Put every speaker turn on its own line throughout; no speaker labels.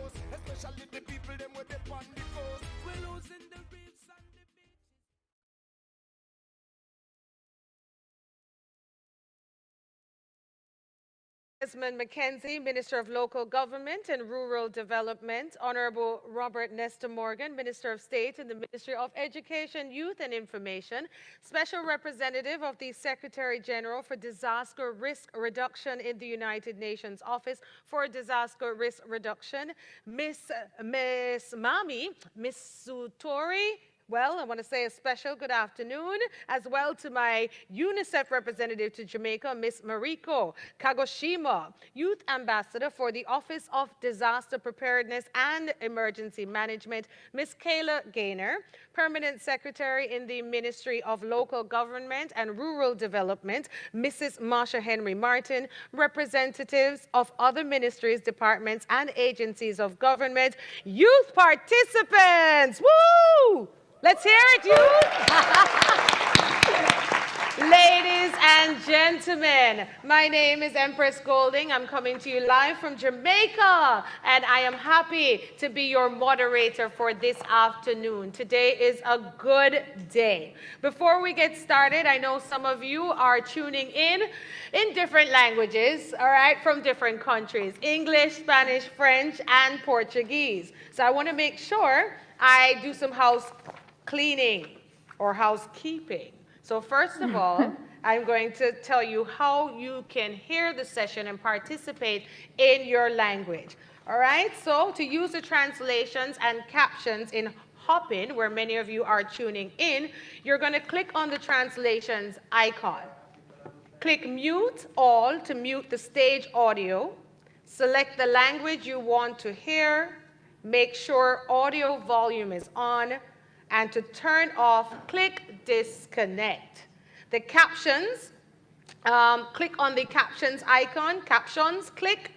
most, especially the people them with the on the coast. We're losing the reefs and the beaches.
Desmond McKenzie, Minister of Local Government and Rural Development, Honorable Robert Nestor Morgan, Minister of State in the Ministry of Education, Youth and Information, Special Representative of the Secretary General for Disaster Risk Reduction in the United Nations Office for Disaster Risk Reduction, Miss Sutori. Well, I want to say a special good afternoon as well to my UNICEF representative to Jamaica, Miss Mariko Kagoshima, Youth Ambassador for the Office of Disaster Preparedness and Emergency Management, Miss Kayla Gaynor, Permanent Secretary in the Ministry of Local Government and Rural Development, Mrs. Marsha Henry Martin, representatives of other ministries, departments, and agencies of government, youth participants, woo! Let's hear it, youth! Ladies and gentlemen, my name is Empress Golding. I'm coming to you live from Jamaica, and I am happy to be your moderator for this afternoon. Today is a good day. Before we get started, I know some of you are tuning in different languages, all right, from different countries, English, Spanish, French, and Portuguese. So I want to make sure I do some house cleaning or housekeeping. So first of all, I'm going to tell you how you can hear the session and participate in your language. All right, so to use the translations and captions in Hopin, where many of you are tuning in, you're going to click on the translations icon. Click mute all to mute the stage audio. Select the language you want to hear. Make sure audio volume is on. And to turn off, click disconnect. The captions, click on the captions icon, captions, click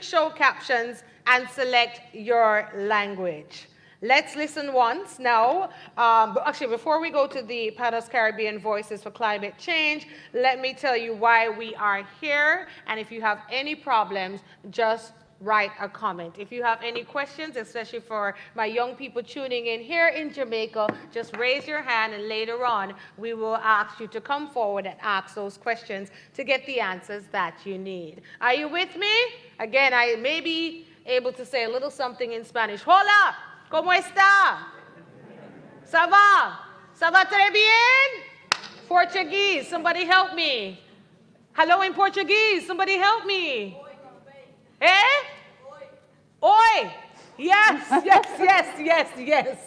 show captions, and select your language. Let's listen once now. Actually, before we go to the Panos Caribbean Voices for Climate Change, let me tell you why we are here. And if you have any problems, just write a comment. If you have any questions, especially for my young people tuning in here in Jamaica, just raise your hand and later on we will ask you to come forward and ask those questions to get the answers that you need. Are you with me? Again, I may be able to say a little something in Spanish. Hola, ¿cómo está? ¿Ça va? ¿Ça va très bien? Portuguese, somebody help me. Hello in Portuguese, somebody help me. Eh? Oi! Yes, yes, yes, yes, yes.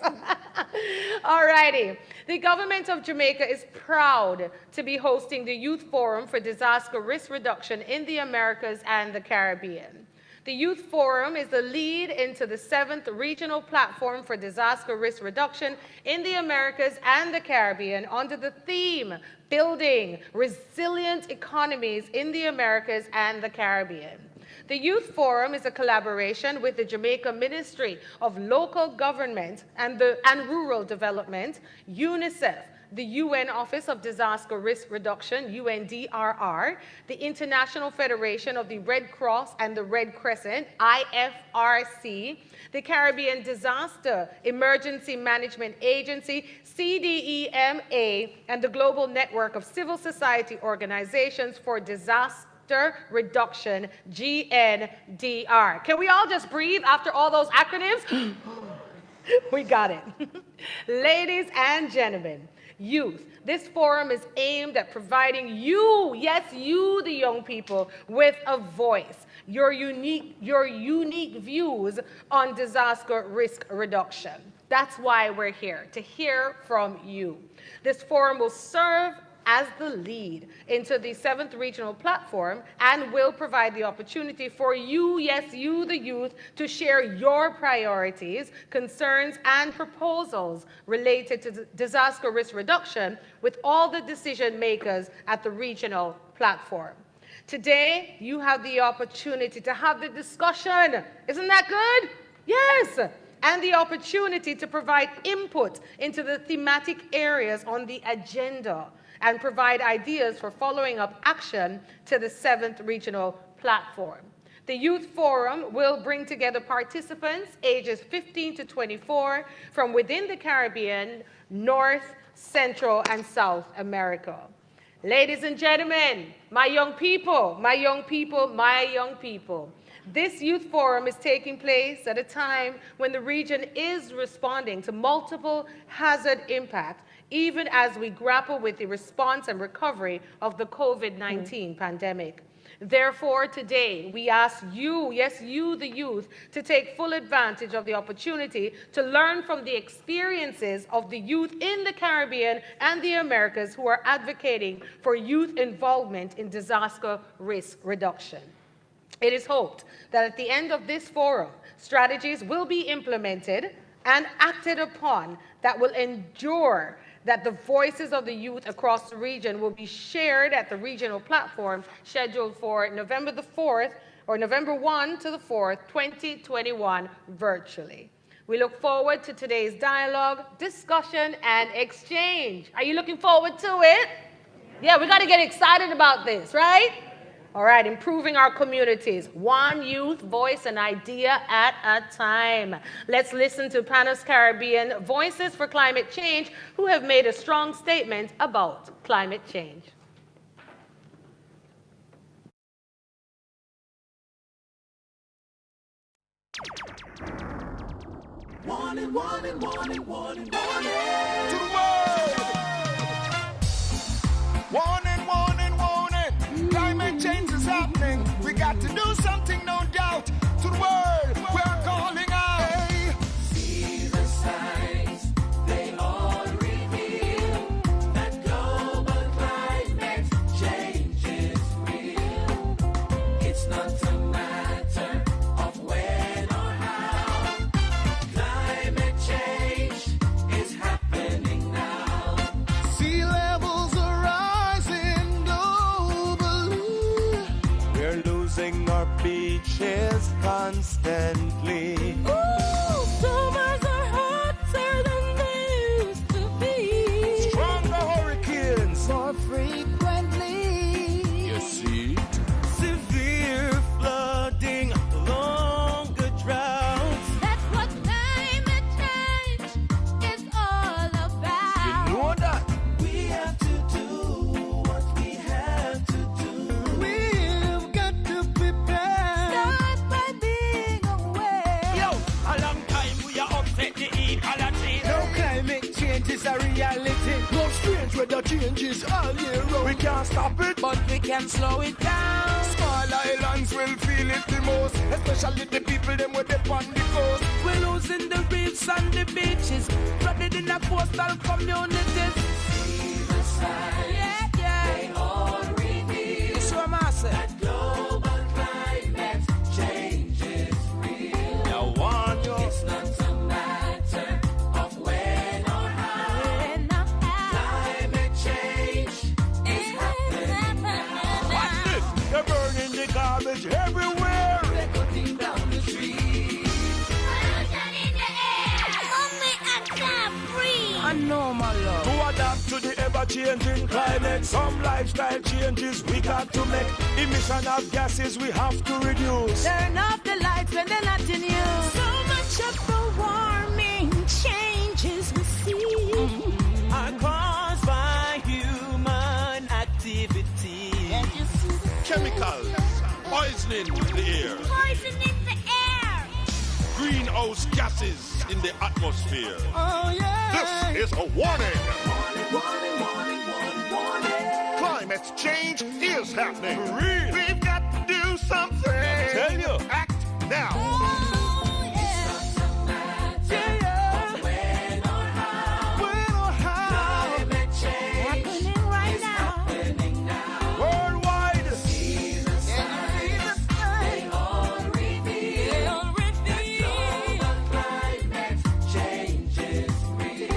All righty. The government of Jamaica is proud to be hosting the Youth Forum for Disaster Risk Reduction in the Americas and the Caribbean. The Youth Forum is the lead into the 7th Regional Platform for Disaster Risk Reduction in the Americas and the Caribbean under the theme, Building Resilient Economies in the Americas and the Caribbean. The Youth Forum is a collaboration with the Jamaica Ministry of Local Government and Rural Development, UNICEF, the UN Office of Disaster Risk Reduction, UNDRR, the International Federation of the Red Cross and the Red Crescent, IFRC, the Caribbean Disaster Emergency Management Agency, CDEMA, and the Global Network of Civil Society Organizations for Disaster Reduction, GNDR. Can we all just breathe after all those acronyms? We got it. Ladies and gentlemen, youth, this forum is aimed at providing you, yes, you, the young people, with a voice, your unique views on disaster risk reduction. That's why we're here, to hear from you. This forum will serve as the lead into the 7th Regional Platform and will provide the opportunity for you, yes, you, the youth, to share your priorities, concerns, and proposals related to disaster risk reduction with all the decision makers at the regional platform. Today, you have the opportunity to have the discussion. Isn't that good? Yes. And the opportunity to provide input into the thematic areas on the agenda and provide ideas for following up action to the 7th Regional Platform. The Youth Forum will bring together participants ages 15 to 24 from within the Caribbean, North, Central, and South America. Ladies and gentlemen, my young people, my young people, my young people, this Youth Forum is taking place at a time when the region is responding to multiple hazard impacts, even as we grapple with the response and recovery of the COVID-19 pandemic. Therefore, today, we ask you, yes, you, the youth, to take full advantage of the opportunity to learn from the experiences of the youth in the Caribbean and the Americas who are advocating for youth involvement in disaster risk reduction. It is hoped that at the end of this forum, strategies will be implemented and acted upon that will ensure that the voices of the youth across the region will be shared at the regional platform scheduled for November the 4th, or November 1 to the 4th, 2021, virtually. We look forward to today's dialogue, discussion, and exchange. Are you looking forward to it? Yeah, we got to get excited about this, right? All right, improving our communities, one youth voice and idea at a time. Let's listen to Panos Caribbean Voices for Climate Change, who have made a strong statement about climate change.
Warning, warning, warning, warning, warning. To the world! Warning, warning, warning. Climate change is happening. We got to do something, no doubt. To the world, we're calling out. Hey. See the signs, they all reveal that global climate change is real. It's not a matter of when or how. Climate change is happening now. Sea levels are rising globally. We're losing our beaches constantly. Ooh, summers are hotter than they used to be. Stronger hurricanes more frequently. You see? Severe flooding, longer droughts. That's what climate change is all about. You know that? We have to do what we have to do. We've got to prepare. Start by being aware. Yo, a long time we are upset the ecology. No, climate change is a reality. No strange weather changes all year round. We can't stop it, but we can slow it down. Small islands will feel it the most, especially the people them with the on the coast. We're losing the reefs and the beaches, flooded in the coastal communities. See the signs, yeah, yeah. They all reveal. It's what I said. That global climate change is real. Now warn you. It's not a matter of when or how. Climate change is happening now. Watch this. They're burning the garbage everywhere. They're cutting down the trees. Pollution in the air. Only at the free. I know, my love. To adapt to the ever-changing climate, some lifestyle changes we got to make. Emission of gases we have to reduce. Turn off the lights when they're not in use. So much of the warming changes we see are caused by human activity. Chemicals poisoning the air. Poisoning the air. Greenhouse gases in the atmosphere. Oh, yeah. This is a warning. Warning, warning, warning, warning, warning. Climate change is happening. For real. We've got to do something. I tell you. Act now. Oh, yeah. It's not a matter of when or how. When or how. Climate change happening right is now. Happening now. Worldwide. See the signs. They all reveal. They all reveal. That global climate change is real.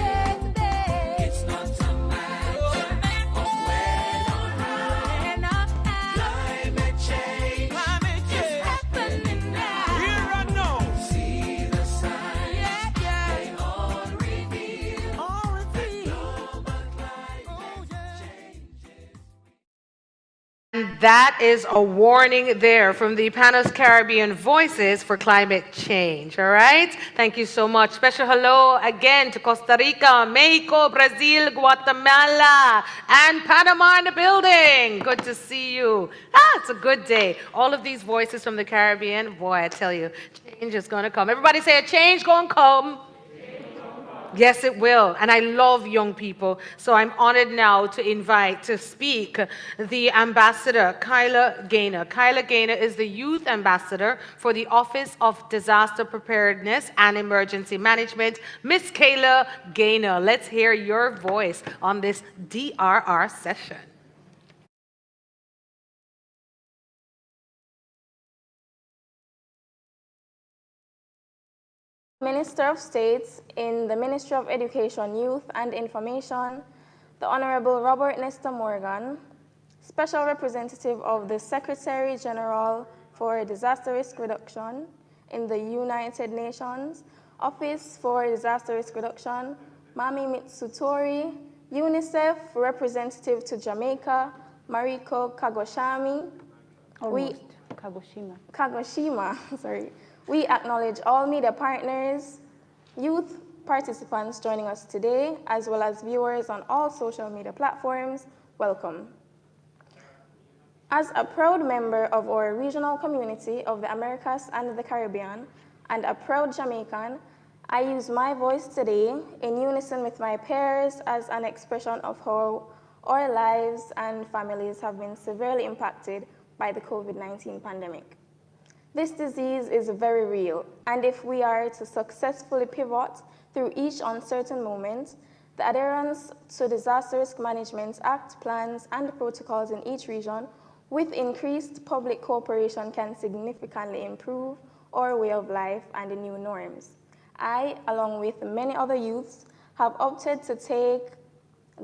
It's not a matter of when or how. Climate change is happening now. Hear
And that is a warning there from the Panos Caribbean Voices for Climate Change. All right? Thank you so much. Special hello again to Costa Rica, Mexico, Brazil, Guatemala, and Panama in the building. Good to see you. It's a good day. All of these voices from the Caribbean, boy, I tell you, change is going to come. Everybody say a change going to come. Yes, it will. And I love young people. So I'm honored now to invite to speak the ambassador, Kyla Gaynor. Kyla Gaynor is the youth ambassador for the Office of Disaster Preparedness and Emergency Management. Miss Kyla Gaynor, let's hear your voice on this DRR session.
Minister of State in the Ministry of Education, Youth and Information, the Honorable Robert Nestor Morgan, Special Representative of the Secretary General for Disaster Risk Reduction in the United Nations, Office for Disaster Risk Reduction, Mami Mitsutori, UNICEF Representative to Jamaica, Mariko Kagoshima, sorry. We acknowledge all media partners, youth participants joining us today, as well as viewers on all social media platforms. Welcome. As a proud member of our regional community of the Americas and the Caribbean, and a proud Jamaican, I use my voice today in unison with my peers as an expression of how our lives and families have been severely impacted by the COVID-19 pandemic. This disease is very real, and if we are to successfully pivot through each uncertain moment, the adherence to Disaster Risk Management Act plans and protocols in each region with increased public cooperation can significantly improve our way of life and the new norms. I, along with many other youths, have opted to take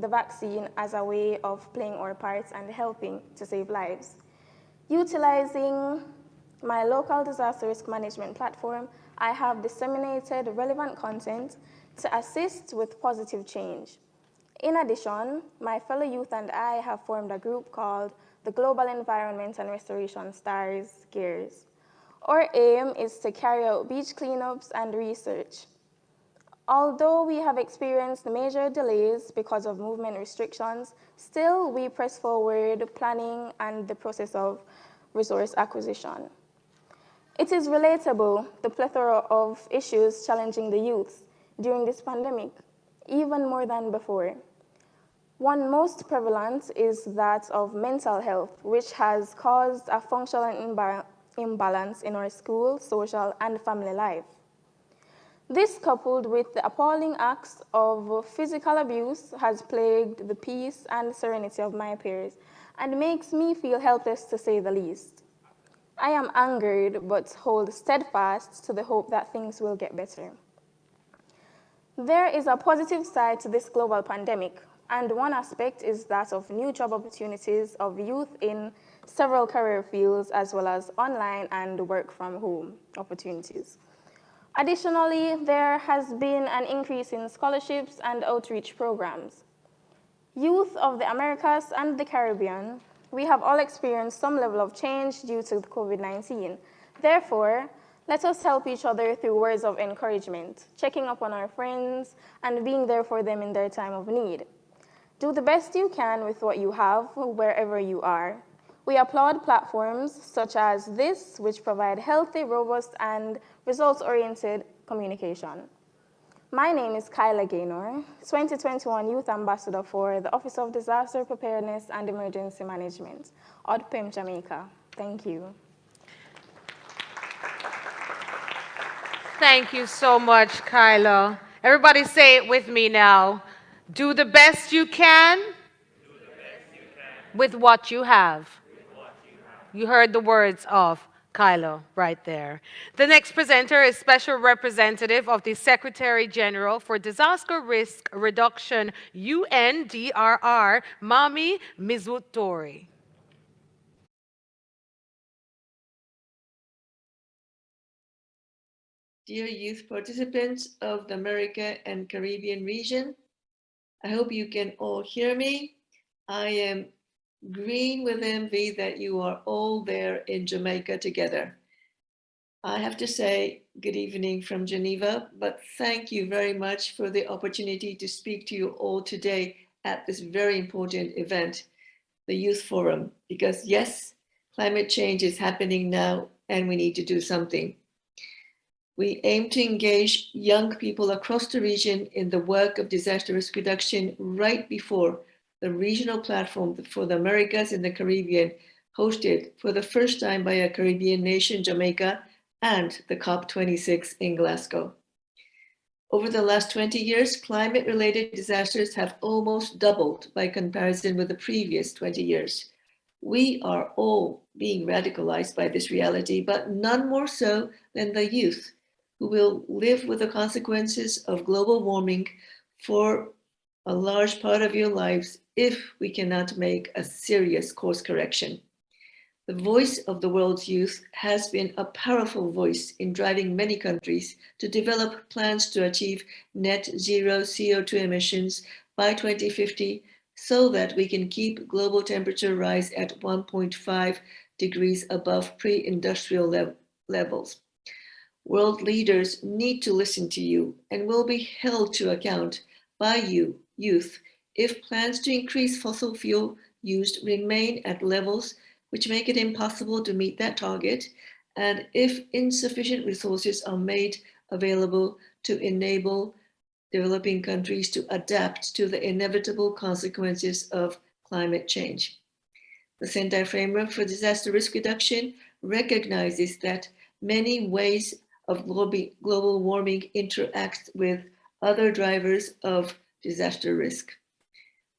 the vaccine as a way of playing our parts and helping to save lives. Utilizing my local disaster risk management platform, I have disseminated relevant content to assist with positive change. In addition, my fellow youth and I have formed a group called the Global Environment and Restoration Stars GEARS. Our aim is to carry out beach cleanups and research. Although we have experienced major delays because of movement restrictions, still we press forward planning and the process of resource acquisition. It is relatable, the plethora of issues challenging the youth during this pandemic, even more than before. One most prevalent is that of mental health, which has caused a functional imbalance in our school, social, and family life. This, coupled with the appalling acts of physical abuse, has plagued the peace and serenity of my peers and makes me feel helpless, to say the least. I am angered, but hold steadfast to the hope that things will get better. There is a positive side to this global pandemic, and one aspect is that of new job opportunities of youth in several career fields, as well as online and work from home opportunities. Additionally, there has been an increase in scholarships and outreach programs. Youth of the Americas and the Caribbean, we have all experienced some level of change due to COVID-19. Therefore, let us help each other through words of encouragement, checking up on our friends, and being there for them in their time of need. Do the best you can with what you have, wherever you are. We applaud platforms such as this, which provide healthy, robust, and results-oriented communication. My name is Kyla Gaynor, 2021 Youth Ambassador for the Office of Disaster Preparedness and Emergency Management, ODPEM, Jamaica. Thank you.
Thank you so much, Kyla. Everybody say it with me now. Do the best you can, with what you have. You heard the words of Kyla right there. The next presenter is Special Representative of the Secretary General for Disaster Risk Reduction, UNDRR, Mami Mitsutori.
Dear youth participants of the America and Caribbean region, I hope you can all hear me. I am green with envy that you are all there in Jamaica together. I have to say good evening from Geneva, but thank you very much for the opportunity to speak to you all today at this very important event, the Youth Forum, because yes, climate change is happening now and we need to do something. We aim to engage young people across the region in the work of disaster risk reduction right before the regional platform for the Americas and the Caribbean, hosted for the first time by a Caribbean nation, Jamaica, and the COP26 in Glasgow. Over the last 20 years, climate-related disasters have almost doubled by comparison with the previous 20 years. We are all being radicalized by this reality, but none more so than the youth, who will live with the consequences of global warming for a large part of your lives if we cannot make a serious course correction. The voice of the world's youth has been a powerful voice in driving many countries to develop plans to achieve net zero CO2 emissions by 2050 so that we can keep global temperature rise at 1.5 degrees above pre-industrial levels. World leaders need to listen to you and will be held to account by you, youth, if plans to increase fossil fuel use remain at levels which make it impossible to meet that target, and if insufficient resources are made available to enable developing countries to adapt to the inevitable consequences of climate change. The Sendai Framework for Disaster Risk Reduction recognizes that many ways of global warming interact with other drivers of disaster risk.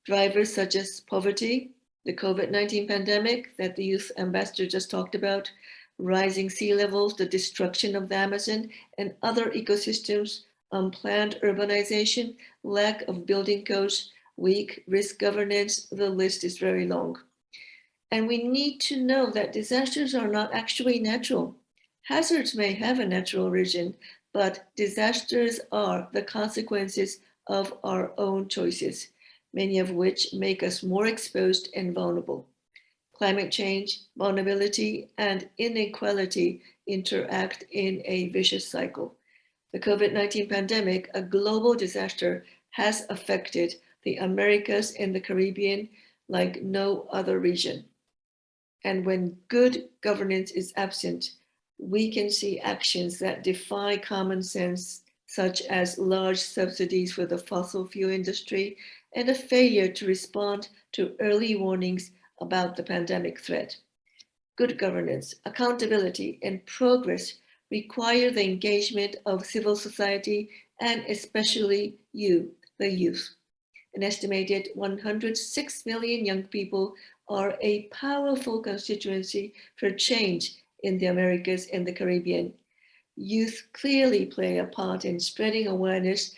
Drivers such as poverty, the COVID-19 pandemic that the youth ambassador just talked about, rising sea levels, the destruction of the Amazon and other ecosystems, unplanned urbanization, lack of building codes, weak risk governance, the list is very long. And we need to know that disasters are not actually natural. Hazards may have a natural origin, but disasters are the consequences of our own choices, many of which make us more exposed and vulnerable. Climate change, vulnerability, and inequality interact in a vicious cycle. The COVID-19 pandemic, a global disaster, has affected the Americas and the Caribbean like no other region. And when good governance is absent, we can see actions that defy common sense, such as large subsidies for the fossil fuel industry and a failure to respond to early warnings about the pandemic threat. Good governance, accountability, and progress require the engagement of civil society and especially you, the youth. An estimated 106 million young people are a powerful constituency for change in the Americas and the Caribbean. Youth clearly play a part in spreading awareness,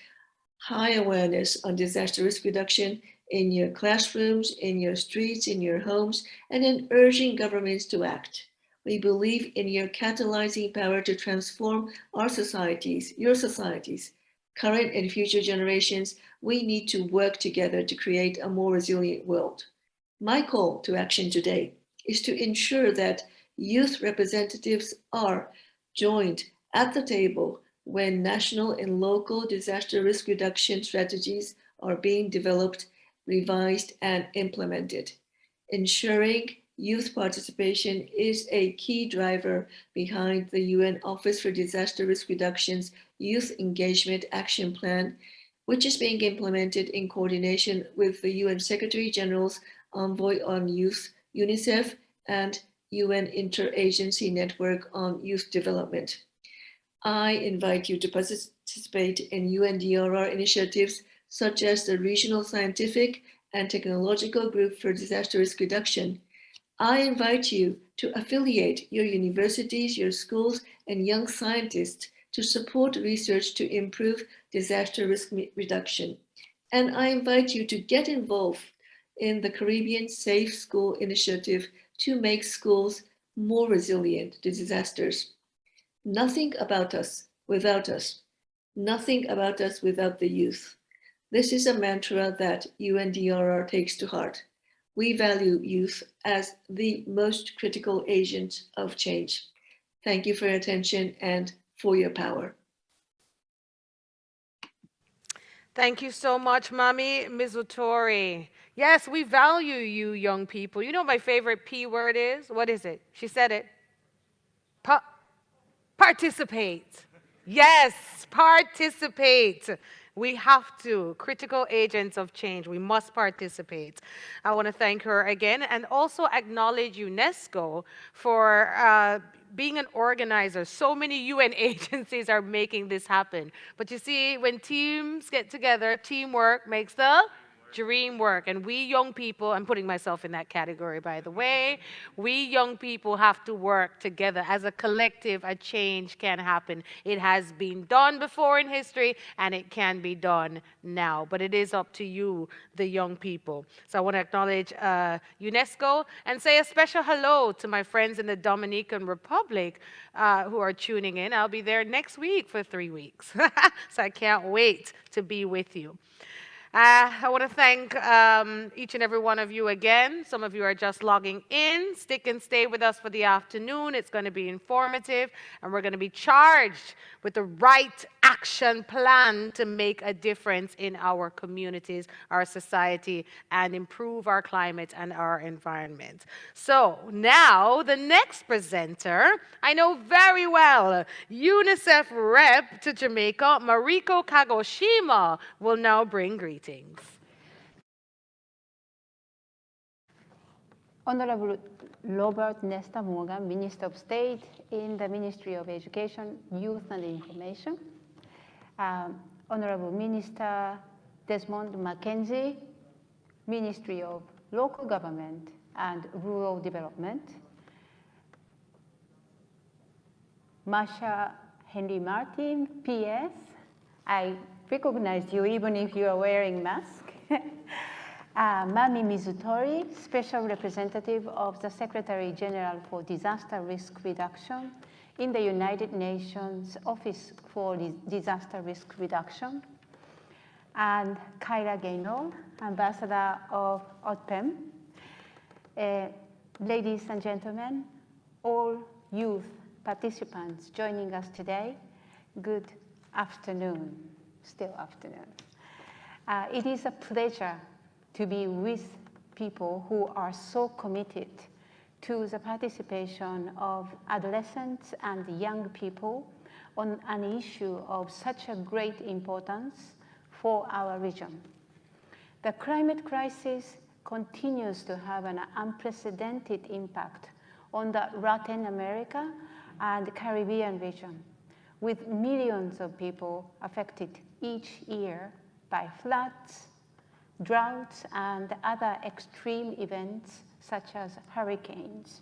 high awareness on disaster risk reduction in your classrooms, in your streets, in your homes, and in urging governments to act. We believe in your catalyzing power to transform our societies, your societies, current and future generations. We need to work together to create a more resilient world. My call to action today is to ensure that youth representatives are joined at the table when national and local disaster risk reduction strategies are being developed, revised, and implemented. Ensuring youth participation is a key driver behind the UN Office for Disaster Risk Reduction's Youth Engagement Action Plan, which is being implemented in coordination with the UN Secretary General's Envoy on Youth, UNICEF, and UN Interagency Network on Youth Development. I invite you to participate in UNDRR initiatives such as the Regional Scientific and Technological Group for Disaster Risk Reduction. I invite you to affiliate your universities, your schools, and young scientists to support research to improve disaster risk reduction. And I invite you to get involved in the Caribbean Safe School Initiative to make schools more resilient to disasters. Nothing about us without us. Nothing about us without the youth. This is a mantra that UNDRR takes to heart. We value youth as the most critical agent of change. Thank you for your attention and for your power.
Thank you so much, Mami Mizutori. Yes, we value you, young people. You know what my favorite P word is? What is it? She said it. Participate. Yes, participate. We have to. Critical agents of change. We must participate. I want to thank her again and also acknowledge UNESCO for being an organizer. So many UN agencies are making this happen. But you see, when teams get together, teamwork makes the dream work. And we young people, I'm putting myself in that category, by the way, we young people have to work together. As a collective, a change can happen. It has been done before in history, and it can be done now. But it is up to you, the young people. So I want to acknowledge UNESCO and say a special hello to my friends in the Dominican Republic who are tuning in. I'll be there next week for 3 weeks. So I can't wait to be with you. I want to thank each and every one of you again. Some of you are just logging in. Stick and stay with us for the afternoon. It's going to be informative, and we're going to be charged with the right action plan to make a difference in our communities, our society, and improve our climate and our environment. So now the next presenter, I know very well, UNICEF rep to Jamaica, Mariko Kagoshima, will now bring greetings.
Honorable Robert Nesta Morgan, Minister of State in the Ministry of Education, Youth and Information. Honorable Minister Desmond Mackenzie, Ministry of Local Government and Rural Development. Masha Henry Martin, PS. I recognize you even if you are wearing mask. Mami Mizutori, Special Representative of the Secretary General for Disaster Risk Reduction in the United Nations Office for Disaster Risk Reduction. And Kyra Gaynor, Ambassador of OTPEM. Ladies and gentlemen, all youth participants joining us today, good afternoon, still afternoon. It is a pleasure to be with people who are so committed to the participation of adolescents and young people on an issue of such a great importance for our region. The climate crisis continues to have an unprecedented impact on the Latin America and Caribbean region, with millions of people affected each year by floods, droughts, and other extreme events such as hurricanes.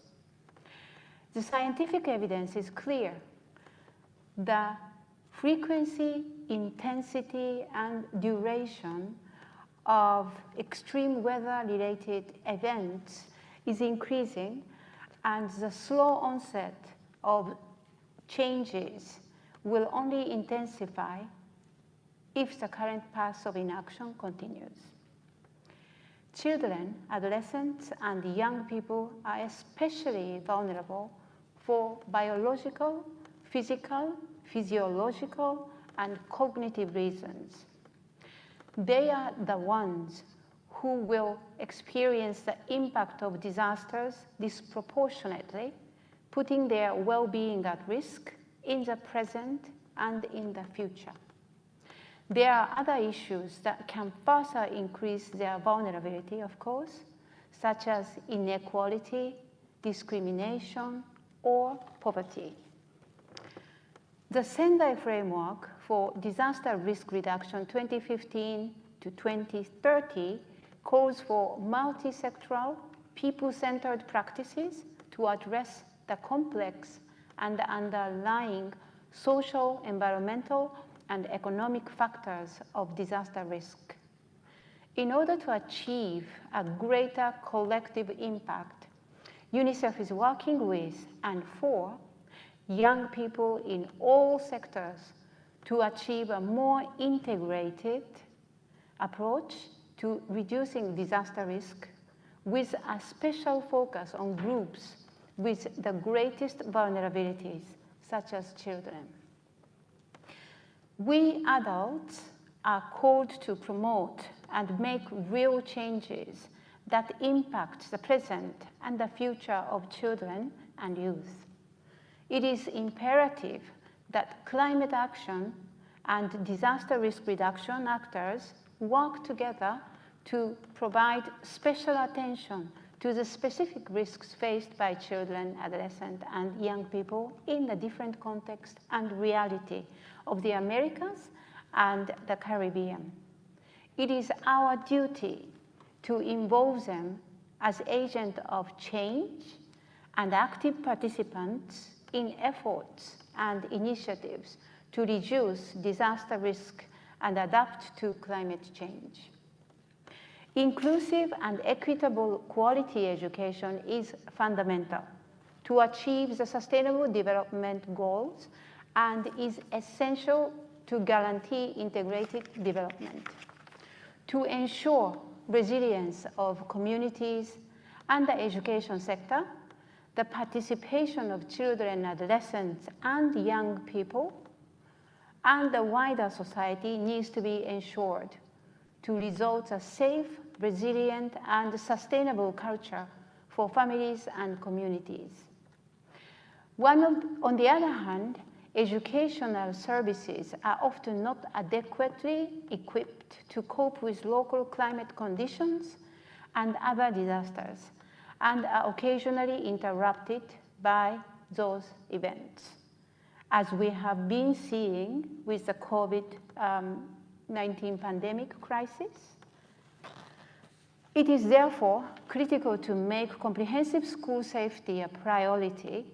The scientific evidence is clear. The frequency, intensity, and duration of extreme weather-related events is increasing, and the slow onset of changes will only intensify if the current path of inaction continues. Children, adolescents, and young people are especially vulnerable for biological, physical, physiological, and cognitive reasons. They are the ones who will experience the impact of disasters disproportionately, putting their well-being at risk in the present and in the future. There are other issues that can further increase their vulnerability, of course, such as inequality, discrimination, or poverty. The Sendai Framework for Disaster Risk Reduction 2015 to 2030 calls for multi-sectoral, people-centered practices to address the complex and underlying social, environmental, and economic factors of disaster risk. In order to achieve a greater collective impact, UNICEF is working with and for young people in all sectors to achieve a more integrated approach to reducing disaster risk with a special focus on groups with the greatest vulnerabilities, such as children. We adults are called to promote and make real changes that impact the present and the future of children and youth. It is imperative that climate action and disaster risk reduction actors work together to provide special attention to the specific risks faced by children, adolescents, and young people in the different context and reality of the Americas and the Caribbean. It is our duty to involve them as agents of change and active participants in efforts and initiatives to reduce disaster risk and adapt to climate change. Inclusive and equitable quality education is fundamental to achieve the Sustainable Development Goals and is essential to guarantee integrated development. To ensure resilience of communities and the education sector, the participation of children, adolescents, and young people and the wider society needs to be ensured to result a safe, resilient, and sustainable culture for families and communities. On the other hand, educational services are often not adequately equipped to cope with local climate conditions and other disasters, and are occasionally interrupted by those events, as we have been seeing with the COVID-19 pandemic crisis. It is therefore critical to make comprehensive school safety a priority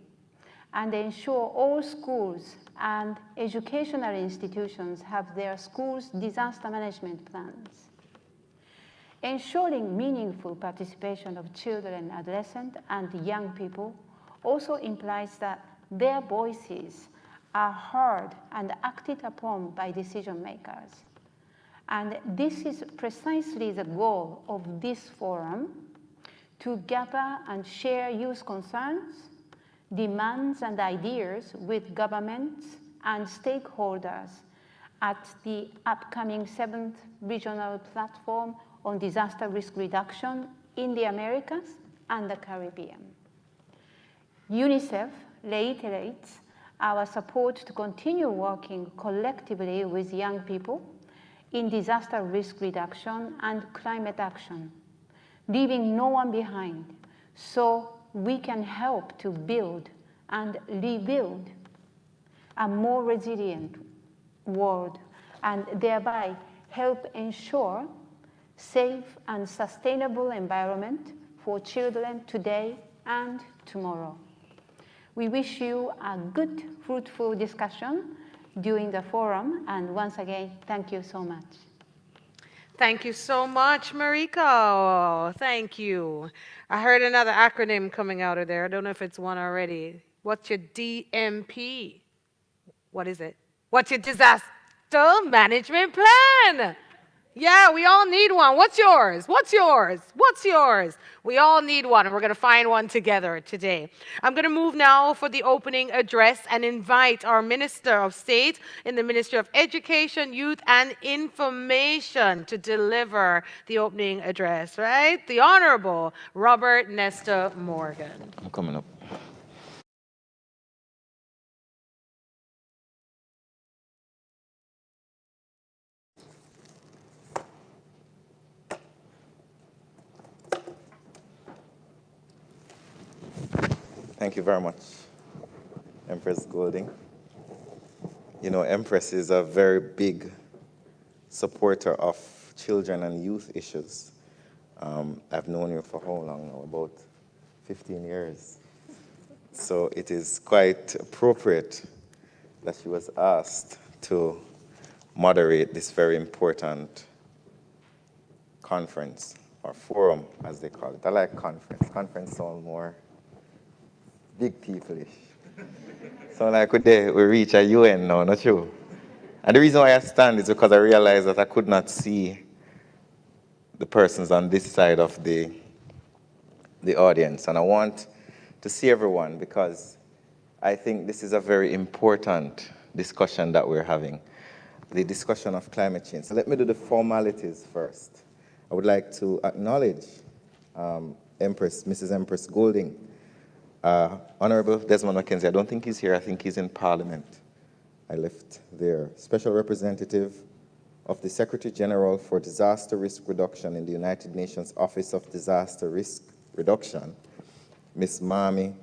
and ensure all schools and educational institutions have their schools' disaster management plans. Ensuring meaningful participation of children, adolescents, and young people also implies that their voices are heard and acted upon by decision makers. And this is precisely the goal of this forum, to gather and share youth concerns, demands, and ideas with governments and stakeholders at the upcoming 7th Regional Platform on Disaster Risk Reduction in the Americas and the Caribbean. UNICEF reiterates our support to continue working collectively with young people in disaster risk reduction and climate action, leaving no one behind, so we can help to build and rebuild a more resilient world and thereby help ensure safe and sustainable environment for children today and tomorrow. We wish you a good, fruitful discussion during the forum, and once again, thank you so much.
Thank you so much, Mariko. Thank you. I heard another acronym coming out of there. I don't know if it's one already. What's your DMP? What is it? What's your disaster management plan? Yeah, we all need one. What's yours? What's yours? What's yours? We all need one, and we're going to find one together today. I'm going to move now for the opening address and invite our Minister of State in the Ministry of Education, Youth, and Information to deliver the opening address, right? The Honorable Robert Nesta Morgan.
I'm coming up. Thank you very much, Empress Golding. You know, Empress is a very big supporter of children and youth issues. I've known you for how long now? About 15 years. So it is quite appropriate that she was asked to moderate this very important conference, or forum, as they call it. I like conference. Conference sounds more big people-ish. So like we reach a UN now, not true? And the reason why I stand is because I realized that I could not see the persons on this side of the the audience, and I want to see everyone because I think this is a very important discussion that we're having, the discussion of climate change. So let me do the formalities first. I would like to acknowledge Mrs. Empress Golding. Honorable Desmond McKenzie, I don't think he's here, I think he's in Parliament. I left there. Special Representative of the Secretary General for Disaster Risk Reduction in the United Nations Office of Disaster Risk Reduction, Ms. Mami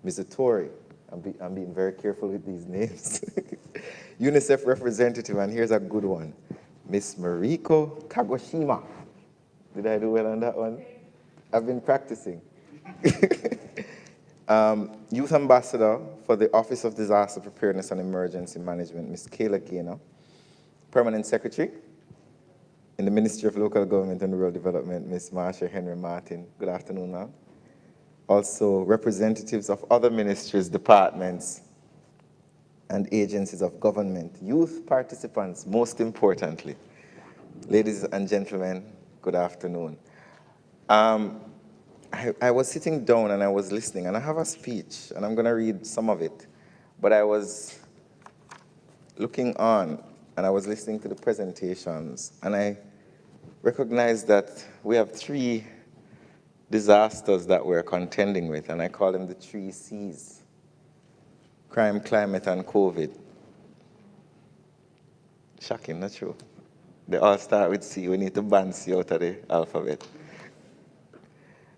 Mizutori. I'm being very careful with these names. UNICEF representative, and here's a good one, Ms. Mariko Kagoshima. Did I do well on that one? I've been practicing. Youth Ambassador for the Office of Disaster Preparedness and Emergency Management, Ms. Kayla Gaynor. Permanent Secretary in the Ministry of Local Government and Rural Development, Ms. Marsha Henry Martin. Good afternoon, ma'am. Also, representatives of other ministries, departments, and agencies of government. Youth participants, most importantly. Ladies and gentlemen, good afternoon. I was sitting down and I was listening, and I have a speech, and I'm going to read some of it. But I was looking on, and I was listening to the presentations, and I recognized that we have 3 disasters that we're contending with, and I call them the 3 C's: crime, climate, and COVID. Shocking, not true? They all start with C. We need to ban C out of the alphabet.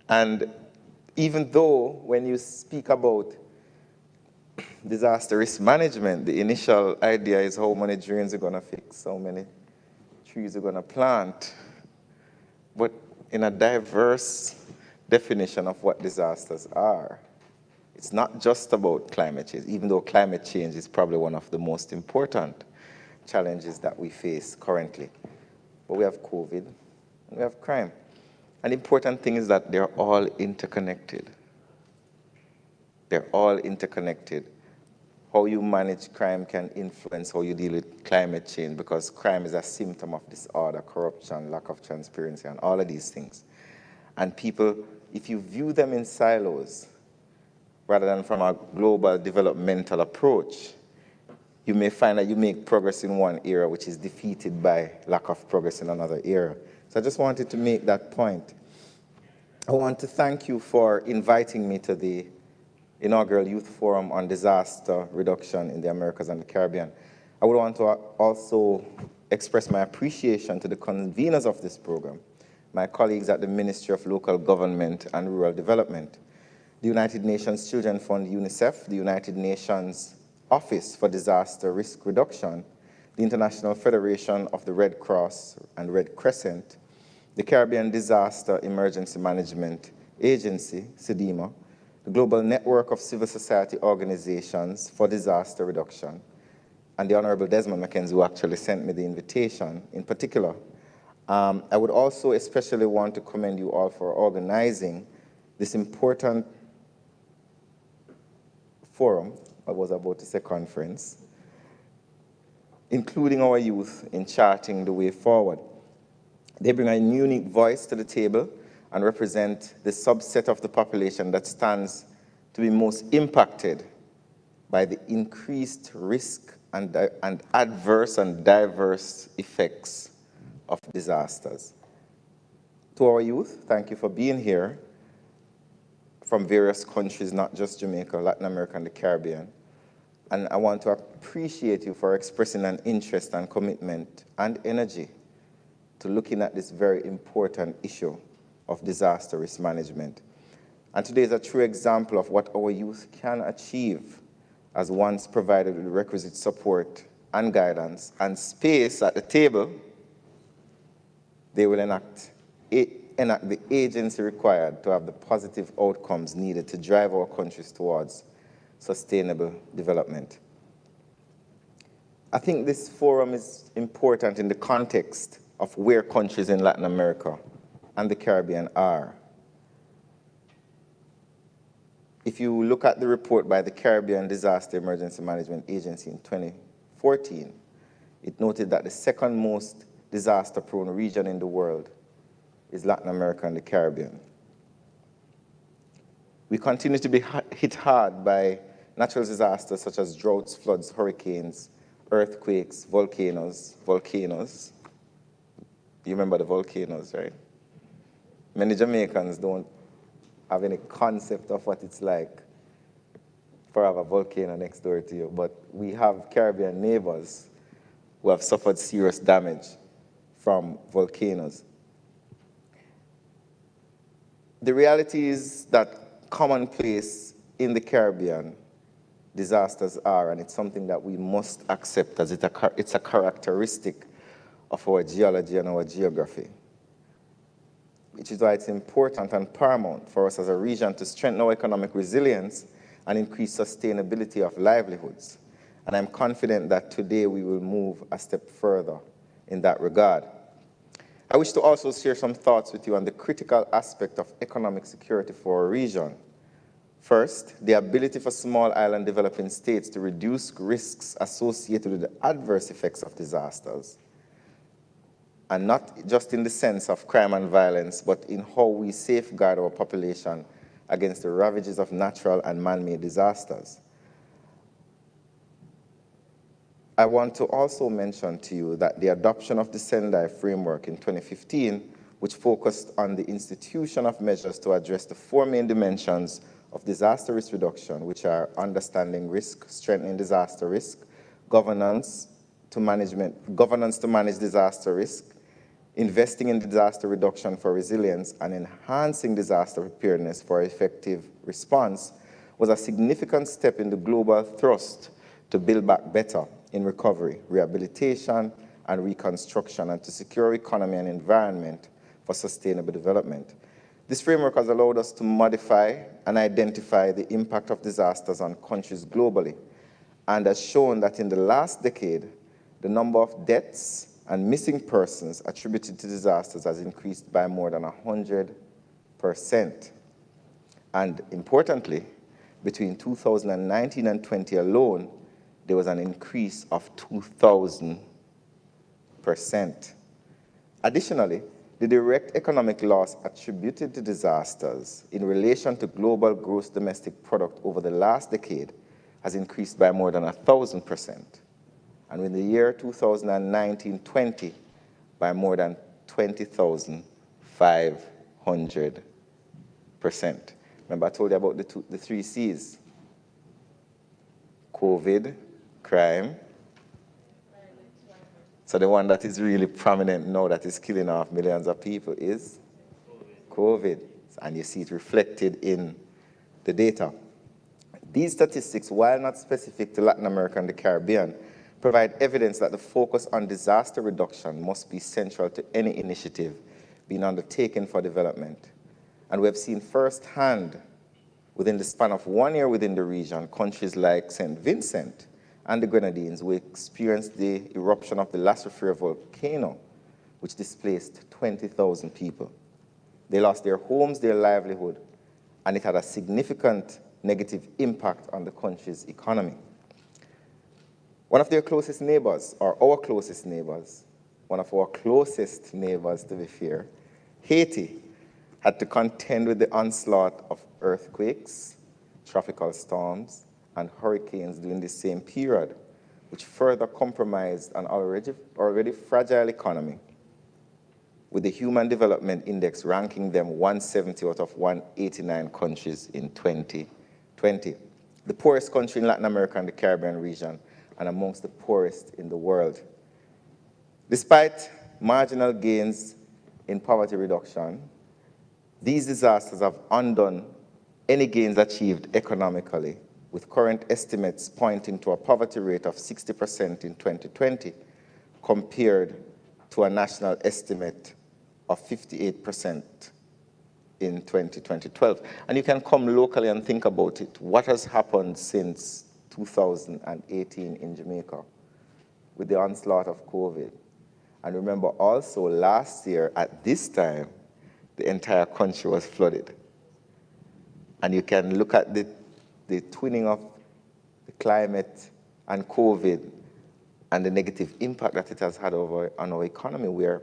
And even though when you speak about disaster risk management, the initial idea is how many drains are going to fix, how many trees are going to plant. But in a diverse definition of what disasters are, it's not just about climate change, even though climate change is probably one of the most important challenges that we face currently. But we have COVID, and we have crime. And the important thing is that they're all interconnected. They're all interconnected. How you manage crime can influence how you deal with climate change, because crime is a symptom of disorder, corruption, lack of transparency, and all of these things. And people, if you view them in silos, rather than from a global developmental approach, you may find that you make progress in one area which is defeated by lack of progress in another area. So I just wanted to make that point. I want to thank you for inviting me to the inaugural Youth Forum on Disaster Reduction in the Americas and the Caribbean. I would want to also express my appreciation to the conveners of this program, my colleagues at the Ministry of Local Government and Rural Development, the United Nations Children Fund, UNICEF, the United Nations Office for Disaster Risk Reduction, the International Federation of the Red Cross and Red Crescent, the Caribbean Disaster Emergency Management Agency, CDEMA, the Global Network of Civil Society Organizations for Disaster Reduction, and the Honorable Desmond McKenzie, who actually sent me the invitation in particular. I would also especially want to commend you all for organizing this important forum, I was about to say conference, including our youth in charting the way forward. They bring a unique voice to the table and represent the subset of the population that stands to be most impacted by the increased risk and adverse and diverse effects of disasters. To our youth, thank you for being here from various countries, not just Jamaica, Latin America, and the Caribbean. And I want to appreciate you for expressing an interest and commitment and energy to looking at this very important issue of disaster risk management. And today is a true example of what our youth can achieve as once provided with the requisite support and guidance and space at the table. They will enact the agency required to have the positive outcomes needed to drive our countries towards sustainable development. I think this forum is important in the context of where countries in Latin America and the Caribbean are. If you look at the report by the Caribbean Disaster Emergency Management Agency in 2014, it noted that the second most disaster-prone region in the world is Latin America and the Caribbean. We continue to be hit hard by natural disasters such as droughts, floods, hurricanes, earthquakes, volcanoes. You remember the volcanoes, right? Many Jamaicans don't have any concept of what it's like to have a volcano next door to you, but we have Caribbean neighbors who have suffered serious damage from volcanoes. The reality is that commonplace in the Caribbean disasters are, and it's something that we must accept as it's a characteristic of our geology and our geography, which is why it's important and paramount for us as a region to strengthen our economic resilience and increase sustainability of livelihoods. And I'm confident that today we will move a step further in that regard. I wish to also share some thoughts with you on the critical aspect of economic security for our region. First, the ability for small island developing states to reduce risks associated with the adverse effects of disasters, and not just in the sense of crime and violence, but in how we safeguard our population against the ravages of natural and man-made disasters. I want to also mention to you that the adoption of the Sendai Framework in 2015, which focused on the institution of measures to address the four main dimensions of disaster risk reduction, which are understanding risk, strengthening disaster risk, governance to manage disaster risk, investing in disaster reduction for resilience, and enhancing disaster preparedness for effective response, was a significant step in the global thrust to build back better in recovery, rehabilitation, and reconstruction, and to secure economy and environment for sustainable development. This framework has allowed us to modify and identify the impact of disasters on countries globally, and has shown that in the last decade, the number of deaths and missing persons attributed to disasters has increased by more than 100%. And importantly, between 2019 and 20 alone, there was an increase of 2,000%. Additionally, the direct economic loss attributed to disasters in relation to global gross domestic product over the last decade has increased by more than 1,000%. And in the year 2019-20, by more than 20,500%. Remember I told you about the three C's: COVID, crime. So the one that is really prominent now that is killing off millions of people is COVID. And you see it reflected in the data. These statistics, while not specific to Latin America and the Caribbean, provide evidence that the focus on disaster reduction must be central to any initiative being undertaken for development. And we have seen firsthand, within the span of 1 year within the region, countries like St. Vincent and the Grenadines, we experienced the eruption of the La Soufrière volcano, which displaced 20,000 people. They lost their homes, their livelihood, and it had a significant negative impact on the country's economy. One of their closest neighbors, or our closest neighbors, one of our closest neighbors to be fair, Haiti, had to contend with the onslaught of earthquakes, tropical storms, and hurricanes during the same period, which further compromised an already fragile economy, with the Human Development Index ranking them 170 out of 189 countries in 2020. The poorest country in Latin America and the Caribbean region, and amongst the poorest in the world. Despite marginal gains in poverty reduction, these disasters have undone any gains achieved economically, with current estimates pointing to a poverty rate of 60% in 2020, compared to a national estimate of 58% in 2012. And you can come locally and think about it. What has happened since 2018 in Jamaica with the onslaught of COVID? And remember also last year at this time, the entire country was flooded. And you can look at the twinning of the climate and COVID and the negative impact that it has had on our economy, where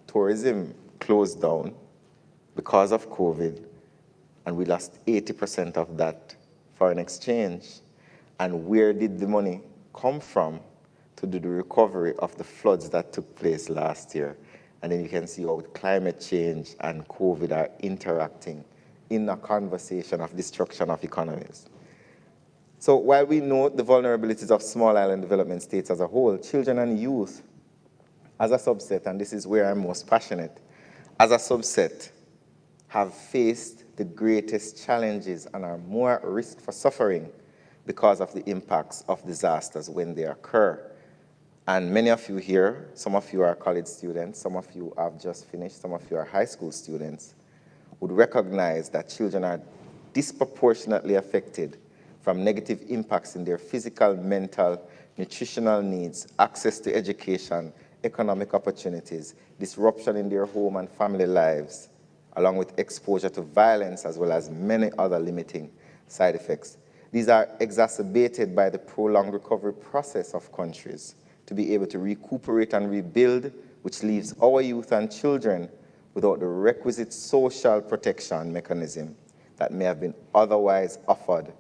tourism closed down because of COVID, and we lost 80% of that foreign exchange. And where did the money come from to do the recovery of the floods that took place last year? And then you can see how climate change and COVID are interacting in a conversation of destruction of economies. So while we note the vulnerabilities of small island development states as a whole, children and youth as a subset, and this is where I'm most passionate, as a subset have faced the greatest challenges and are more at risk for suffering because of the impacts of disasters when they occur. And many of you here, some of you are college students, some of you have just finished, some of you are high school students, would recognize that children are disproportionately affected from negative impacts in their physical, mental, nutritional needs, access to education, economic opportunities, disruption in their home and family lives, along with exposure to violence as well as many other limiting side effects. These are exacerbated by the prolonged recovery process of countries to be able to recuperate and rebuild, which leaves our youth and children without the requisite social protection mechanism that may have been otherwise offered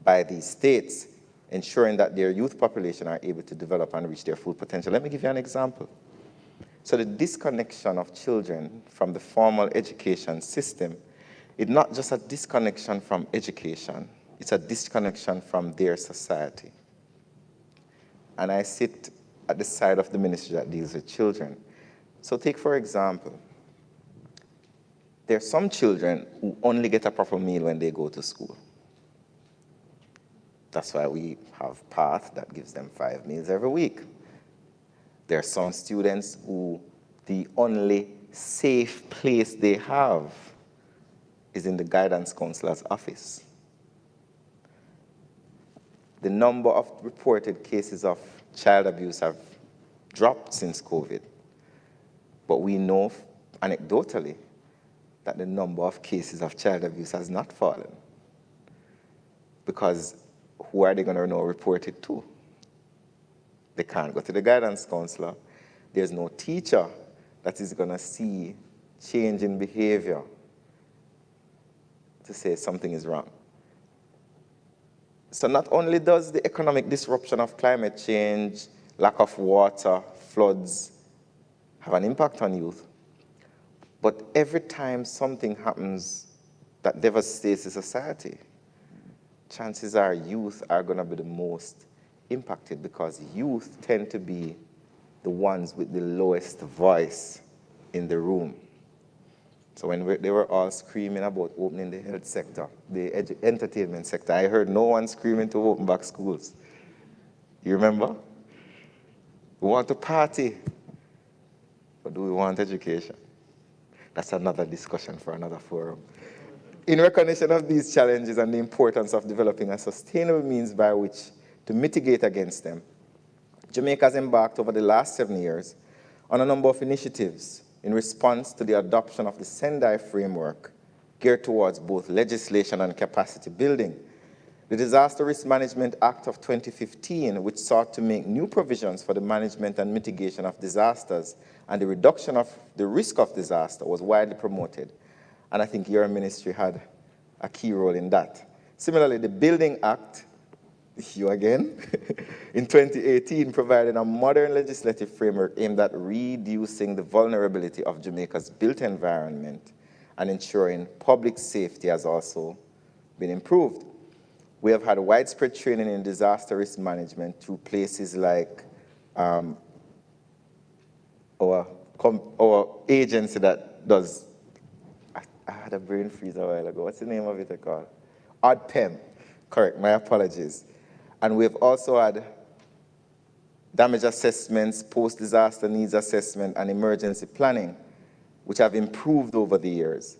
by these states, ensuring that their youth population are able to develop and reach their full potential. Let me give you an example. So the disconnection of children from the formal education system is not just a disconnection from education, it's a disconnection from their society. And I sit at the side of the ministry that deals with children. So take, for example, there are some children who only get a proper meal when they go to school. That's why we have PATH that gives them 5 meals every week. There are some students who the only safe place they have is in the guidance counselor's office. The number of reported cases of child abuse have dropped since COVID. But we know anecdotally that the number of cases of child abuse has not fallen. Because who are they going to now report it to? They can't go to the guidance counselor. There's no teacher that is going to see change in behavior to say something is wrong. So not only does the economic disruption of climate change, lack of water, floods have an impact on youth, but every time something happens that devastates the society, chances are youth are going to be the most impacted because youth tend to be the ones with the lowest voice in the room. So when they were all screaming about opening the health sector, the entertainment sector, I heard no one screaming to open back schools. You remember? We want to party, but do we want education? That's another discussion for another forum. In recognition of these challenges and the importance of developing a sustainable means by which to mitigate against them, Jamaica has embarked over the last 7 years on a number of initiatives in response to the adoption of the Sendai Framework geared towards both legislation and capacity building. The Disaster Risk Management Act of 2015, which sought to make new provisions for the management and mitigation of disasters and the reduction of the risk of disaster, was widely promoted. And I think your ministry had a key role in that. Similarly, the Building Act, you again, in 2018 provided a modern legislative framework aimed at reducing the vulnerability of Jamaica's built environment and ensuring public safety has also been improved. We have had widespread training in disaster risk management through places like our agency that does, I had a brain freeze a while ago. What's the name of it called? ODPEM. Correct, my apologies. And we've also had damage assessments, post-disaster needs assessment, and emergency planning, which have improved over the years.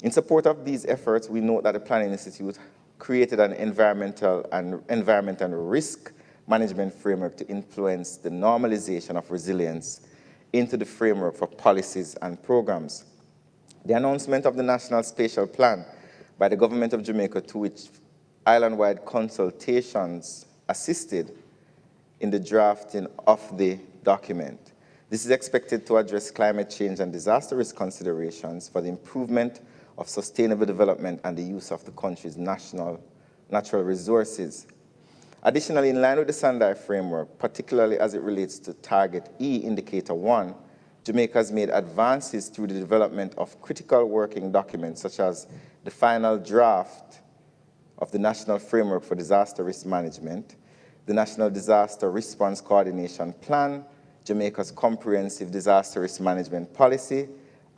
In support of these efforts, we note that the Planning Institute created an environmental and risk management framework to influence the normalization of resilience into the framework for policies and programs. The announcement of the National Spatial Plan by the Government of Jamaica, to which island-wide consultations assisted in the drafting of the document. This is expected to address climate change and disaster risk considerations for the improvement of sustainable development and the use of the country's natural resources. Additionally, in line with the Sendai Framework, particularly as it relates to Target E, Indicator 1, Jamaica has made advances through the development of critical working documents, such as the final draft of the National Framework for Disaster Risk Management, the National Disaster Response Coordination Plan, Jamaica's Comprehensive Disaster Risk Management Policy,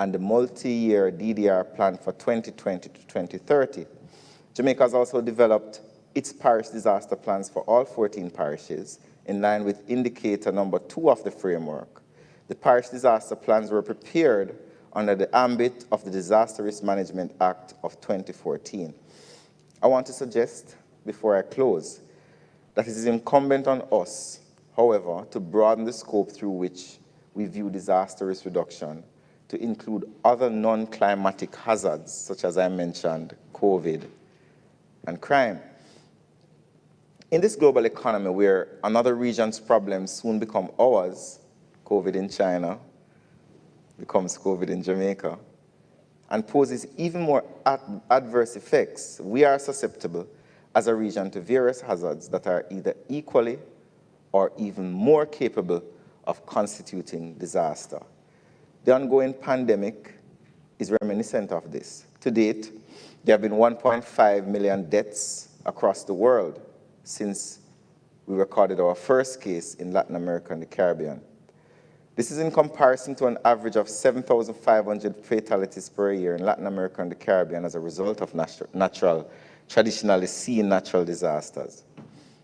and the multi-year DDR plan for 2020 to 2030. Jamaica has also developed its parish disaster plans for all 14 parishes, in line with indicator number 2 of the framework. The parish disaster plans were prepared under the ambit of the Disaster Risk Management Act of 2014. I want to suggest, before I close, that it is incumbent on us, however, to broaden the scope through which we view disaster risk reduction to include other non-climatic hazards, such as I mentioned, COVID and crime. In this global economy where another region's problems soon become ours, COVID in China becomes COVID in Jamaica, and poses even more adverse effects, we are susceptible as a region to various hazards that are either equally or even more capable of constituting disaster. The ongoing pandemic is reminiscent of this. To date, there have been 1.5 million deaths across the world since we recorded our first case in Latin America and the Caribbean. This is in comparison to an average of 7,500 fatalities per year in Latin America and the Caribbean as a result of traditionally seen natural disasters.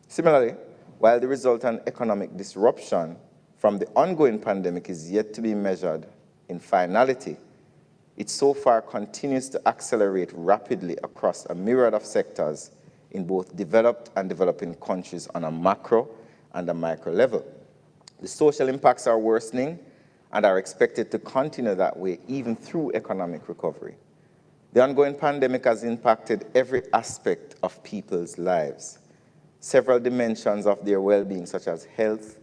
Similarly, while the resultant economic disruption from the ongoing pandemic is yet to be measured in finality, it so far continues to accelerate rapidly across a myriad of sectors in both developed and developing countries on a macro and a micro level. The social impacts are worsening and are expected to continue that way even through economic recovery. The ongoing pandemic has impacted every aspect of people's lives. Several dimensions of their well-being, such as health,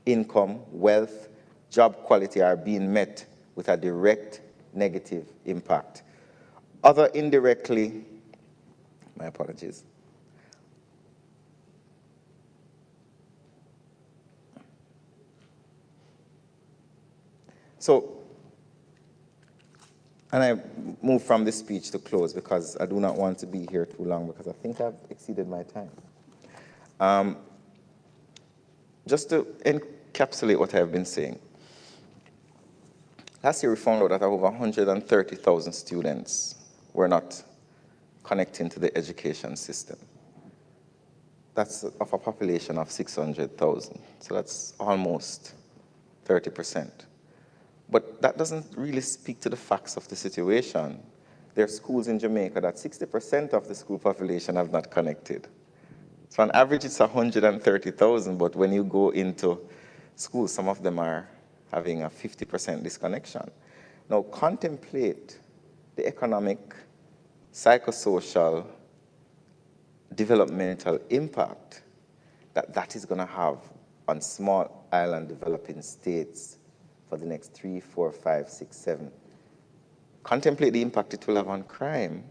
income, wealth, job quality, are being met with a direct negative impact. Other indirectly, my apologies. So, and I move from this speech to close because I do not want to be here too long because I think I've exceeded my time. Just to encapsulate what I've been saying. Last year we found out that over 130,000 students were not connecting to the education system. That's of a population of 600,000, so that's almost 30%. But that doesn't really speak to the facts of the situation. There are schools in Jamaica that 60% of the school population have not connected. So on average, it's 130,000, but when you go into schools, some of them are having a 50% disconnection. Now, contemplate the economic, psychosocial, developmental impact that is going to have on small island developing states for the next 3, 4, 5, 6, 7. Contemplate the impact it will have on crime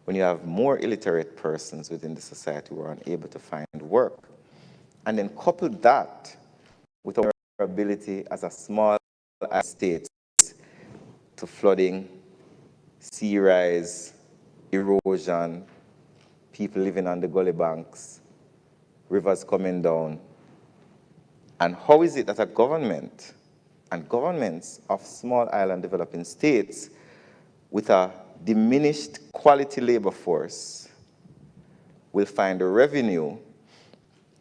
when you have more illiterate persons within the society who are unable to find work. And then couple that with our ability as a small state to flooding, sea rise, erosion, people living on the gully banks, rivers coming down. And how is it that a government and governments of small island developing states with a diminished quality labor force will find a revenue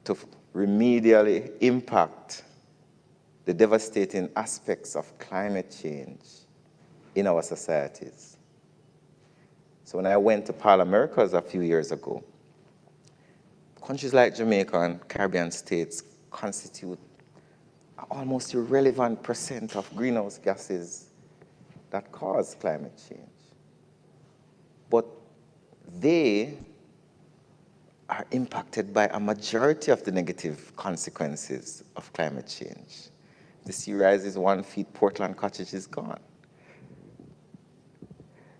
to remedially impact the devastating aspects of climate change in our societies? So when I went to Pal Americas a few years ago, countries like Jamaica and Caribbean states constitute almost irrelevant % of greenhouse gases that cause climate change. But they are impacted by a majority of the negative consequences of climate change. The sea rise is 1 feet, Portland Cottage is gone.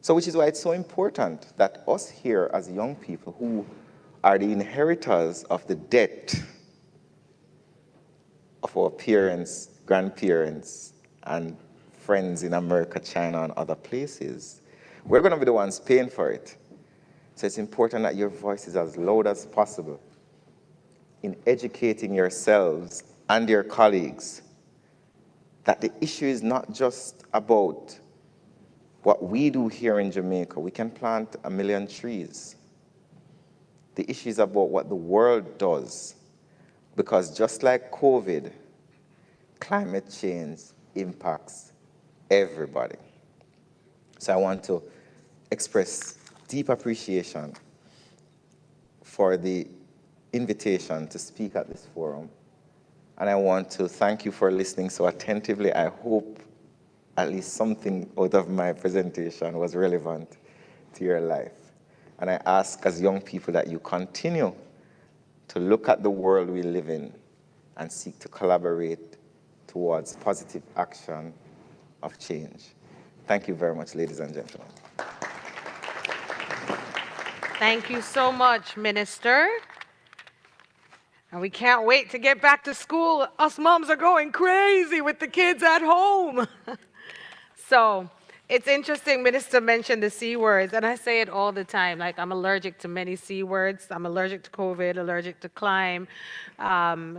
So which is why it's so important that us here as young people who are the inheritors of the debt of our parents, grandparents, and friends in America, China, and other places, we're going to be the ones paying for it. So it's important that your voice is as loud as possible in educating yourselves and your colleagues that the issue is not just about what we do here in Jamaica. We can plant 1 million trees. The issue is about what the world does, because just like COVID, climate change impacts everybody. So I want to express deep appreciation for the invitation to speak at this forum. And I want to thank you for listening so attentively. I hope at least something out of my presentation was relevant to your life. And I ask as young people that you continue to look at the world we live in and seek to collaborate towards positive action of change. Thank you very much, ladies and gentlemen.
Thank you so much, Minister. And we can't wait to get back to school. Us moms are going crazy with the kids at home. So it's interesting, Minister mentioned the C words, and I say it all the time. Like, I'm allergic to many C words. I'm allergic to COVID, allergic to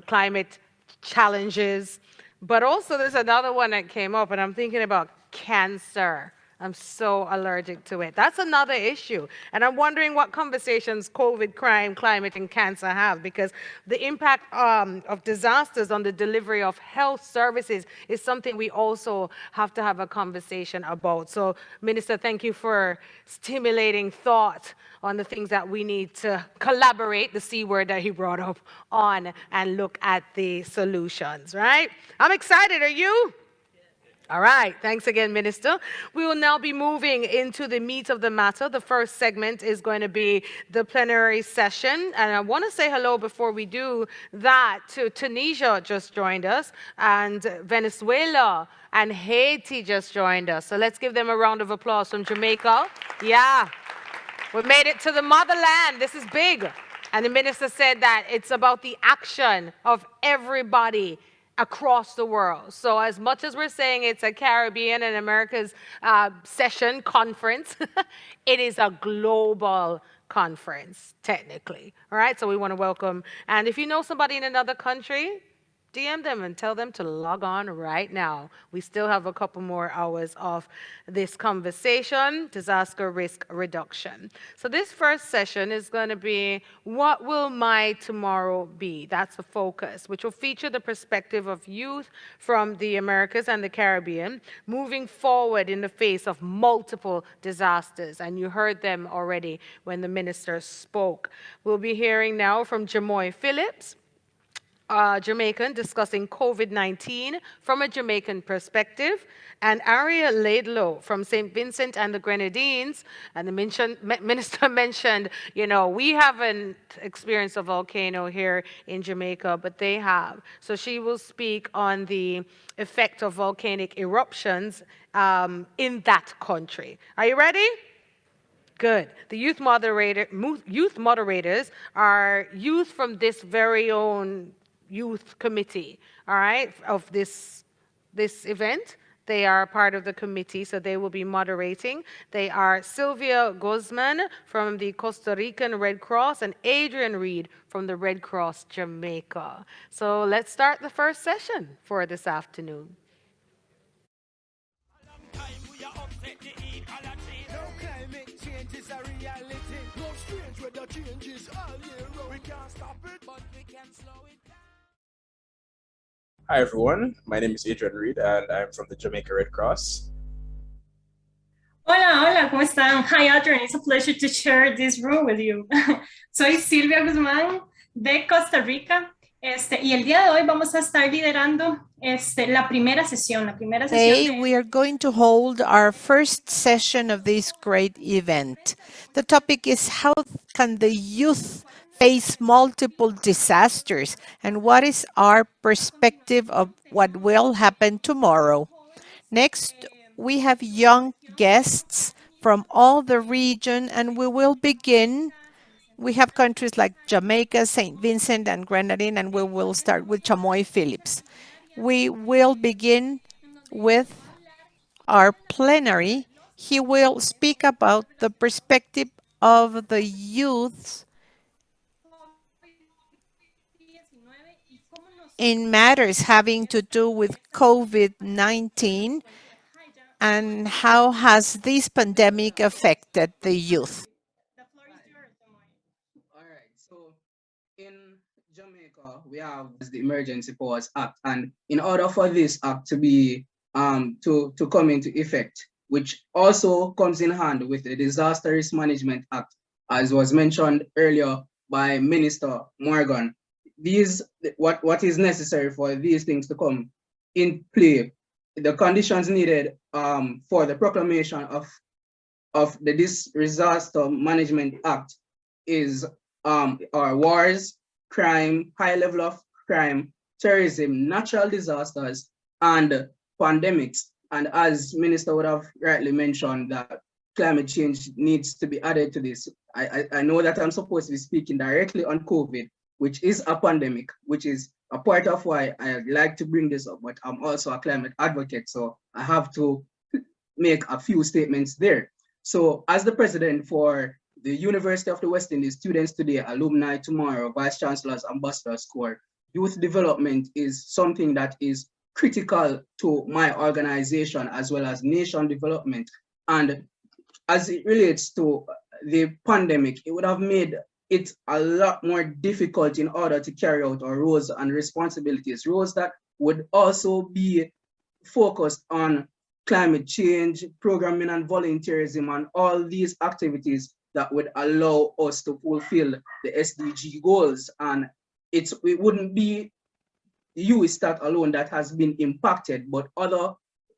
climate challenges. But also there's another one that came up, and I'm thinking about cancer. I'm so allergic to it. That's another issue. And I'm wondering what conversations COVID, crime, climate, and cancer have, because the impact of disasters on the delivery of health services is something we also have to have a conversation about. So, Minister, thank you for stimulating thought on the things that we need to collaborate, the C word that he brought up, on, and look at the solutions, right? I'm excited. Are you? All right, thanks again, Minister. We will now be moving into the meat of the matter. The first segment is going to be the plenary session. And I want to say hello before we do that to Tunisia just joined us, and Venezuela and Haiti just joined us. So let's give them a round of applause from Jamaica. Yeah, we made it to the motherland. This is big. And the minister said that it's about the action of everybody across the world. So as much as we're saying it's a Caribbean and Americas session conference, it is a global conference, technically. All right, so we want to welcome. And if you know somebody in another country, DM them and tell them to log on right now. We still have a couple more hours of this conversation, disaster risk reduction. So this first session is going to be, what will my tomorrow be? That's the focus, which will feature the perspective of youth from the Americas and the Caribbean, moving forward in the face of multiple disasters. And you heard them already when the minister spoke. We'll be hearing now from Jamoy Phillips, Jamaican, discussing COVID-19 from a Jamaican perspective, and Aria Laidlow from St. Vincent and the Grenadines. And the minister mentioned, you know, we haven't experienced a volcano here in Jamaica, but they have. So she will speak on the effect of volcanic eruptions in that country. Are you ready? Good. The youth moderators are youth from this very own youth committee, all right, of this event. They are part of the committee, so they will be moderating. They are Sylvia Guzman from the Costa Rican Red Cross and Adrian Reed from the Red Cross Jamaica. So let's start the first session for this afternoon.
Hi everyone, my name is Adrian Reed and I'm from the Jamaica Red Cross.
Hola, hola, ¿cómo están? Hi Adrian, it's a pleasure to share this room with you. Soy Silvia Guzmán de Costa Rica, y el día de hoy vamos a estar liderando la primera sesión.
Today we are going to hold our first session of this great event. The topic is, how can the youth face multiple disasters, and what is our perspective of what will happen tomorrow? Next, we have young guests from all the region, and we will begin. We have countries like Jamaica, St. Vincent and Grenadine, and we will start with Chamoy Phillips. We will begin with our plenary. He will speak about the perspective of the youth in matters having to do with COVID-19 and how has this pandemic affected the youth.
The floor is yours, Amoy.
All right. So in Jamaica, we have the Emergency Powers Act, and in order for this act to be to come into effect, which also comes in hand with the Disaster Risk Management Act, as was mentioned earlier by Minister Morgan, what is necessary for these things to come in play, the conditions needed for the proclamation of the Disaster Management Act is our wars, crime, high level of crime, terrorism, natural disasters, and pandemics. And as Minister would have rightly mentioned, that climate change needs to be added to this. I know that I'm supposed to be speaking directly on COVID, which is a pandemic, which is a part of why I like to bring this up, but I'm also a climate advocate, so I have to make a few statements there. So as the president for the University of the West Indies, students today, alumni tomorrow, vice chancellors, ambassadors corps, youth development is something that is critical to my organization as well as nation development. And as it relates to the pandemic, it would have made it a lot more difficult in order to carry out our roles and responsibilities, roles that would also be focused on climate change, programming and volunteerism, and all these activities that would allow us to fulfill the SDG goals. And it wouldn't be youth that alone that has been impacted, but other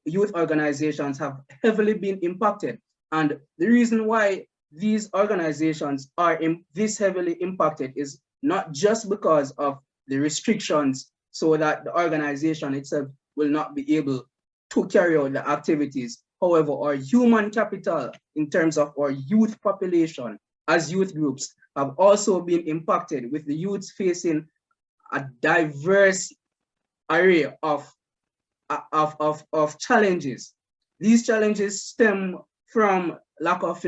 youth organizations have heavily been impacted. And the reason why these organizations are this heavily impacted is not just because of the restrictions, so that the organization itself will not be able to carry out the activities. However, our human capital in terms of our youth population as youth groups have also been impacted, with the youths facing a diverse array of challenges. These challenges stem from lack of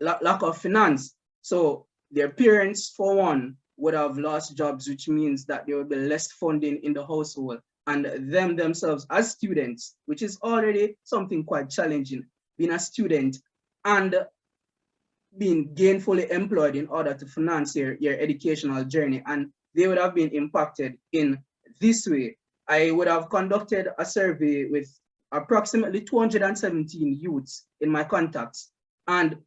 lack of finance. So their parents, for one, would have lost jobs, which means that there will be less funding in the household, and them themselves as students, which is already something quite challenging, being a student and being gainfully employed in order to finance your educational journey, and they would have been impacted in this way. I would have conducted a survey with approximately 217 youths in my contacts, and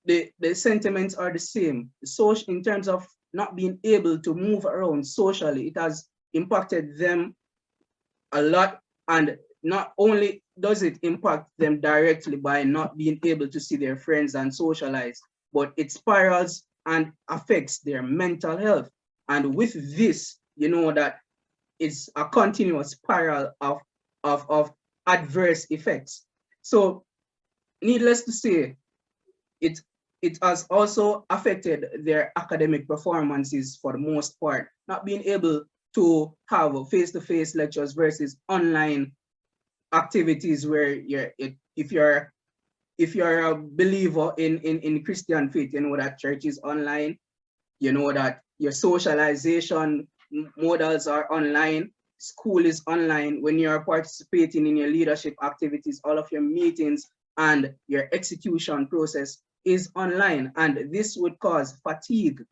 the sentiments are the same. So in terms of not being able to move around socially, it has impacted them a lot. And not only does it impact them directly by not being able to see their friends and socialize, but it spirals and affects their mental health. And with this, you know that it's a continuous spiral of adverse effects. So needless to say, it has also affected their academic performances for the most part, not being able to have face-to-face lectures versus online activities where if you're a believer in Christian faith, you know that church is online, you know that your socialization models are online, school is online. When you're participating in your leadership activities, all of your meetings and your execution process is online, and this would cause fatigue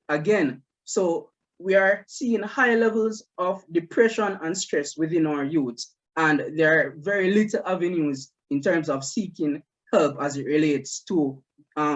again. So we are seeing high levels of depression and stress within our youths, and there are very little avenues in terms of seeking help as it relates to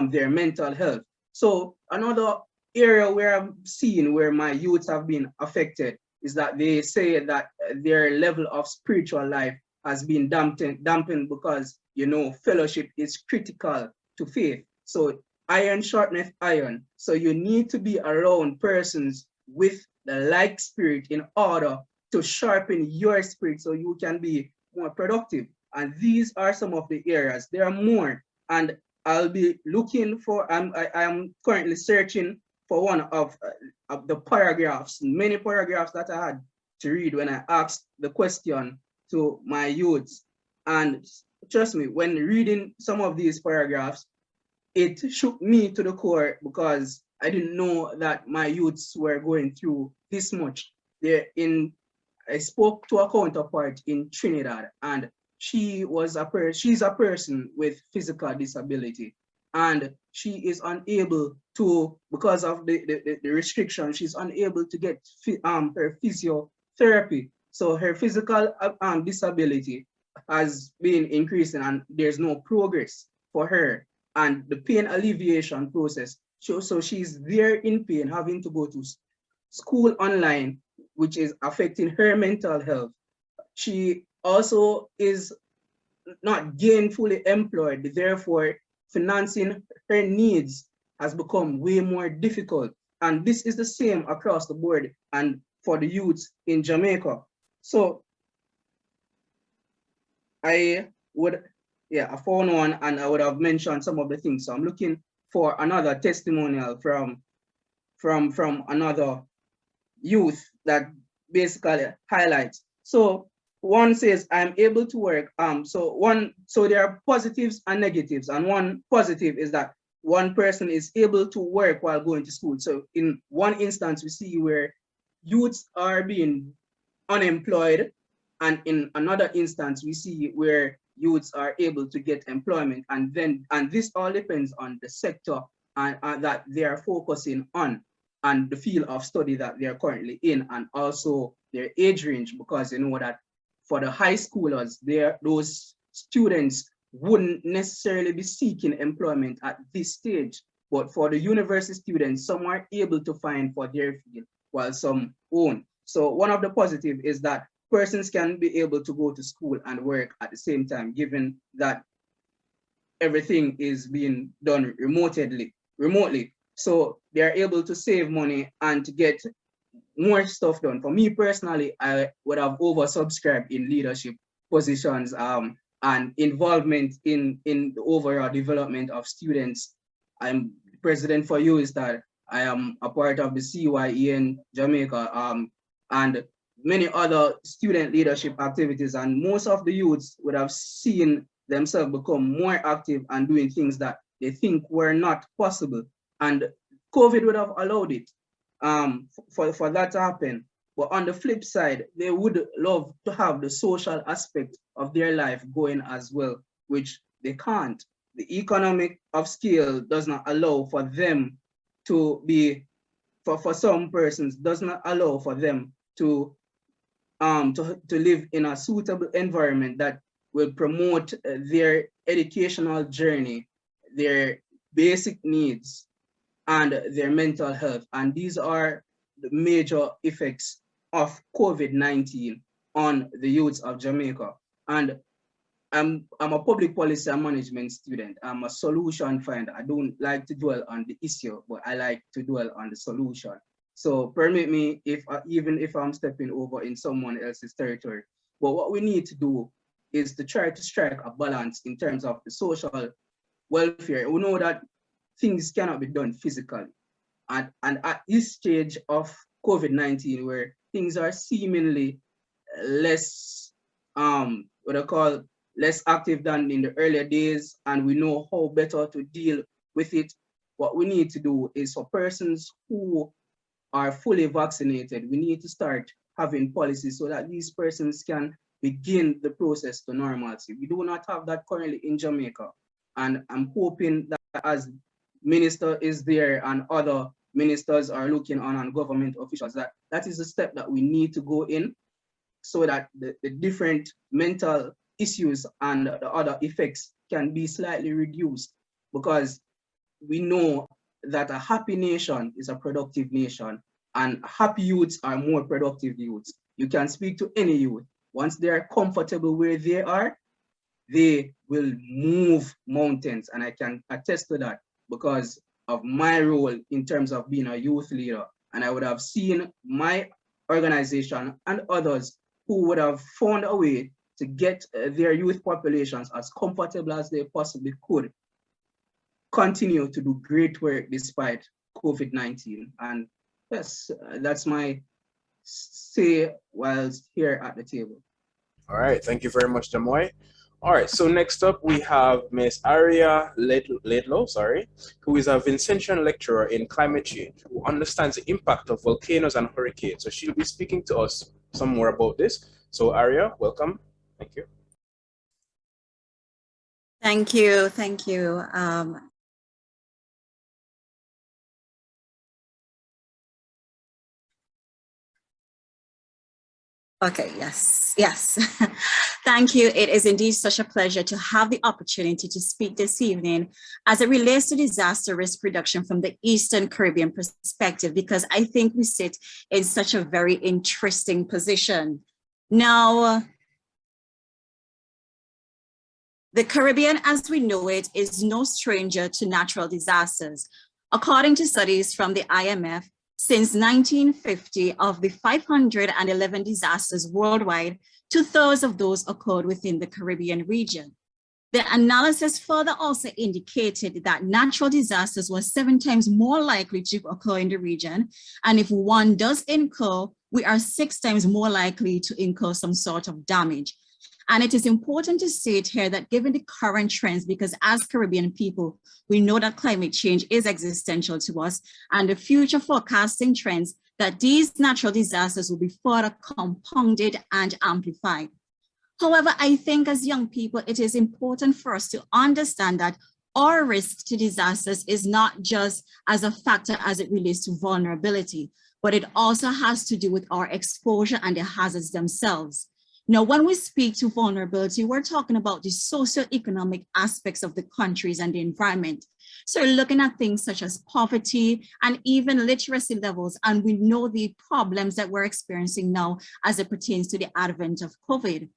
their mental health. So another area where I'm seeing where my youths have been affected is that they say that their level of spiritual life has been dampened because, you know, fellowship is critical to faith. So iron sharpeneth iron. So you need to be around persons with the like spirit in order to sharpen your spirit so you can be more productive. And these are some of the areas. There are more, and I'll be looking for, I am currently searching for one of the paragraphs, many paragraphs that I had to read when I asked the question to my youths. And trust me, when reading some of these paragraphs, it shook me to the core because I didn't know that my youths were going through this much. I spoke to a counterpart in Trinidad, and she's a person with physical disability, and she is unable to, because of the restriction, she's unable to get her physiotherapy. So her physical disability has been increasing, and there's no progress for her. And the pain alleviation process, so she's there in pain, having to go to school online, which is affecting her mental health. She also is not gainfully employed, therefore financing her needs has become way more difficult. And this is the same across the board and for the youths in Jamaica. So I found one, and I would have mentioned some of the things. So I'm looking for another testimonial from another youth that basically highlights. So one says, I'm able to work. So there are positives and negatives, and one positive is that one person is able to work while going to school. So in one instance, we see where youths are being unemployed, and in another instance, we see where youths are able to get employment, and this all depends on the sector and that they are focusing on, and the field of study that they are currently in, and also their age range, because you know that for the high schoolers, those students wouldn't necessarily be seeking employment at this stage, but for the university students, some are able to find for their field, while some won't. So one of the positive is that persons can be able to go to school and work at the same time, given that everything is being done remotely. So they're able to save money and to get more stuff done. For me personally, I would have oversubscribed in leadership positions and involvement in the overall development of students. I'm president for USTAD. I am a part of the CYE in Jamaica, and many other student leadership activities, and most of the youths would have seen themselves become more active and doing things that they think were not possible. And COVID would have allowed it for that to happen. But on the flip side, they would love to have the social aspect of their life going as well, which they can't. The economic of scale does not allow for them to be, for some persons, does not allow for them to live in a suitable environment that will promote their educational journey, their basic needs, and their mental health. And these are the major effects of COVID-19 on the youths of Jamaica. And I'm a public policy and management student. I'm a solution finder. I don't like to dwell on the issue, but I like to dwell on the solution. So permit me, even if I'm stepping over in someone else's territory. But what we need to do is to try to strike a balance in terms of the social welfare. We know that things cannot be done physically. And at this stage of COVID-19, where things are seemingly less, less active than in the earlier days, and we know how better to deal with it, what we need to do is for persons who are fully vaccinated, we need to start having policies so that these persons can begin the process to normalcy. We do not have that currently in Jamaica. And I'm hoping that as minister is there and other ministers are looking on and government officials, that is a step that we need to go in so that the different mental issues and the other effects can be slightly reduced, because we know that a happy nation is a productive nation, and happy youths are more productive youths. You can speak to any youth. Once they are comfortable where they are, they will move mountains. And I can attest to that because of my role in terms of being a youth leader. And I would have seen my organization and others who would have found a way to get their youth populations as comfortable as they possibly could continue to do great work despite COVID-19. And yes, that's my say whilst here at the table.
All right, thank you very much, Jamoy. All right, so next up we have Ms. Aria Laidlow, who is a Vincentian lecturer in climate change, who understands the impact of volcanoes and hurricanes. So she'll be speaking to us some more about this. So Aria, welcome. Thank you.
Thank you. Thank you. Okay, yes. Thank you. It is indeed such a pleasure to have the opportunity to speak this evening as it relates to disaster risk reduction from the Eastern Caribbean perspective, because I think we sit in such a very interesting position. Now, the Caribbean, as we know it, is no stranger to natural disasters. According to studies from the IMF, since 1950, of the 511 disasters worldwide, 2/3 of those occurred within the Caribbean region. The analysis further also indicated that natural disasters were 7 times more likely to occur in the region. And if one does incur, we are 6 times more likely to incur some sort of damage. And it is important to state here that given the current trends, because as Caribbean people, we know that climate change is existential to us, and the future forecasting trends, that these natural disasters will be further compounded and amplified. However, I think as young people, it is important for us to understand that our risk to disasters is not just as a factor as it relates to vulnerability, but it also has to do with our exposure and the hazards themselves. Now, when we speak to vulnerability, we're talking about the socioeconomic aspects of the countries and the environment. So we're looking at things such as poverty and even literacy levels. And we know the problems that we're experiencing now as it pertains to the advent of COVID.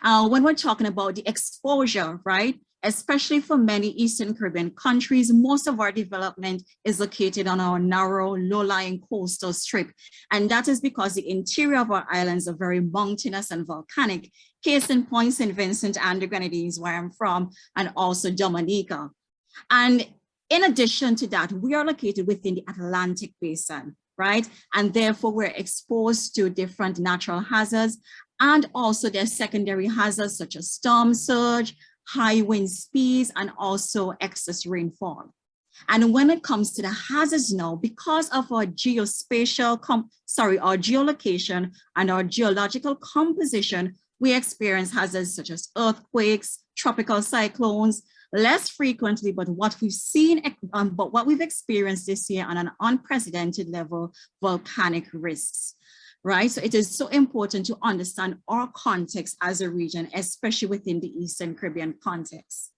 When we're talking about the exposure, right? Especially for many Eastern Caribbean countries, most of our development is located on our narrow, low-lying coastal strip. And that is because the interior of our islands are very mountainous and volcanic. Case in point, St. Vincent and the Grenadines, where I'm from, and also Dominica. And in addition to that, we are located within the Atlantic Basin, right? And therefore, we're exposed to different natural hazards, and also there's secondary hazards such as storm surge, high wind speeds, and also excess rainfall. And when it comes to the hazards now, because of our our geolocation and our geological composition, we experience hazards such as earthquakes, tropical cyclones, less frequently, but what we've experienced this year on an unprecedented level, volcanic risks. Right, so it is so important to understand our context as a region, especially within the Eastern Caribbean context.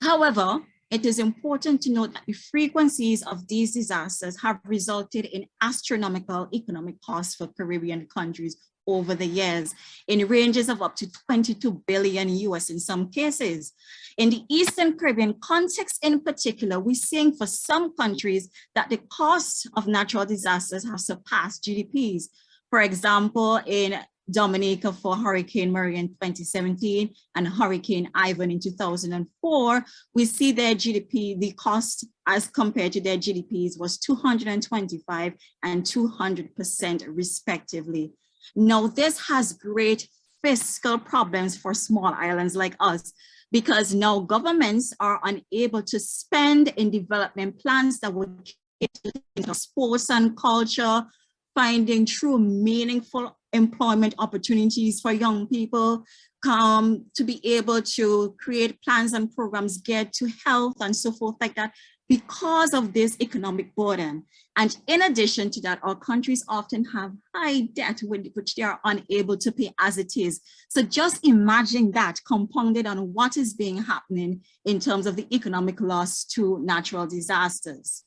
However, it is important to note that the frequencies of these disasters have resulted in astronomical economic costs for Caribbean countries over the years, in ranges of up to $22 billion US in some cases. In the Eastern Caribbean context in particular, we're seeing for some countries that the costs of natural disasters have surpassed GDPs. For example, in Dominica for Hurricane Maria in 2017 and Hurricane Ivan in 2004, we see their GDP, the cost as compared to their GDPs was 225 and 200% respectively. Now, this has great fiscal problems for small islands like us, because now governments are unable to spend in development plans that would cater to sports and culture, finding true meaningful employment opportunities for young people, to be able to create plans and programs geared to health and so forth like that, because of this economic burden. And in addition to that, our countries often have high debt which they are unable to pay as it is. So just imagine that compounded on what is being happening in terms of the economic loss to natural disasters.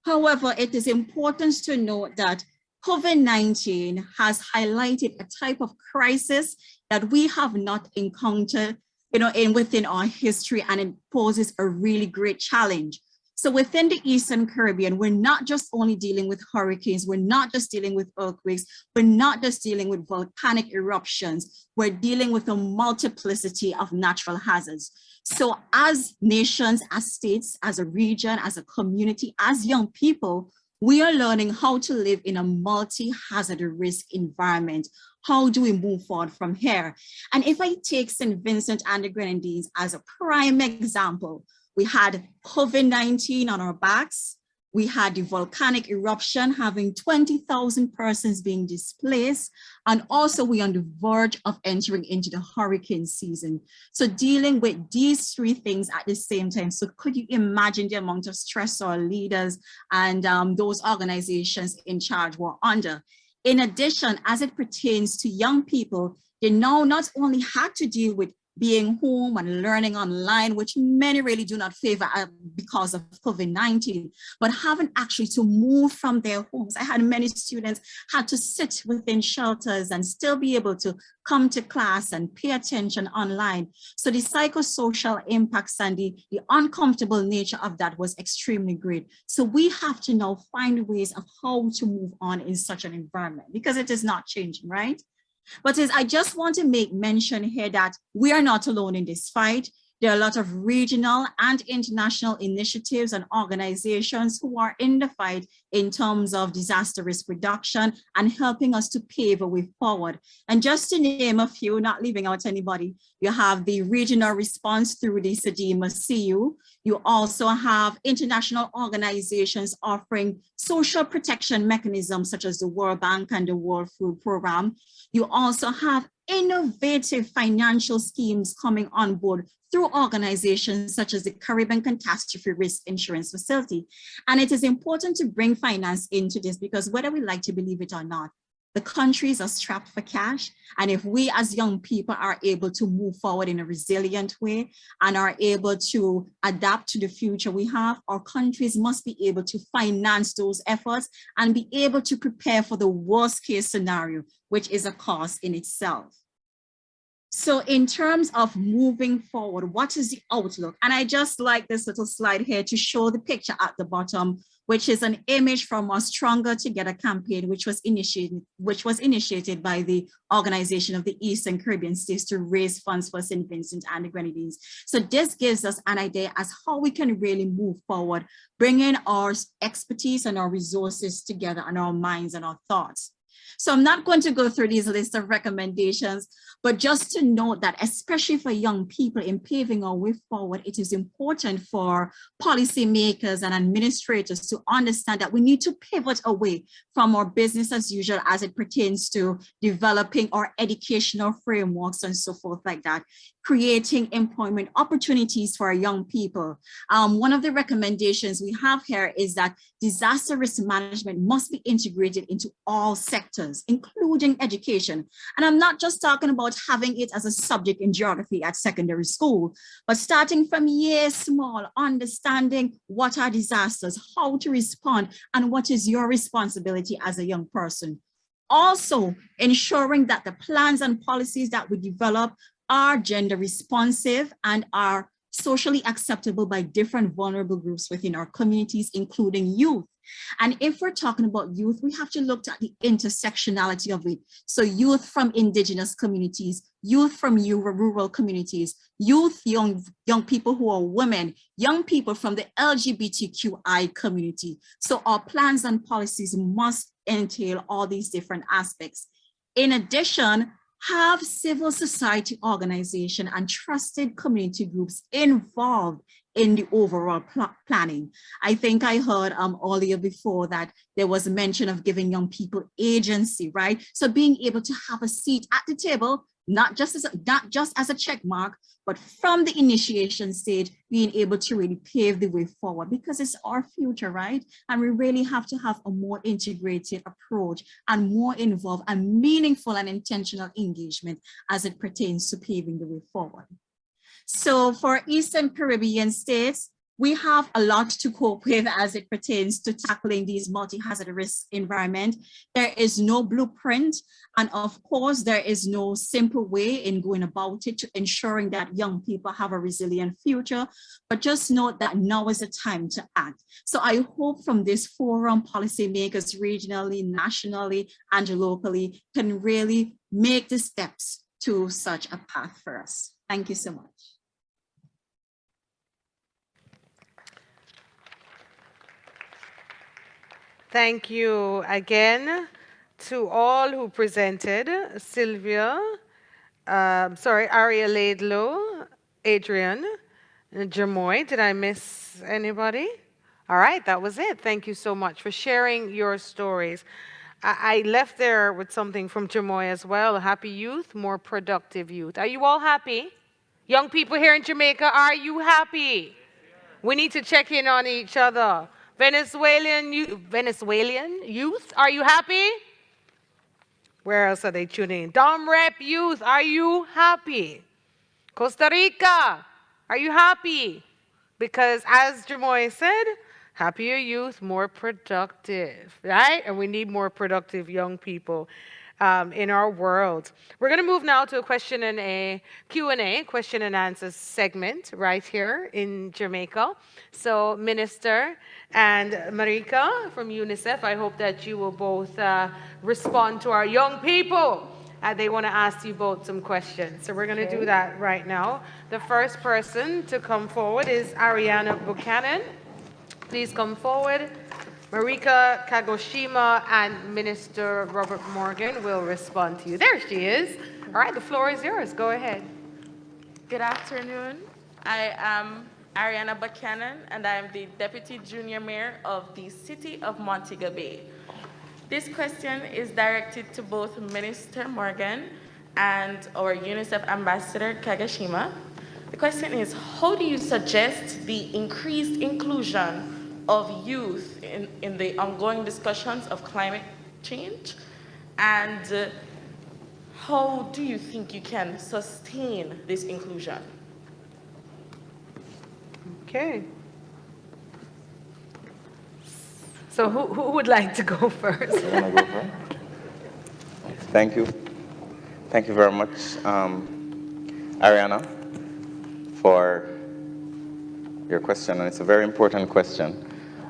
However, it is important to note that COVID-19 has highlighted a type of crisis that we have not encountered within our history, and it poses a really great challenge. So within the Eastern Caribbean, we're not just only dealing with hurricanes, we're not just dealing with earthquakes, we're not just dealing with volcanic eruptions, we're dealing with a multiplicity of natural hazards. So as nations, as states, as a region, as a community, as young people, we are learning how to live in a multi-hazard risk environment. How do we move forward from here? And if I take St. Vincent and the Grenadines as a prime example, we had COVID-19 on our backs. We had the volcanic eruption having 20,000 persons being displaced. And also we're on the verge of entering into the hurricane season. So dealing with these three things at the same time. So could you imagine the amount of stress our leaders and those organizations in charge were under? In addition, as it pertains to young people, they now not only had to deal with being home and learning online, which many really do not favor because of COVID-19, but having actually to move from their homes. I had many students had to sit within shelters and still be able to come to class and pay attention online. So the psychosocial impacts and the uncomfortable nature of that was extremely great. So we have to now find ways of how to move on in such an environment because it is not changing, right? But I just want to make mention here that we are not alone in this fight. There are a lot of regional and international initiatives and organizations who are in the fight in terms of disaster risk reduction and helping us to pave a way forward. And just to name a few, not leaving out anybody, you have the regional response through the SEDEMA CU. You also have international organizations offering social protection mechanisms such as the World Bank and the World Food Program. You also have innovative financial schemes coming on board through organizations such as the Caribbean Catastrophe Risk Insurance Facility. And it is important to bring finance into this because whether we like to believe it or not, the countries are strapped for cash. And if we as young people are able to move forward in a resilient way and are able to adapt to the future we have, our countries must be able to finance those efforts and be able to prepare for the worst case scenario, which is a cost in itself. So in terms of moving forward, what is the outlook? And I just like this little slide here to show the picture at the bottom, which is an image from our Stronger Together campaign, which was initiated by the Organization of the Eastern Caribbean States to raise funds for St. Vincent and the Grenadines. So this gives us an idea as how we can really move forward, bringing our expertise and our resources together and our minds and our thoughts. So I'm not going to go through these lists of recommendations, but just to note that especially for young people in paving our way forward, it is important for policymakers and administrators to understand that we need to pivot away from our business as usual as it pertains to developing our educational frameworks and so forth like that, creating employment opportunities for our young people. One of the recommendations we have here is that disaster risk management must be integrated into all sectors, including education. And I'm not just talking about having it as a subject in geography at secondary school, but starting from year small, understanding what are disasters, how to respond, and what is your responsibility as a young person. Also, ensuring that the plans and policies that we develop are gender responsive and are socially acceptable by different vulnerable groups within our communities, including youth. And if we're talking about youth, we have to look at the intersectionality of it. So youth from indigenous communities, youth from rural communities, youth, young people who are women, young people from the LGBTQI community. So our plans and policies must entail all these different aspects. In addition, have civil society organization and trusted community groups involved in the overall planning. I think I heard earlier before that there was a mention of giving young people agency, right? So being able to have a seat at the table, not just as a check mark, but from the initiation stage, being able to really pave the way forward because it's our future, right? And we really have to have a more integrated approach and more involved and meaningful and intentional engagement as it pertains to paving the way forward. So for Eastern Caribbean states, we have a lot to cope with as it pertains to tackling these multi-hazard risk environment. There is no blueprint. And of course, there is no simple way in going about it to ensuring that young people have a resilient future, but just note that now is the time to act. So I hope from this forum, policymakers regionally, nationally, and locally can really make the steps to such a path for us. Thank you so much.
Thank you again to all who presented. Sylvia, Aria Laidlow, Adrian, Jamoy. Did I miss anybody? All right, that was it. Thank you so much for sharing your stories. I left there with something from Jamoy as well. Happy youth, more productive youth. Are you all happy? Young people here in Jamaica, are you happy? We need to check in on each other. Venezuelan youth, are you happy? Where else are they tuning in? Dom Rep youth, are you happy? Costa Rica, are you happy? Because as Jamoy said, happier youth, more productive, right? And we need more productive young people in our world. We're going to move now to a question and answer segment right here in Jamaica. So Minister and Marika from UNICEF, I hope that you will both respond to our young people. They want to ask you both some questions. So we're going to do that right now. The first person to come forward is Ariana Buchanan. Please come forward. Marika Kagoshima and Minister Robert Morgan will respond to you. There she is. All right, the floor is yours. Go ahead.
Good afternoon. I am Ariana Buchanan, and I am the Deputy Junior Mayor of the City of Montego Bay. This question is directed to both Minister Morgan and our UNICEF Ambassador Kagoshima. The question is, how do you suggest the increased inclusion of youth in the ongoing discussions of climate change? And how do you think you can sustain this inclusion?
Okay. So who would like to go first?
You want to go first? Thank you. Thank you very much, Ariana, for your question. And it's a very important question.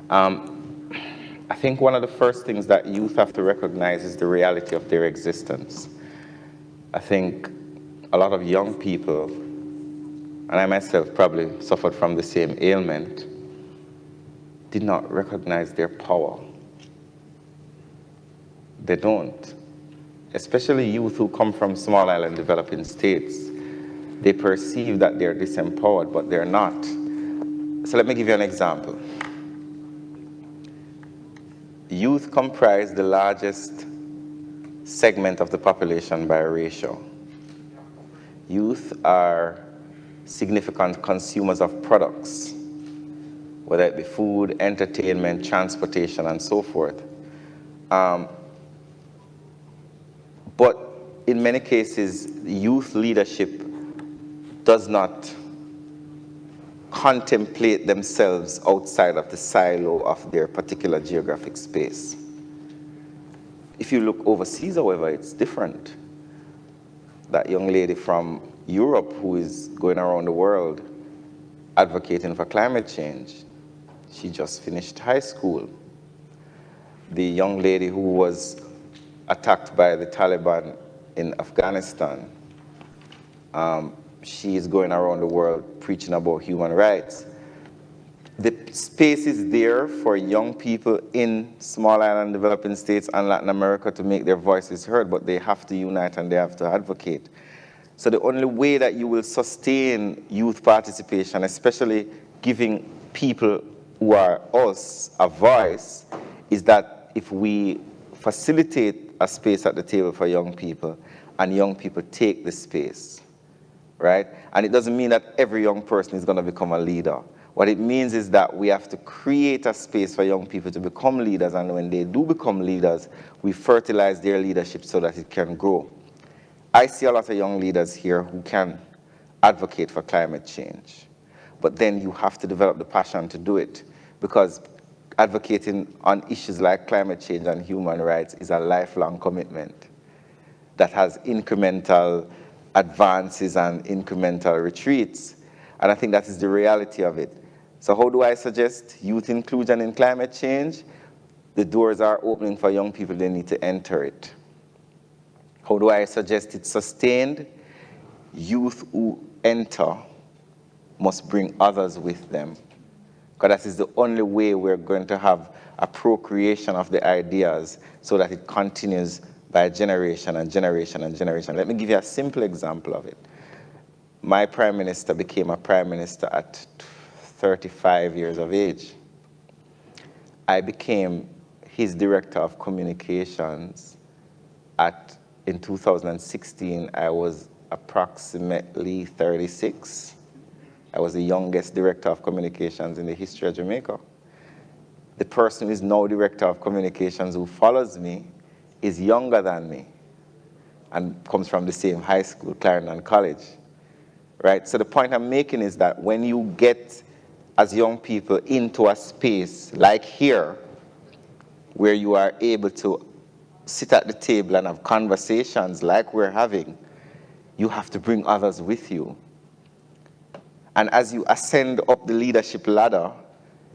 I think one of the first things that youth have to recognize is the reality of their existence. I think a lot of young people, and I myself probably suffered from the same ailment, did not recognize their power. They don't. Especially youth who come from small island developing states. They perceive that they're disempowered, but they're not. So let me give you an example. Youth comprise the largest segment of the population by ratio. Youth are significant consumers of products, whether it be food, entertainment, transportation, and so forth. But in many cases, youth leadership does not contemplate themselves outside of the silo of their particular geographic space. If you look overseas, however, it's different. That young lady from Europe who is going around the world advocating for climate change, she just finished high school. The young lady who was attacked by the Taliban in Afghanistan, she is going around the world preaching about human rights. The space is there for young people in small island developing states and Latin America to make their voices heard, but they have to unite and they have to advocate. So the only way that you will sustain youth participation, especially giving people who are us a voice, is that if we facilitate a space at the table for young people and young people take the space, right? And it doesn't mean that every young person is going to become a leader. What it means is that we have to create a space for young people to become leaders, and when they do become leaders, we fertilize their leadership so that it can grow. I see a lot of young leaders here who can advocate for climate change. but then you have to develop the passion to do it, because advocating on issues like climate change and human rights is a lifelong commitment that has incremental advances and incremental retreats. And I think that is the reality of it. So how do I suggest youth inclusion in climate change? The doors are opening for young people, they need to enter it. How do I suggest it sustained? Youth who enter must bring others with them, because that is the only way we're going to have a procreation of the ideas so that it continues by generation and generation and generation. Let me give you a simple example of it. My prime minister became a prime minister at 35 years of age. I became his director of communications in 2016. I was approximately 36. I was the youngest director of communications in the history of Jamaica. The person who is now director of communications who follows me is younger than me and comes from the same high school, Clarendon College, right? So the point I'm making is that when you get, as young people, into a space like here, where you are able to sit at the table and have conversations like we're having, you have to bring others with you. And as you ascend up the leadership ladder,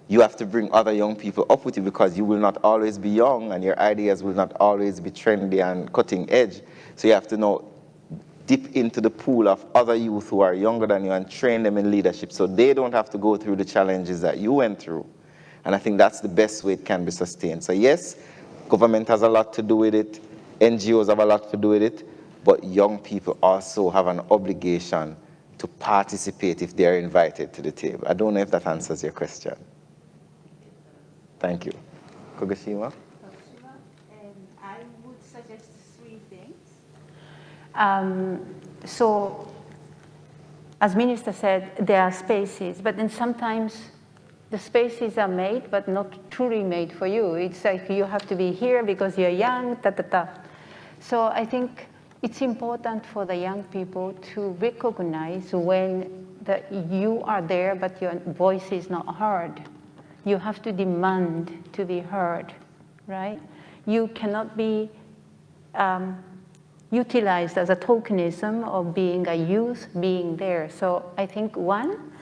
you have to bring other young people up with you, because you will not always be young and your ideas will not always be trendy and cutting edge. So you have to now dip into the pool of other youth who are younger than you and train them in leadership so they don't have to go through the challenges that you went through. And I think that's the best way it can be sustained. So yes, government has a lot to do with it, NGOs have a lot to do with it, but young people also have an obligation to participate if they're invited to the table. I don't know if that answers your question. Thank you. Kogashima?
I would suggest 3 things. So, as Minister said, there are spaces, but then sometimes the spaces are made, but not truly made for you. It's like you have to be here because you're young, So I think it's important for the young people to recognize when you are there, but your voice is not heard. You have to demand to be heard, right? You cannot be utilized as a tokenism of being a youth, being there. So I think one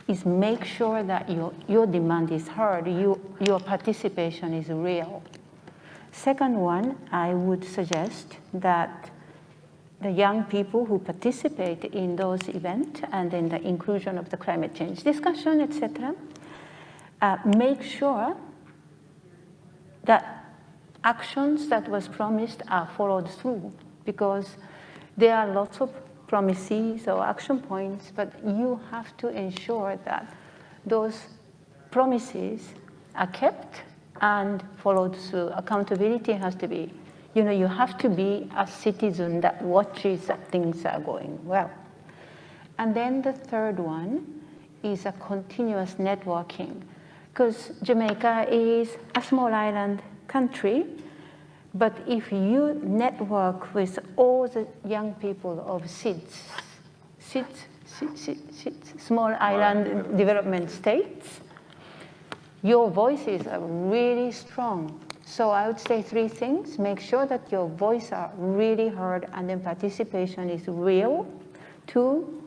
is make sure that your demand is heard, your participation is real. Second one, I would suggest that the young people who participate in those events and in the inclusion of the climate change discussion, etc., make sure that actions that was promised are followed through, because there are lots of promises or action points, but you have to ensure that those promises are kept and followed through. Accountability has to be, you have to be a citizen that watches that things are going well. And then the third one is a continuous networking, because Jamaica is a small island country, but if you network with all the young people of SIDS, small island development states, your voices are really strong. So I would say 3 things. Make sure that your voice are really heard and then participation is real. 2,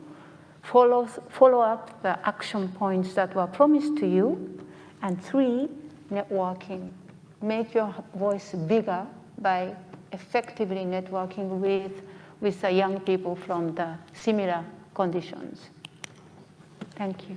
follow up the action points that were promised to you. And 3, networking. Make your voice bigger by effectively networking with the young people from the similar conditions. Thank you.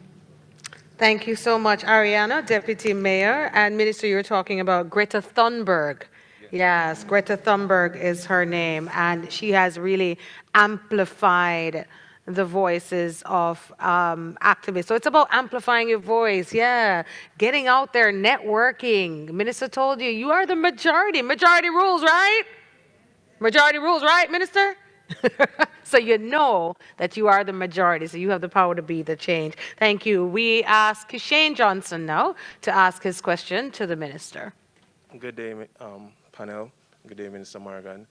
Thank you so much, Ariana, Deputy Mayor. And Minister, you're talking about Greta Thunberg. Yes, Greta Thunberg is her name, and she has really amplified the voices of activists. So it's about amplifying your voice, getting out there, networking. Minister told you, you are the majority. Majority rules, right? Majority rules, right, Minister? So you know that you are the majority, so you have the power to be the change. Thank you. We ask Shane Johnson now to ask his question to the Minister.
Good day, panel. Good day, Minister Morgan.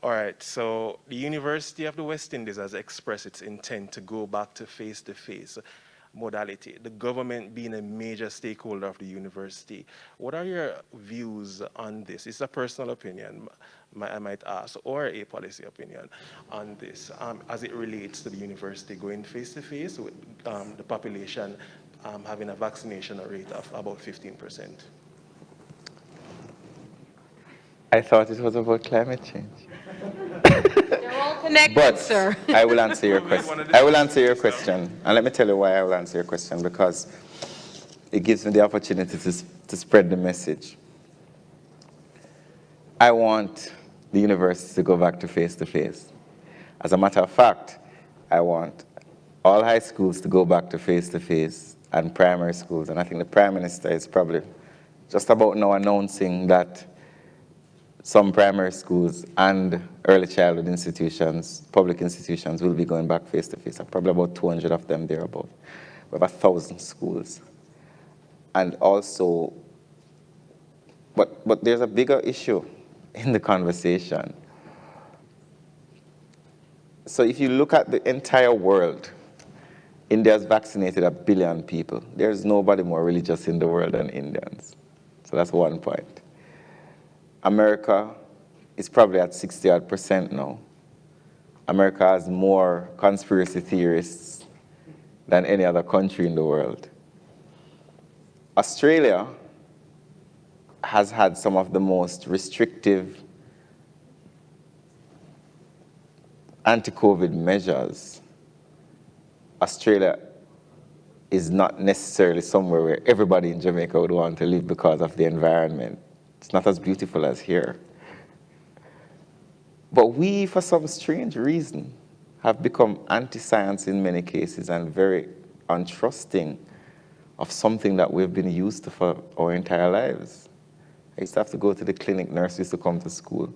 All right, so the University of the West Indies has expressed its intent to go back to face-to-face. modality, the government being a major stakeholder of the university. What are your views on this? It's a personal opinion, I might ask, or a policy opinion on this as it relates to the university going face-to-face with the population having a vaccination rate of about 15%.
I thought it was about climate change.
They're all connected,
But
sir.
I will answer your question. I will answer your question. And let me tell you why I will answer your question, because it gives me the opportunity to spread the message. I want the university to go back to face-to-face. As a matter of fact, I want all high schools to go back to face-to-face and primary schools. And I think the Prime Minister is probably just about now announcing that some primary schools and early childhood institutions, public institutions, will be going back face-to-face. Probably about 200 of them thereabout. We have 1,000 schools. And also, but there's a bigger issue in the conversation. So if you look at the entire world, India's vaccinated 1 billion people. There's nobody more religious in the world than Indians. So that's one point. America is probably at 60% now. America has more conspiracy theorists than any other country in the world. Australia has had some of the most restrictive anti-COVID measures. Australia is not necessarily somewhere where everybody in Jamaica would want to live because of the environment. It's not as beautiful as here. But we, for some strange reason, have become anti-science in many cases and very untrusting of something that we've been used to for our entire lives. I used to have to go to the clinic, nurse used to come to school.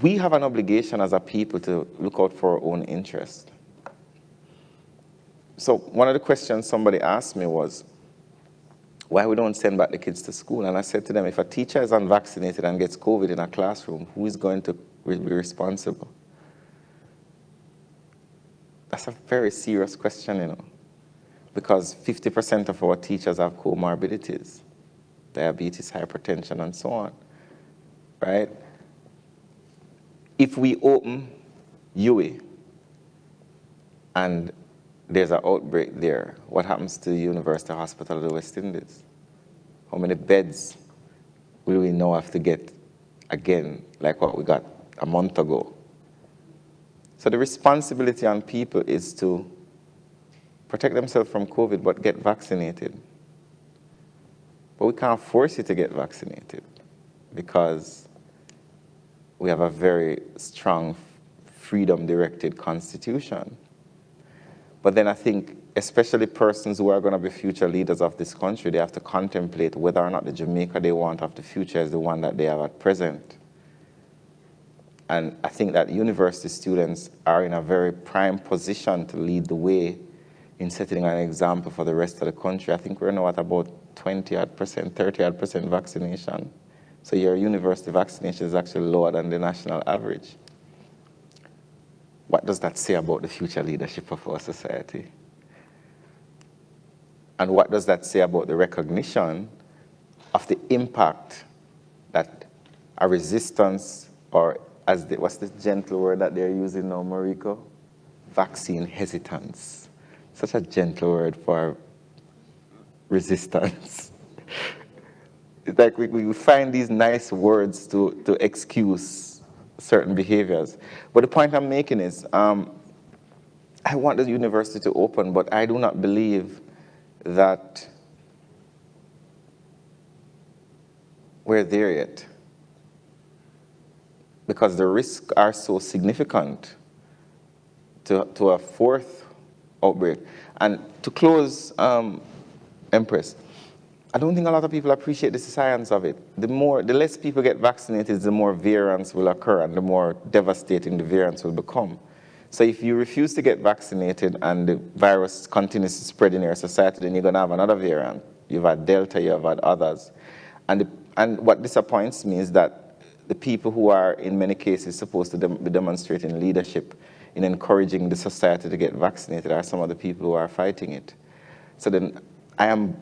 We have an obligation as a people to look out for our own interest. So one of the questions somebody asked me was, why we don't send back the kids to school? And I said to them, if a teacher is unvaccinated and gets COVID in a classroom, who is going to be responsible? That's a very serious question, you know, because 50% of our teachers have comorbidities, diabetes, hypertension, and so on, right? If we open UWI and there's an outbreak there, what happens to the University Hospital of the West Indies? How many beds will we now have to get again, like what we got a month ago? So the responsibility on people is to protect themselves from COVID, but get vaccinated. But we can't force you to get vaccinated because we have a very strong freedom-directed constitution. But then I think, especially persons who are going to be future leaders of this country, they have to contemplate whether or not the Jamaica they want of the future is the one that they have at present. And I think that university students are in a very prime position to lead the way in setting an example for the rest of the country. I think we're now at about 20-odd%, 30-odd% vaccination. So your university vaccination is actually lower than the national average. What does that say about the future leadership of our society? And what does that say about the recognition of the impact that a resistance, or what's the gentle word that they're using now, Mariko? Vaccine hesitance. Such a gentle word for resistance. It's like we find these nice words to excuse certain behaviors. But the point I'm making is, I want the university to open, but I do not believe that we're there yet, because the risks are so significant to a fourth outbreak. And to close, Empress, I don't think a lot of people appreciate the science of it. The less people get vaccinated, the more variants will occur and the more devastating the variants will become. So if you refuse to get vaccinated and the virus continues to spread in your society, then you're going to have another variant. You've had Delta, you've had others. And what disappoints me is that the people who are, in many cases, supposed to be demonstrating leadership in encouraging the society to get vaccinated are some of the people who are fighting it. So then I am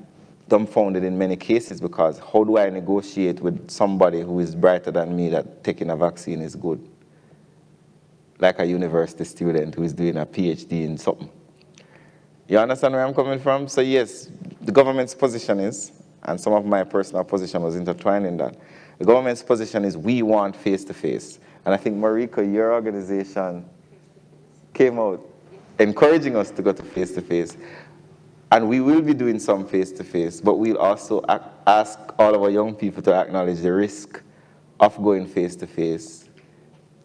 dumbfounded in many cases, because how do I negotiate with somebody who is brighter than me that taking a vaccine is good? Like a university student who is doing a PhD in something. You understand where I'm coming from? So yes, the government's position is, and some of my personal position was intertwined in that, the government's position is we want face-to-face. And I think, Marika, your organization came out encouraging us to go to face-to-face. And we will be doing some face-to-face, but we'll also ask all of our young people to acknowledge the risk of going face-to-face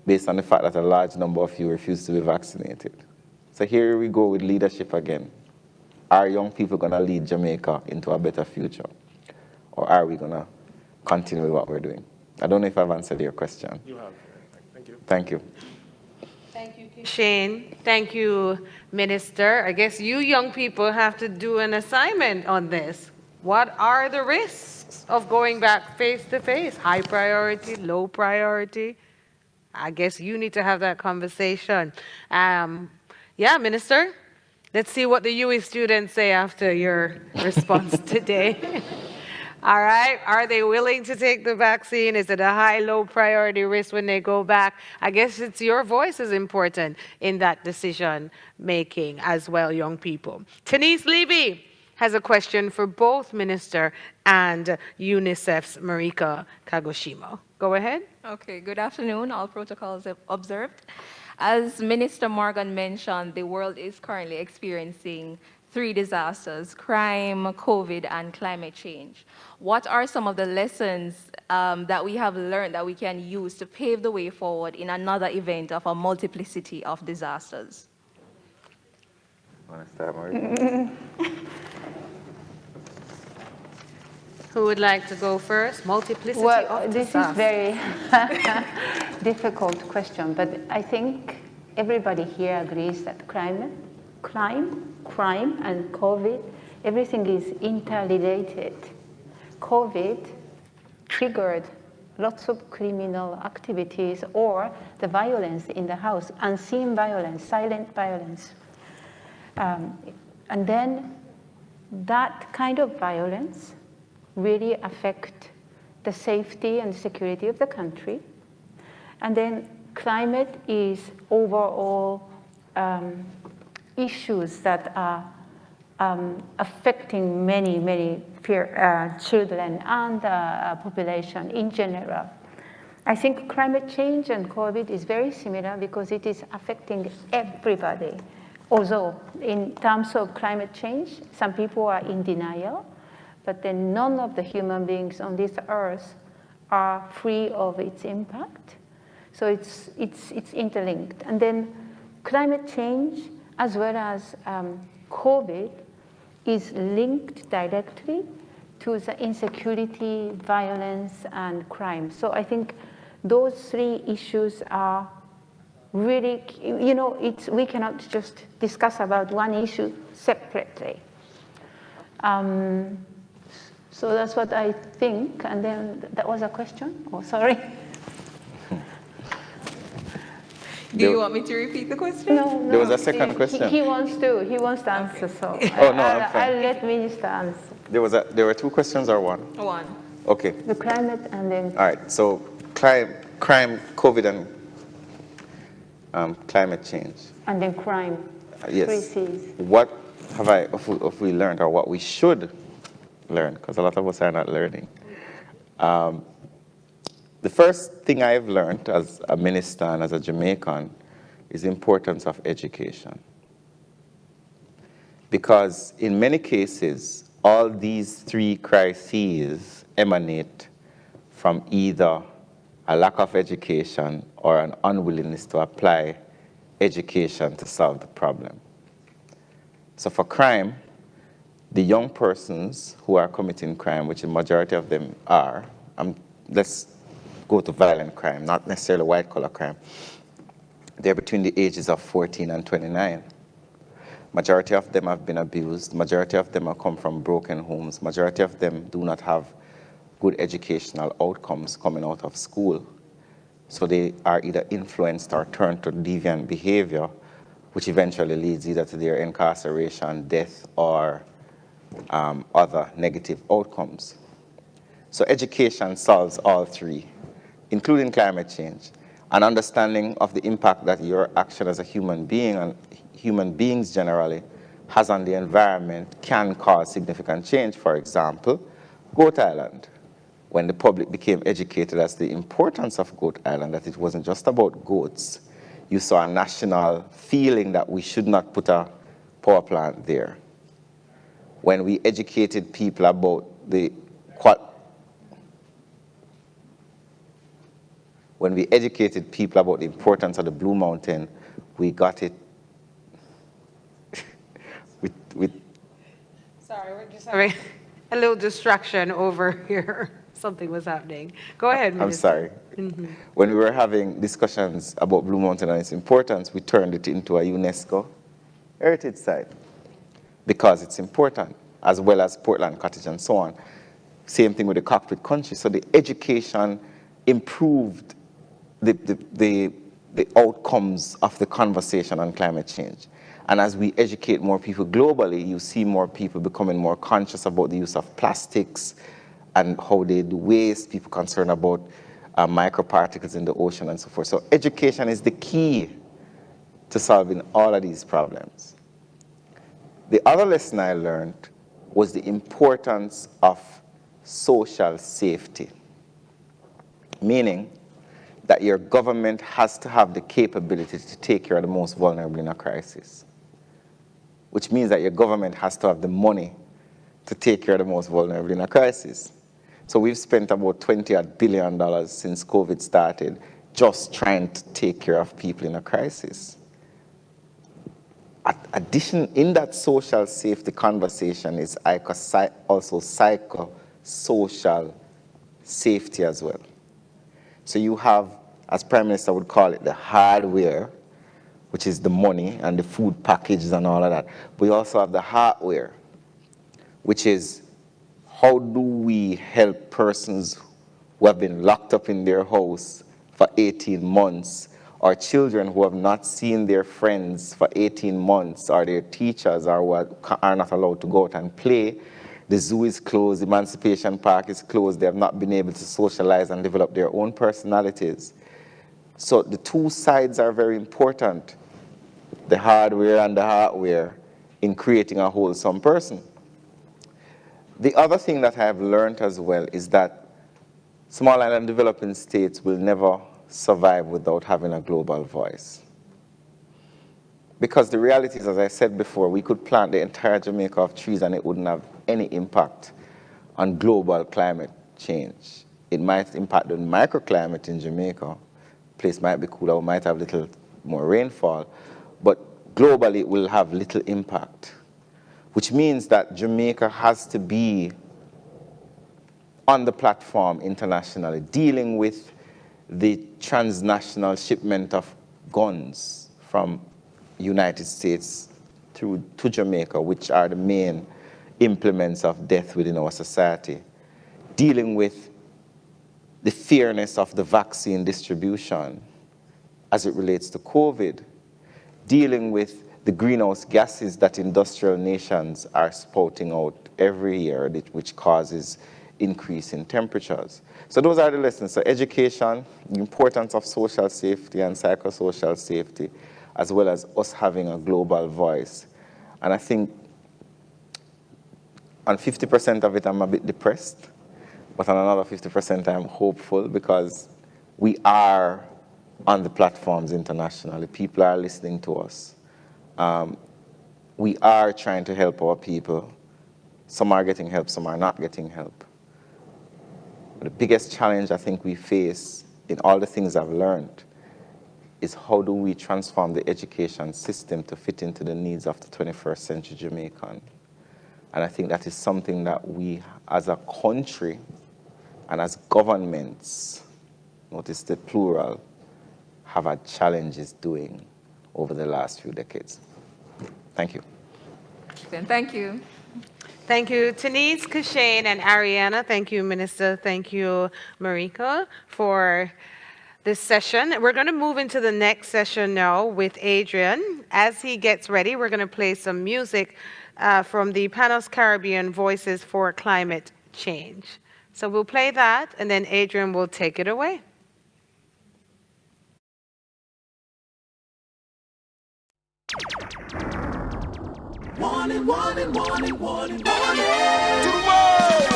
based on the fact that a large number of you refuse to be vaccinated. So here we go with leadership again. Are young people going to lead Jamaica into a better future? Or are we going to continue with what we're doing? I don't know if I've answered your question.
You have. Thank you.
Thank you.
Thank you, Shane. Thank you, Minister. I guess you young people have to do an assignment on this. What are the risks of going back face-to-face? High priority, low priority? I guess you need to have that conversation. Yeah, Minister, let's see what the UE students say after your response today. All right, are they willing to take the vaccine? Is it a high, low priority risk when they go back? I guess it's your voice is important in that decision making as well, young people. Tanise Levy has a question for both Minister and UNICEF's Marika Kagoshima. Go ahead.
Okay, good afternoon. All protocols observed. As Minister Morgan mentioned, the world is currently experiencing 3 disasters: crime, COVID, and climate change. What are some of the lessons that we have learned that we can use to pave the way forward in another event of a multiplicity of disasters?
Want to start, Marika?
Who would like to go first? Multiplicity of
this
disasters.
is very difficult question, but I think everybody here agrees that crime, and COVID, everything is interrelated. COVID triggered lots of criminal activities or the violence in the house, unseen violence, silent violence. And then that kind of violence really affect the safety and security of the country. And then climate is overall issues that are affecting many children and population in general. I think climate change and COVID is very similar because it is affecting everybody. Although in terms of climate change, some people are in denial, but then none of the human beings on this earth are free of its impact. So it's interlinked. And then climate change as well as COVID is linked directly to the insecurity, violence, and crime. So I think those 3 issues are really, we cannot just discuss about one issue separately. So that's what I think. And then that was a question? Oh, sorry.
Do you want me to repeat the question?
No.
There was a second question.
He wants to answer, so
Oh, no, I'm fine.
I'll let Minister answer.
There were 2 questions or one?
One.
Okay.
The climate and then...
All right, so crime, COVID, and climate change.
And then crime.
Yes.
3 Cs.
What have we learned, or what we should learn? Because a lot of us are not learning. The first thing I've learned as a minister and as a Jamaican is the importance of education. Because in many cases, all these 3 crises emanate from either a lack of education or an unwillingness to apply education to solve the problem. So for crime, the young persons who are committing crime, which the majority of them are, let's go to violent crime, not necessarily white-collar crime. They're between the ages of 14 and 29. Majority of them have been abused. Majority of them have come from broken homes. Majority of them do not have good educational outcomes coming out of school. So they are either influenced or turned to deviant behavior which eventually leads either to their incarceration, death, or other negative outcomes. So education solves all three, including climate change. An understanding of the impact that your action as a human being and human beings generally has on the environment can cause significant change. For example, Goat Island. When the public became educated as the importance of Goat Island, that it wasn't just about goats, you saw a national feeling that we should not put a power plant there. When we educated people about the importance of the Blue Mountain, we got it with
Sorry, we're just having a little distraction over here. Something was happening. Go ahead, Minister.
I'm sorry. When we were having discussions about Blue Mountain and its importance, we turned it into a UNESCO heritage site because it's important, as well as Portland Cottage and so on. Same thing with the cockpit country. So the education improved the outcomes of the conversation on climate change. And as we educate more people globally, you see more people becoming more conscious about the use of plastics and how they do waste, people concerned about microparticles in the ocean and so forth. So education is the key to solving all of these problems. The other lesson I learned was the importance of social safety, meaning that your government has to have the capability to take care of the most vulnerable in a crisis, which means that your government has to have the money to take care of the most vulnerable in a crisis. So we've spent about $20 billion since COVID started just trying to take care of people in a crisis. In that social safety conversation is also psychosocial safety as well. So you have, as Prime Minister would call it, the hardware, which is the money and the food packages and all of that. We also have the hardware, which is how do we help persons who have been locked up in their house for 18 months, or children who have not seen their friends for 18 months, or their teachers are not allowed to go out and play. The zoo is closed, Emancipation Park is closed, they have not been able to socialize and develop their own personalities. So the two sides are very important, the hardware and the hardware, in creating a wholesome person. The other thing that I have learned as well is that small island developing states will never survive without having a global voice. Because the reality is, as I said before, we could plant the entire Jamaica of trees and it wouldn't have any impact on global climate change. It might impact the microclimate in Jamaica. The place might be cooler, we might have a little more rainfall, but globally it will have little impact, which means that Jamaica has to be on the platform internationally, dealing with the transnational shipment of guns from United States to Jamaica, which are the main implements of death within our society, dealing with the fairness of the vaccine distribution as it relates to COVID, dealing with the greenhouse gases that industrial nations are spouting out every year, which causes increase in temperatures. So those are the lessons. So education, the importance of social safety and psychosocial safety, as well as us having a global voice. And I think on 50% of it, I'm a bit depressed, but on another 50%, I'm hopeful because we are on the platforms internationally. People are listening to us. We are trying to help our people. Some are getting help, some are not getting help. But the biggest challenge I think we face in all the things I've learned is how do we transform the education system to fit into the needs of the 21st century Jamaican. And I think that is something that we as a country and as governments, notice the plural, have had challenges doing over the last few decades. Thank you.
Thank you.
Thank you, Denise, Kashane, and Ariana. Thank you, Minister. Thank you, Mariko, for this session. We're going to move into the next session now with Adrian. As he gets ready, we're going to play some music from the Panos Caribbean Voices for Climate Change. So we'll play that, and then Adrian will take it away.
Warning, warning, warning, warning, warning. To the world.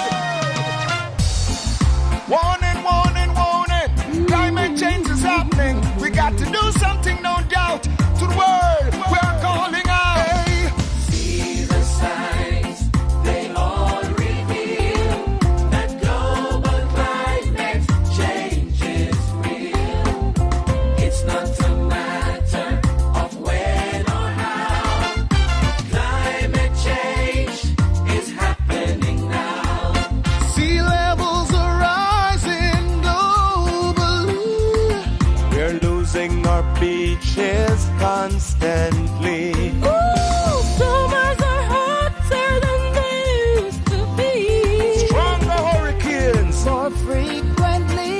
Warning, warning, warning. Climate change is happening. We got to do something, no doubt. To the world, we're calling out. Hey. See the signs, they all reveal that global climate change is real. It's not a matter of when or how. Climate change is happening now. Sea levels are rising globally.
We're losing our beaches constantly.
Ooh, summers are hotter than they used to be.
Stronger hurricanes.
More frequently.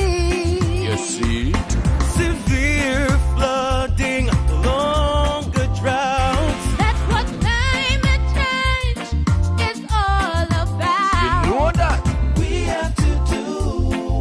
You see? Severe flooding, longer droughts.
That's what climate change is all about.
You know that?
We have to do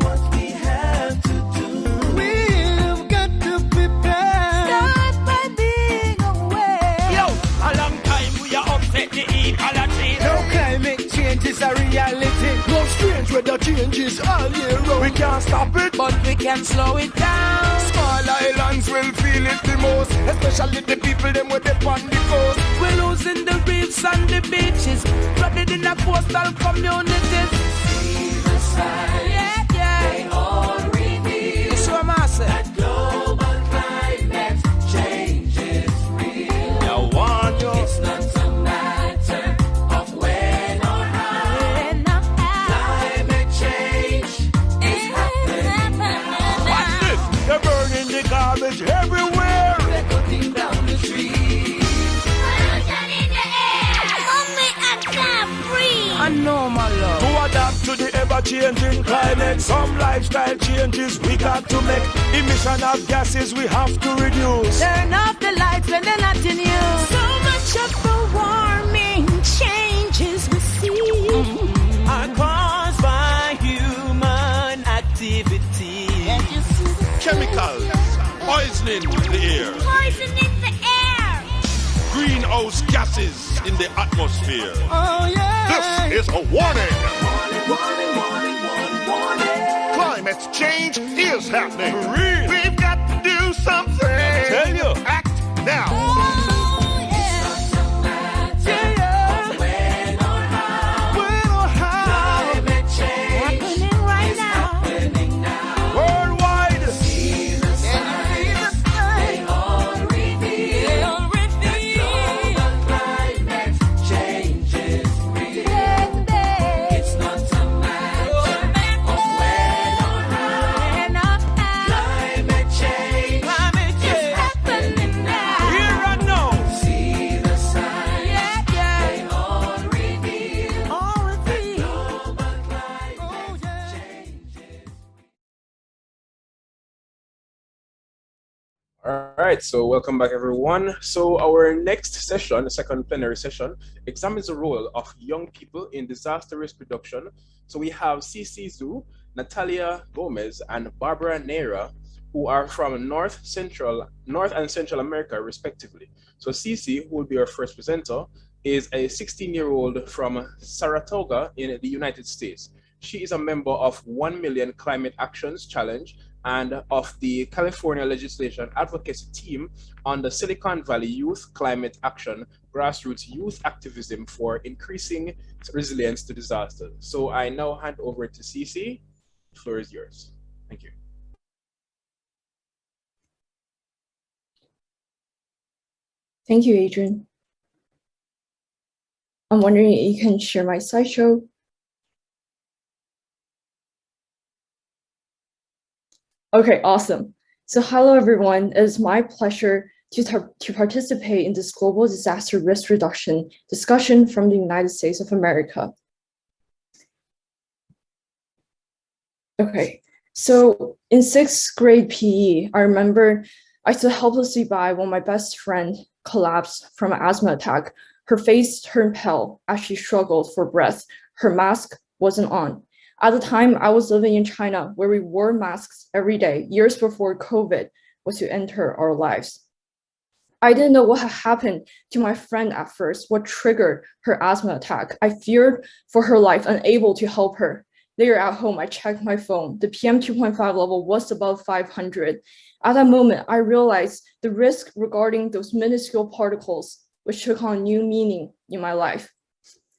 what we have to do. We've got to prepare. Start by being aware.
Yo, a long time we are upset the ecology.
No climate change is a reality.
No strange weather changes all year round. We can't stop it,
But we can slow it down.
small islands will feel it the most, especially the people them with the on the coast.
We're losing the reefs and the beaches, flooded in the coastal communities. See the signs, they all reveal that global climate change is real.
Now warn you.
It's not a matter of when or how. Climate change is happening now.
Watch this. They're burning the garbage everywhere.
They're cutting down the trees. Pollution in the air. Only a time free. I know, my love.
To adapt to the ever-changing climate, some lifestyle changes we got to make. Emission of gases we have to reduce.
Turn off the lights when they're not in use. So much of the warming changes we see
Are caused by human activity. Chemicals poisoning the air.
Poison in the air.
Greenhouse gases in the atmosphere.
Oh yeah.
This is a warning.
Warning, warning, warning, warning, warning.
Climate change is happening. For real. We've got to do something. Tell you. Act now.
Oh yeah. It's not a matter of when or how.
When or how.
Climate change
Happening right
is
now.
happening now.
Worldwide.
See the signs, they all reveal that global climate change is real. It's not a matter of when or how. Climate change is happening now.
Here and now.
See the signs, they all reveal that global climate change is.
All right, so welcome back, everyone. So our next session, the second plenary session, examines the role of young people in disaster risk reduction. So we have CC Zhu, Natalia Gomez, and Barbara Neira, who are from North and Central America, respectively. So CC, who will be our first presenter, is a 16-year-old from Saratoga in the United States. She is a member of 1 Million Climate Actions Challenge and of the California Legislation Advocacy Team on the Silicon Valley Youth Climate Action Grassroots Youth Activism for Increasing Resilience to Disasters. So I now hand over to CC. The floor is yours. Thank you.
Thank you, Adrian. I'm wondering if you can share my slideshow. Okay, awesome. So hello, everyone. It is my pleasure to participate in this global disaster risk reduction discussion from the United States of America. Okay, So in 6th grade PE, I remember I stood helplessly by when my best friend collapsed from an asthma attack. Her face turned pale as she struggled for breath. Her mask wasn't on. At the time, I was living in China, where we wore masks every day, years before COVID was to enter our lives. I didn't know what had happened to my friend at first, what triggered her asthma attack. I feared for her life, unable to help her. Later at home, I checked my phone. The PM 2.5 level was above 500. At that moment, I realized the risk regarding those minuscule particles, which took on new meaning in my life.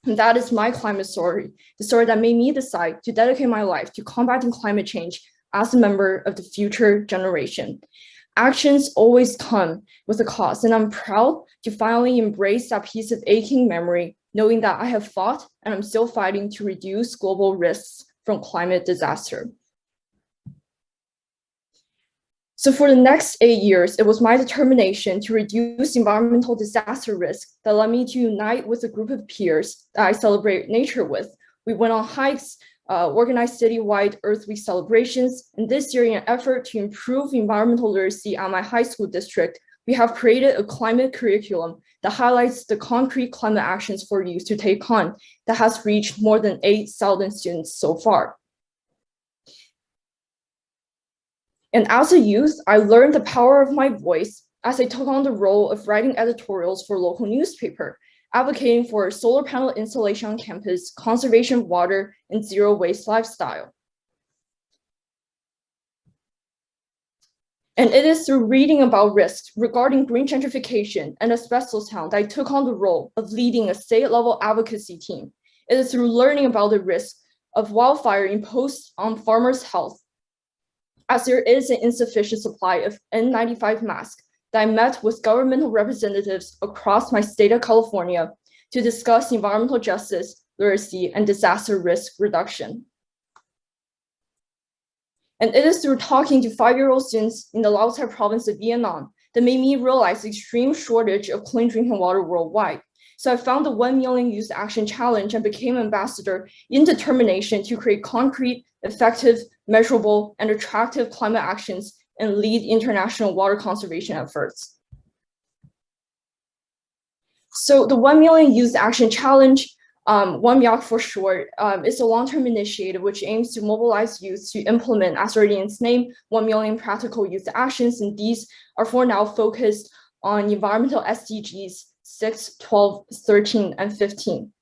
And that is my climate story, the story that made me decide to dedicate my life to combating climate change as a member of the future generation. Actions always come with a cost, and I'm proud to finally embrace that piece of aching memory, knowing that I have fought and I'm still fighting to reduce global risks from climate disaster. So for the next 8 years, it was my determination to reduce environmental disaster risk that led me to unite with a group of peers that I celebrate nature with. We went on hikes, organized citywide Earth Week celebrations, and this year, in an effort to improve environmental literacy at my high school district, we have created a climate curriculum that highlights the concrete climate actions for youth to take on that has reached more than 8,000 students so far. And as a youth, I learned the power of my voice as I took on the role of writing editorials for a local newspaper, advocating for solar panel installation on campus, conservation of water, and zero waste lifestyle. And it is through reading about risks regarding green gentrification and asbestos town that I took on the role of leading a state-level advocacy team. It is through learning about the risk of wildfire imposed on farmers' health, as there is an insufficient supply of N95 masks, that I met with governmental representatives across my state of California to discuss environmental justice, literacy, and disaster risk reduction. And it is through talking to 5-year-old students in the Lao Cai province of Vietnam that made me realize the extreme shortage of clean drinking water worldwide. So I found the 1 Million Youth Action Challenge and became ambassador in determination to create concrete, effective, measurable, and attractive climate actions and lead international water conservation efforts. So the 1 Million Youth Action Challenge, 1MYOC for short, is a long-term initiative which aims to mobilize youth to implement, as already in its name, 1 million practical youth actions, and these are for now focused on environmental SDGs 6, 12, 13, and 15.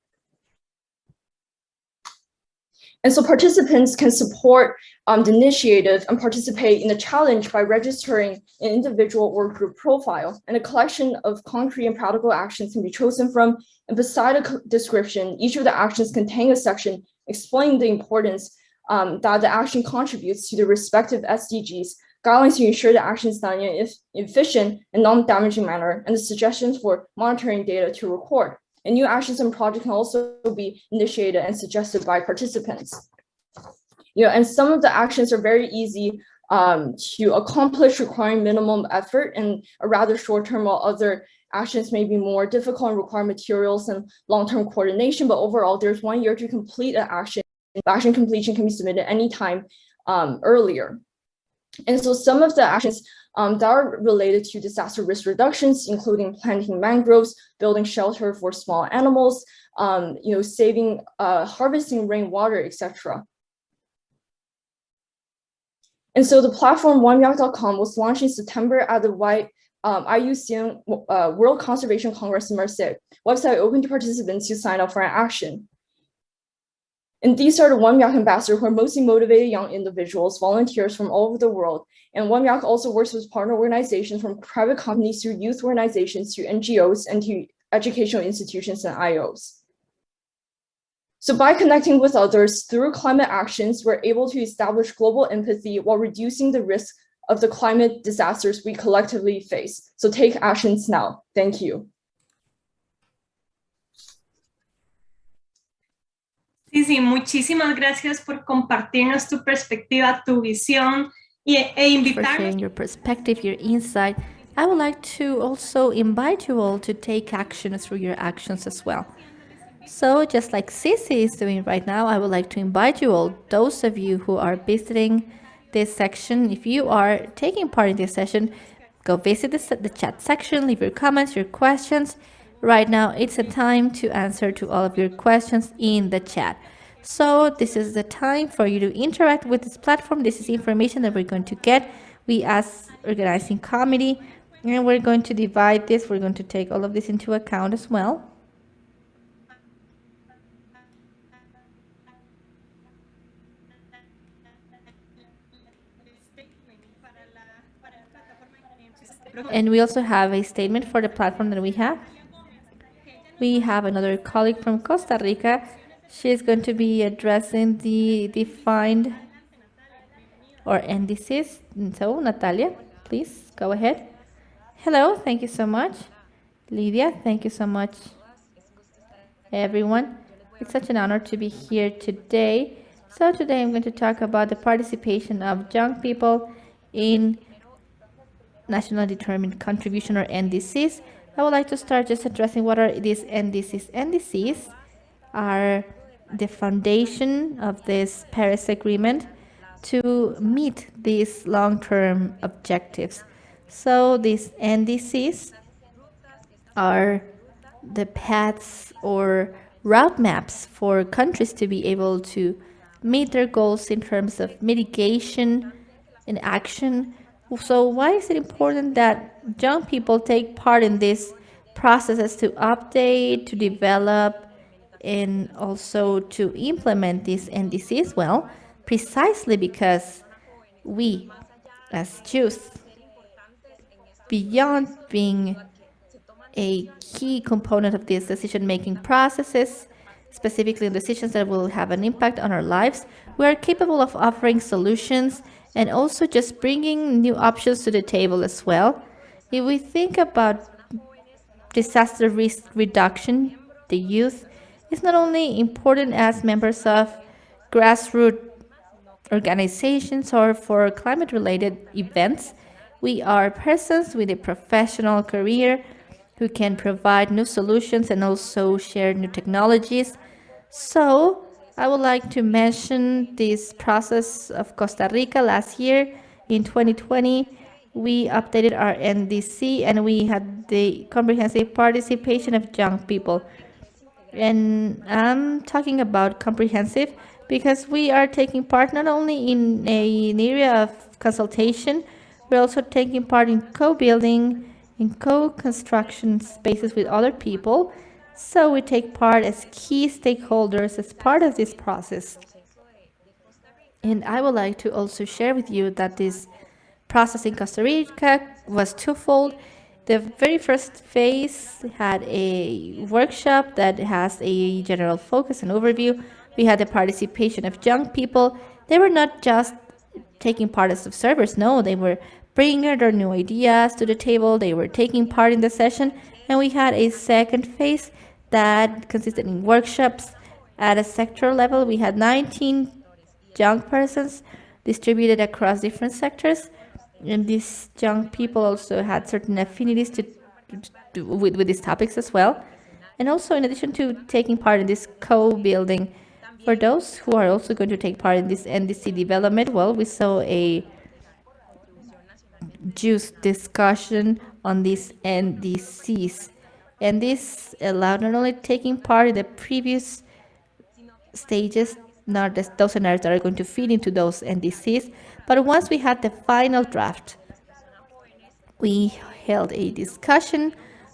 And so participants can support the initiative and participate in the challenge by registering an individual or group profile, and a collection of concrete and practical actions can be chosen from. And beside a description, each of the actions contain a section explaining the importance that the action contributes to the respective SDGs, guidelines to ensure the action is done in an efficient and non-damaging manner, and the suggestions for monitoring data to record. And new actions and projects can also be initiated and suggested by participants. And some of the actions are very easy to accomplish, requiring minimum effort and a rather short term, while other actions may be more difficult and require materials and long-term coordination. But overall, there's 1 year to complete an action. Action completion can be submitted anytime earlier. And so some of the actions that are related to disaster risk reductions, including planting mangroves, building shelter for small animals, saving, harvesting rainwater, etc. And so the platform 1MYOC.com was launched in September at the IUCN World Conservation Congress in Marseille. Website open to participants to sign up for an action. And these are the 1MYOC ambassadors, who are mostly motivated young individuals, volunteers from all over the world. And 1MYOC also works with partner organizations, from private companies to youth organizations to NGOs and to educational institutions and IOs. So by connecting with others through climate actions, we're able to establish global empathy while reducing the risk of the climate disasters we collectively face. So take actions now. Thank you.
Sí, muchísimas gracias por compartirnos tu perspectiva, tu visión, e invitarnos.
For sharing your perspective, your insight. I would like to also invite you all to take action through your actions as well. So just like Cici is doing right now, I would like to invite you all, those of you who are visiting this section. If you are taking part in this session, go visit the chat section, leave your comments, your questions. Right now, it's a time to answer to all of your questions in the chat. So this is the time for you to interact with this platform. This is information that we're going to get. We as organizing committee, and we're going to divide this. We're going to take all of this into account as well. And we also have a statement for the platform that we have. We have another colleague from Costa Rica. She is going to be addressing the defined or indices. So, Natalia, please go ahead. Hello, thank you so much. Lydia, thank you so much. Everyone, it's such an honor to be here today. So today I'm going to talk about the participation of young people in national determined contribution or NDCs. I would like to start just addressing what are these NDCs. NDCs are the foundation of this Paris Agreement to meet these long-term objectives. So these NDCs are the paths or route maps for countries to be able to meet their goals in terms of mitigation and action. So why is it important that young people take part in these processes to update, to develop, and also to implement these NDCs? Well, precisely because we, as youth, beyond being a key component of these decision-making processes, specifically decisions that will have an impact on our lives, we are capable of offering solutions and also just bringing new options to the table as well. If we think about disaster risk reduction, the youth is not only important as members of grassroots organizations or for climate-related events, we are persons with a professional career who can provide new solutions and also share new technologies. So I would like to mention this process of Costa Rica. Last year in 2020, we updated our NDC and we had the comprehensive participation of young people. And I'm talking about comprehensive because we are taking part not only in an area of consultation, we're also taking part in co-building, in co-construction spaces with other people. So we take part as key stakeholders as part of this process. And I would like to also share with you that this process in Costa Rica was twofold. The very first phase had a workshop that has a general focus and overview. We had the participation of young people. They were not just taking part as observers. No, they were bringing their new ideas to the table. They were taking part in the session. And we had a second phase that consisted in workshops at a sector level. We had 19 young persons distributed across different sectors. And these young people also had certain affinities with these topics as well. And also, in addition to taking part in this co-building, for those who are also going to take part in this NDC development, well, we saw a juice discussion on these NDCs. And this allowed not only taking part in the previous stages, not those scenarios that are going to feed into those NDCs, but once we had the final draft, we held a discussion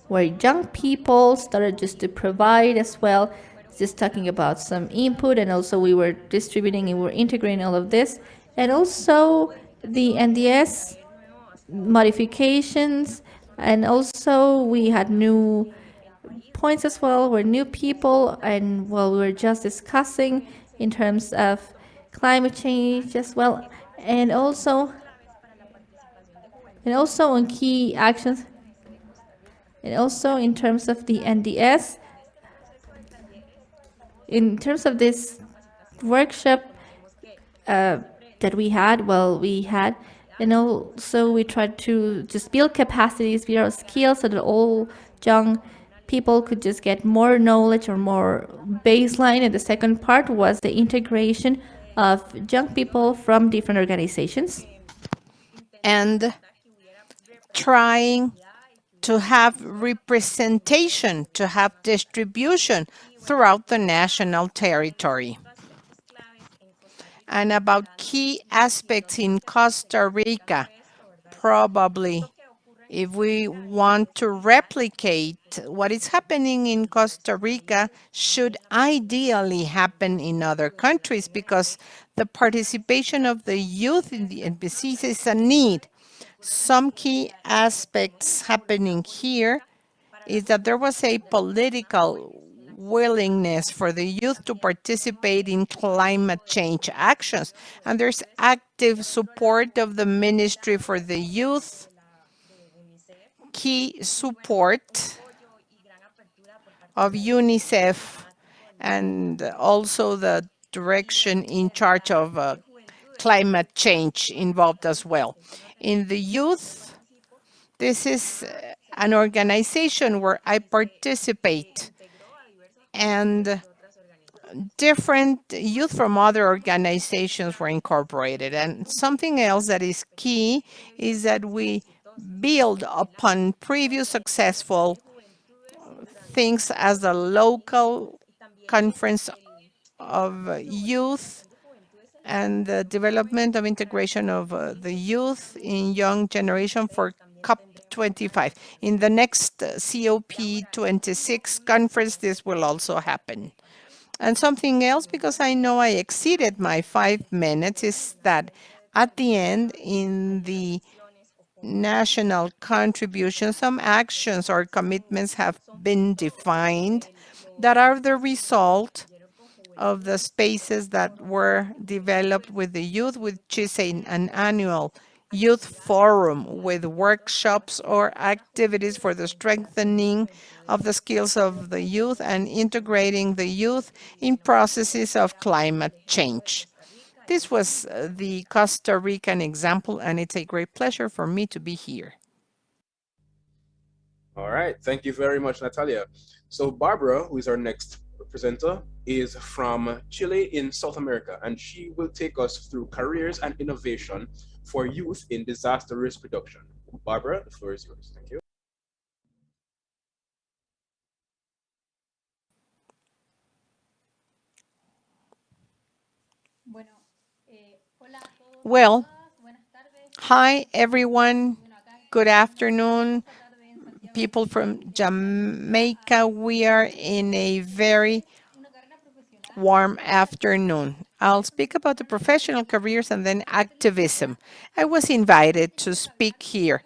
where young people started just to provide as well, just talking about some input, and also we were distributing and we were integrating all of this, and also the NDS modifications, and also we had new points as well, where new people, and well, we were just discussing in terms of climate change as well, and also on key actions, and also in terms of the NDS. In terms of this workshop that we had, and also we tried to just build capacities, build skills, so that all young people could just get more knowledge or more baseline. And the second part was the integration of young people from different organizations.
And trying to have representation, to have distribution throughout the national territory. And about key aspects in Costa Rica, probably if we want to replicate what is happening in Costa Rica, should ideally happen in other countries, because the participation of the youth in the NPCs is a need. Some key aspects happening here is that there was a political willingness for the youth to participate in climate change actions, and there's active support of the Ministry for the Youth, key support of UNICEF, and also the direction in charge of climate change involved as well. In the youth, this is an organization where I participate, and different youth from other organizations were incorporated. And something else that is key is that we build upon previous successful things as the local conference of youth and the development of integration of the youth in young generation for COP25. In the next COP26 conference, this will also happen. And something else, because I know I exceeded my 5 minutes, is that at the end, in the national contribution, some actions or commitments have been defined that are the result of the spaces that were developed with the youth, which is an annual youth forum with workshops or activities for the strengthening of the skills of the youth and integrating the youth in processes of climate change. This was the Costa Rican example, and it's a great pleasure for me to be here.
All right, thank you very much, Natalia. So Barbara, who is our next presenter, is from Chile in South America, and she will take us through careers and innovation for youth in disaster risk reduction. Barbara, the floor is yours. Thank you.
Well, hi everyone. Good afternoon. People from Jamaica, we are in a very warm afternoon. I'll speak about the professional careers and then activism. I was invited to speak here.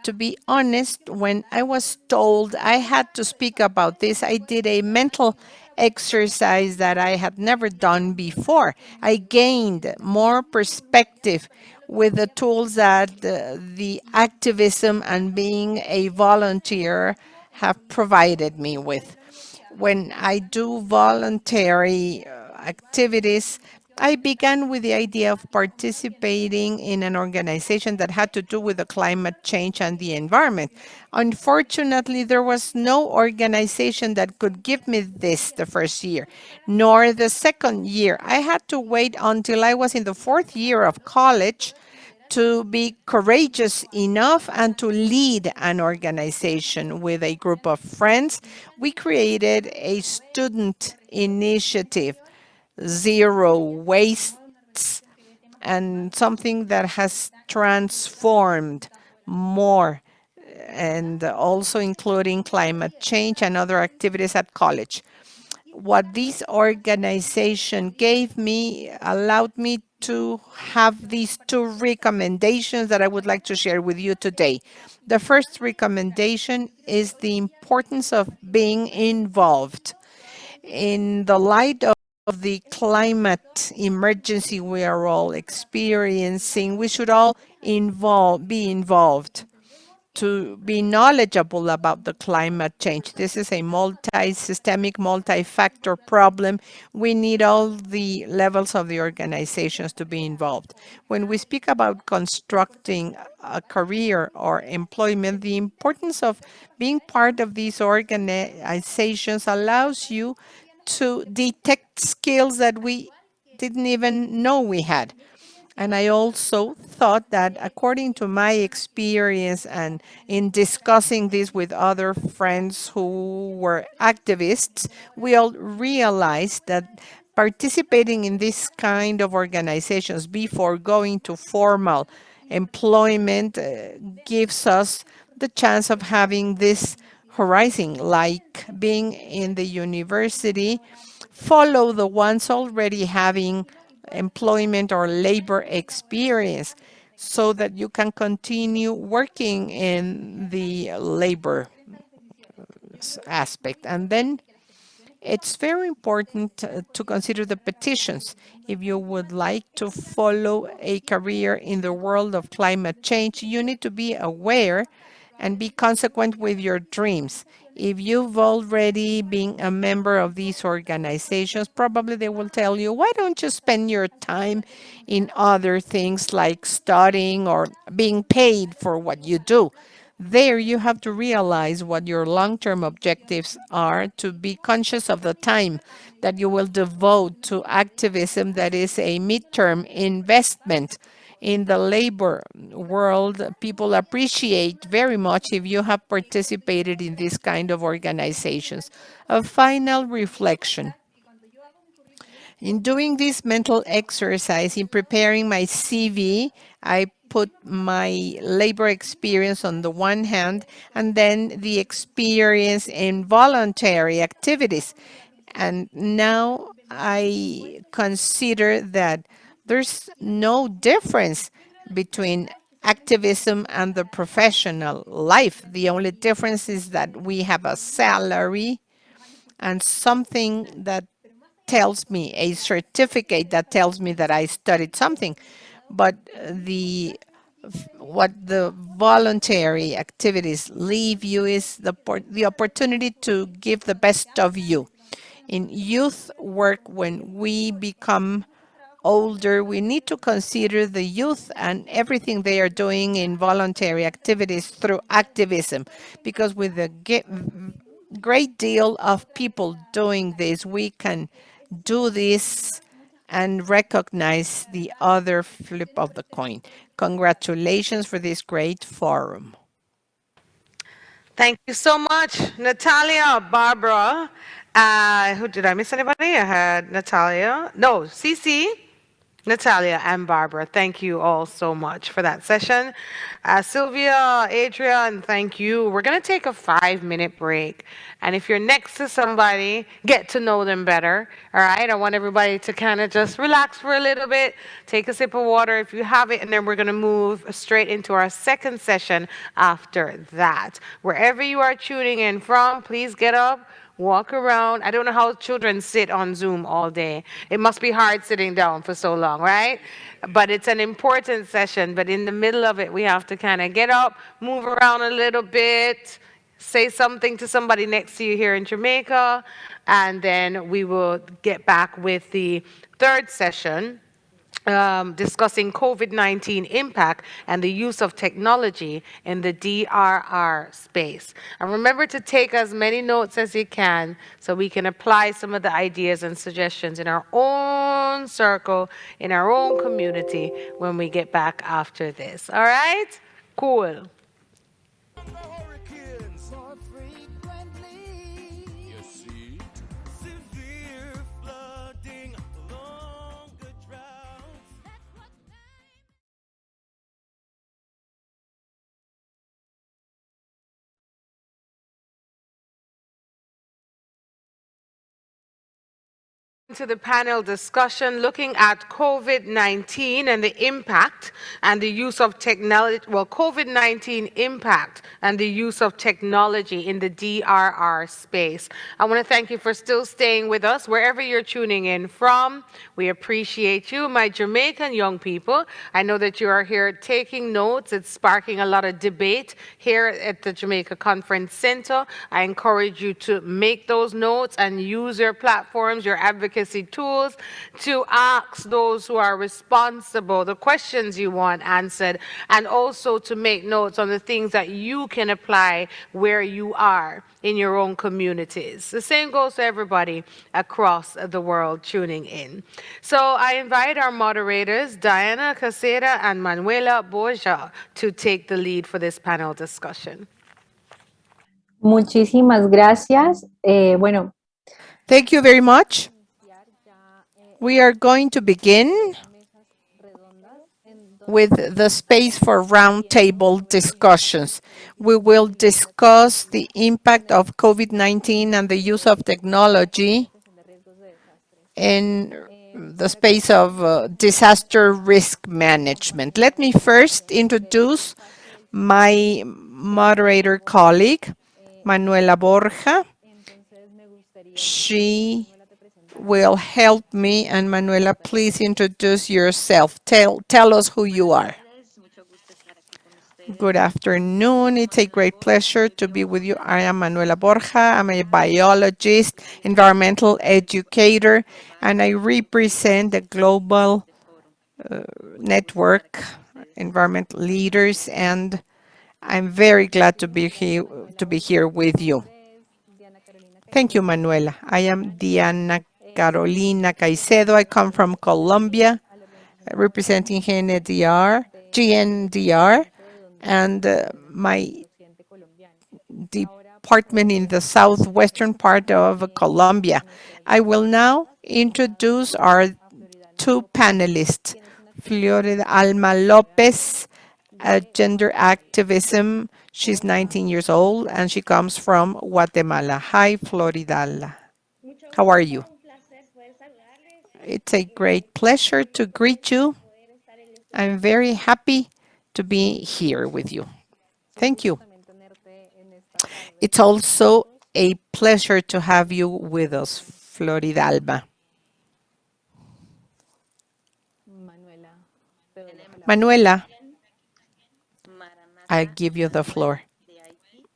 To be honest, when I was told I had to speak about this, I did a mental exercise that I had never done before. I gained more perspective with the tools that the activism and being a volunteer have provided me with. When I do voluntary activities, I began with the idea of participating in an organization that had to do with the climate change and the environment. Unfortunately, there was no organization that could give me this the first year, nor the second year. I had to wait until I was in the 4th year of college to be courageous enough and to lead an organization with a group of friends. We created a student initiative, Zero Wastes, and something that has transformed more, and also including climate change and other activities at college. What this organization gave me allowed me to have these 2 recommendations that I would like to share with you today. The first recommendation is the importance of being involved. In the light of the climate emergency we are all experiencing, we should all be involved to be knowledgeable about the climate change. This is a multi-systemic, multi-factor problem. We need all the levels of the organizations to be involved. When we speak about constructing a career or employment, the importance of being part of these organizations allows you to detect skills that we didn't even know we had. And I also thought that according to my experience and in discussing this with other friends who were activists, we all realized that participating in this kind of organizations before going to formal employment gives us the chance of having this horizon, like being in the university, follow the ones already having employment or labor experience so that you can continue working in the labor aspect. And then it's very important to consider the petitions. If you would like to follow a career in the world of climate change, you need to be aware and be consequent with your dreams. If you've already been a member of these organizations, probably they will tell you, why don't you spend your time in other things like studying or being paid for what you do? There you have to realize what your long-term objectives are, to be conscious of the time that you will devote to activism that is a midterm investment. In the labor world, people appreciate very much if you have participated in this kind of organizations. A final reflection. In doing this mental exercise, in preparing my CV, I put my labor experience on the one hand, and then the experience in voluntary activities. And now I consider that there's no difference between activism and the professional life. The only difference is that we have a salary and something that tells me, a certificate that tells me that I studied something. But what the voluntary activities leave you is the opportunity to give the best of you. In youth work, when we become older, we need to consider the youth and everything they are doing in voluntary activities through activism, because with a great deal of people doing this, we can do this and recognize the other flip of the coin. Congratulations for this great forum.
Thank you so much, Natalia, Barbara. Who did I miss? Anybody? I had Natalia. No, Cece, Natalia, and Barbara. Thank you all so much for that session. Sylvia, Adrian, thank you. We're going to take a 5-minute break. And if you're next to somebody, get to know them better. All right? I want everybody to kind of just relax for a little bit, take a sip of water if you have it, and then we're going to move straight into our second session after that. Wherever you are tuning in from, please get up, walk around. I don't know how children sit on Zoom all day. It must be hard sitting down for so long, right? But it's an important session. But in the middle of it, we have to kind of get up, move around a little bit, say something to somebody next to you here in Jamaica, and then we will get back with the third session, discussing COVID-19 impact and the use of technology in the DRR space. And remember to take as many notes as you can so we can apply some of the ideas and suggestions in our own circle, in our own community when we get back after this. All right? Cool. To the panel discussion looking at COVID-19 and the impact and the use of technology, well, COVID-19 impact and the use of technology in the DRR space. I want to thank you for still staying with us wherever you're tuning in from. We appreciate you, my Jamaican young people. I know that you are here taking notes. It's sparking a lot of debate here at the Jamaica Conference Center. I encourage you to make those notes and use your platforms, your advocacy advocacy tools to ask those who are responsible the questions you want answered, and also to make notes on the things that you can apply where you are in your own communities. The same goes to everybody across the world tuning in. So I invite our moderators, Diana Casera and Manuela Borja, to take the lead for this panel discussion.
Muchísimas gracias. Bueno.
Thank you very much. We are going to begin with the space for roundtable discussions. We will discuss the impact of COVID-19 and the use of technology in the space of disaster risk management. Let me first introduce my moderator colleague, Manuela Borja. She will help me. And Manuela, please introduce yourself. Tell us who you are. Good afternoon. It's a great pleasure to be with you. I am Manuela Borja. I'm a biologist, environmental educator, and I represent the global network, environmental leaders, and I'm very glad to be here with you. Thank you, Manuela. I am Diana Carolina Caicedo. I come from Colombia, representing GNDR, and my department in the southwestern part of Colombia. I will now introduce our two panelists, Florida Alma Lopez, gender activism. She's 19 years old and she comes from Guatemala. Hi, Floridala. How are you? It's a great pleasure to greet you. I'm very happy to be here with you. Thank you. It's also a pleasure to have you with us, Floridalba. Manuela, I give you the floor.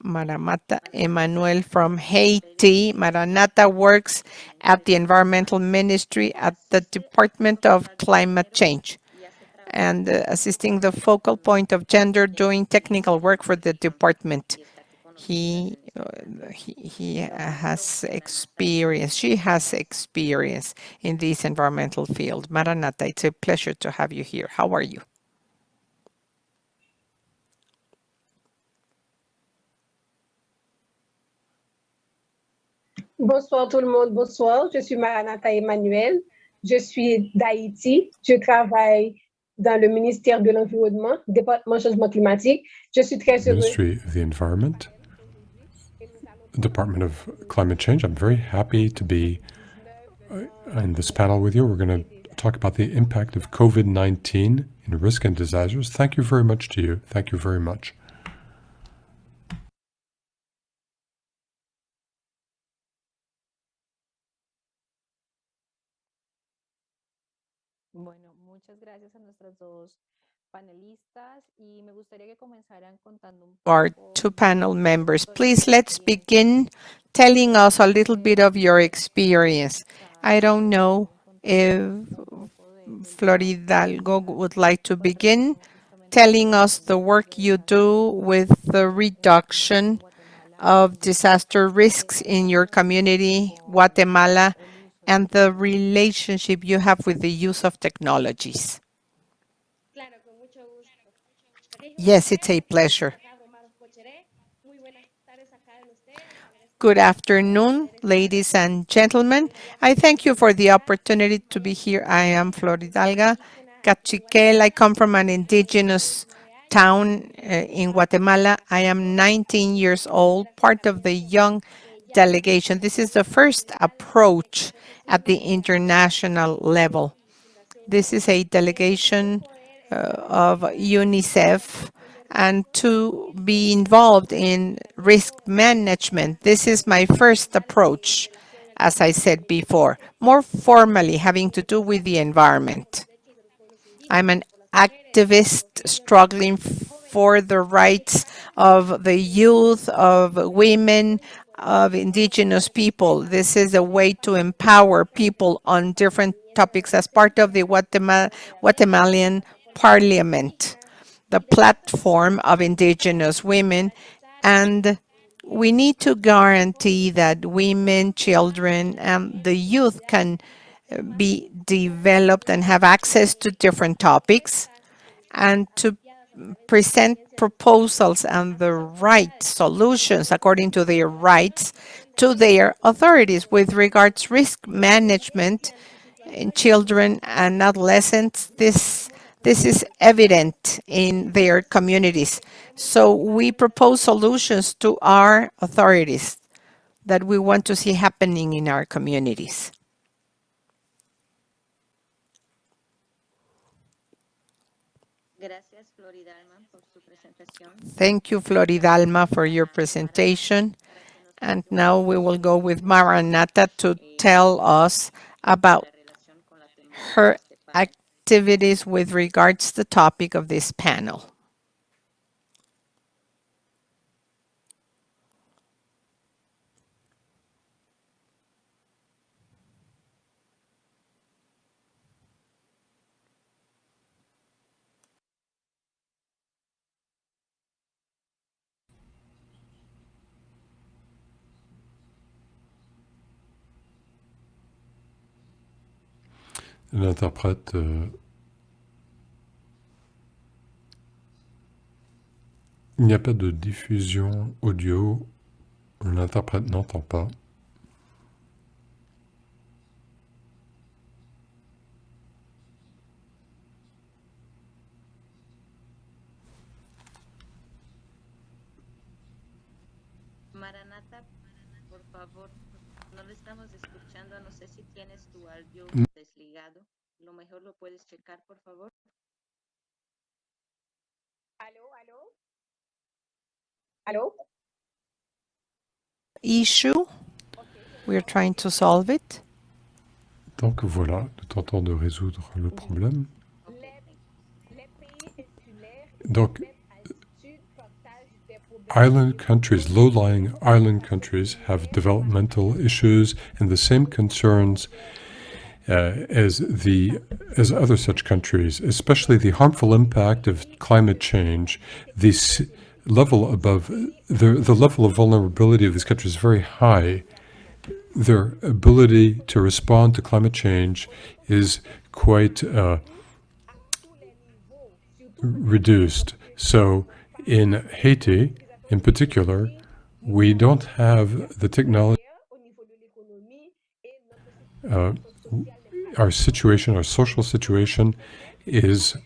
Maramata Emmanuel from Haiti. Maranata works at the Environmental Ministry at the Department of Climate Change and assisting the focal point of gender doing technical work for the department. He has experience, she has experience in this environmental field. Maranata, it's a pleasure to have you here. How are you?
Bonsoir tout le monde, bonsoir. Je suis Maranata Emmanuel. Je suis d'Haïti. Je travaille dans le ministère de l'Environnement, département changement climatique. Je suis très heureuse.
Ministry of the Environment, Department of Climate Change. I'm very happy to be in this panel with you. We're going to talk about the impact of COVID-19 in risk and disasters. Thank you very much to you. Thank you very much.
Bueno, muchas gracias a nuestras dos panelistas y me gustaría que comenzaran contando un poco.
Our two panel members, please let's begin telling us a little bit of your experience. I don't know if Floridalgo would like to begin telling us the work you do with the reduction of disaster risks in your community, Guatemala, and the relationship you have with the use of technologies. Yes, it's a pleasure. Good afternoon, ladies and gentlemen. I thank you for the opportunity to be here. I am Floridalga Cachiquel. I come from an indigenous town in Guatemala. I am 19 years old, part of the young delegation. This is the first approach at the international level. This is a delegation of UNICEF and to be involved in risk management. This is my first approach, as I said before, more formally having to do with the environment. I'm an activist struggling for the rights of the youth, of women, of indigenous people. This is a way to empower people on different topics as part of the Guatemalan Parliament, the platform of indigenous women, and we need to guarantee that women, children, and the youth can be developed and have access to different topics, and to present proposals and the right solutions according to their rights to their authorities with regards risk management in children and adolescents. This is evident in their communities. So we propose solutions to our authorities that we want to see happening in our communities. Thank you, Floridalma, for your presentation. And now we will go with Maranata to tell us about her activities with regards to the topic of this panel.
L'interprète il n'y a pas de diffusion audio, l'interprète n'entend pas.
Maranata, por favor, no le estamos escuchando, no sé si tienes tu audio desligado, lo mejor lo puedes checar, por favor.
Allô?
Issue. We're trying to solve it.
Donc voilà, nous tentons de résoudre le problème. Donc, island countries, low-lying island countries have developmental issues and the same concerns as other such countries, especially the harmful impact of climate change. The level of vulnerability of these countries is very high. Their ability to respond to climate change is quite reduced. So in Haiti, in particular, we don't have the technology. Our situation, our social situation, is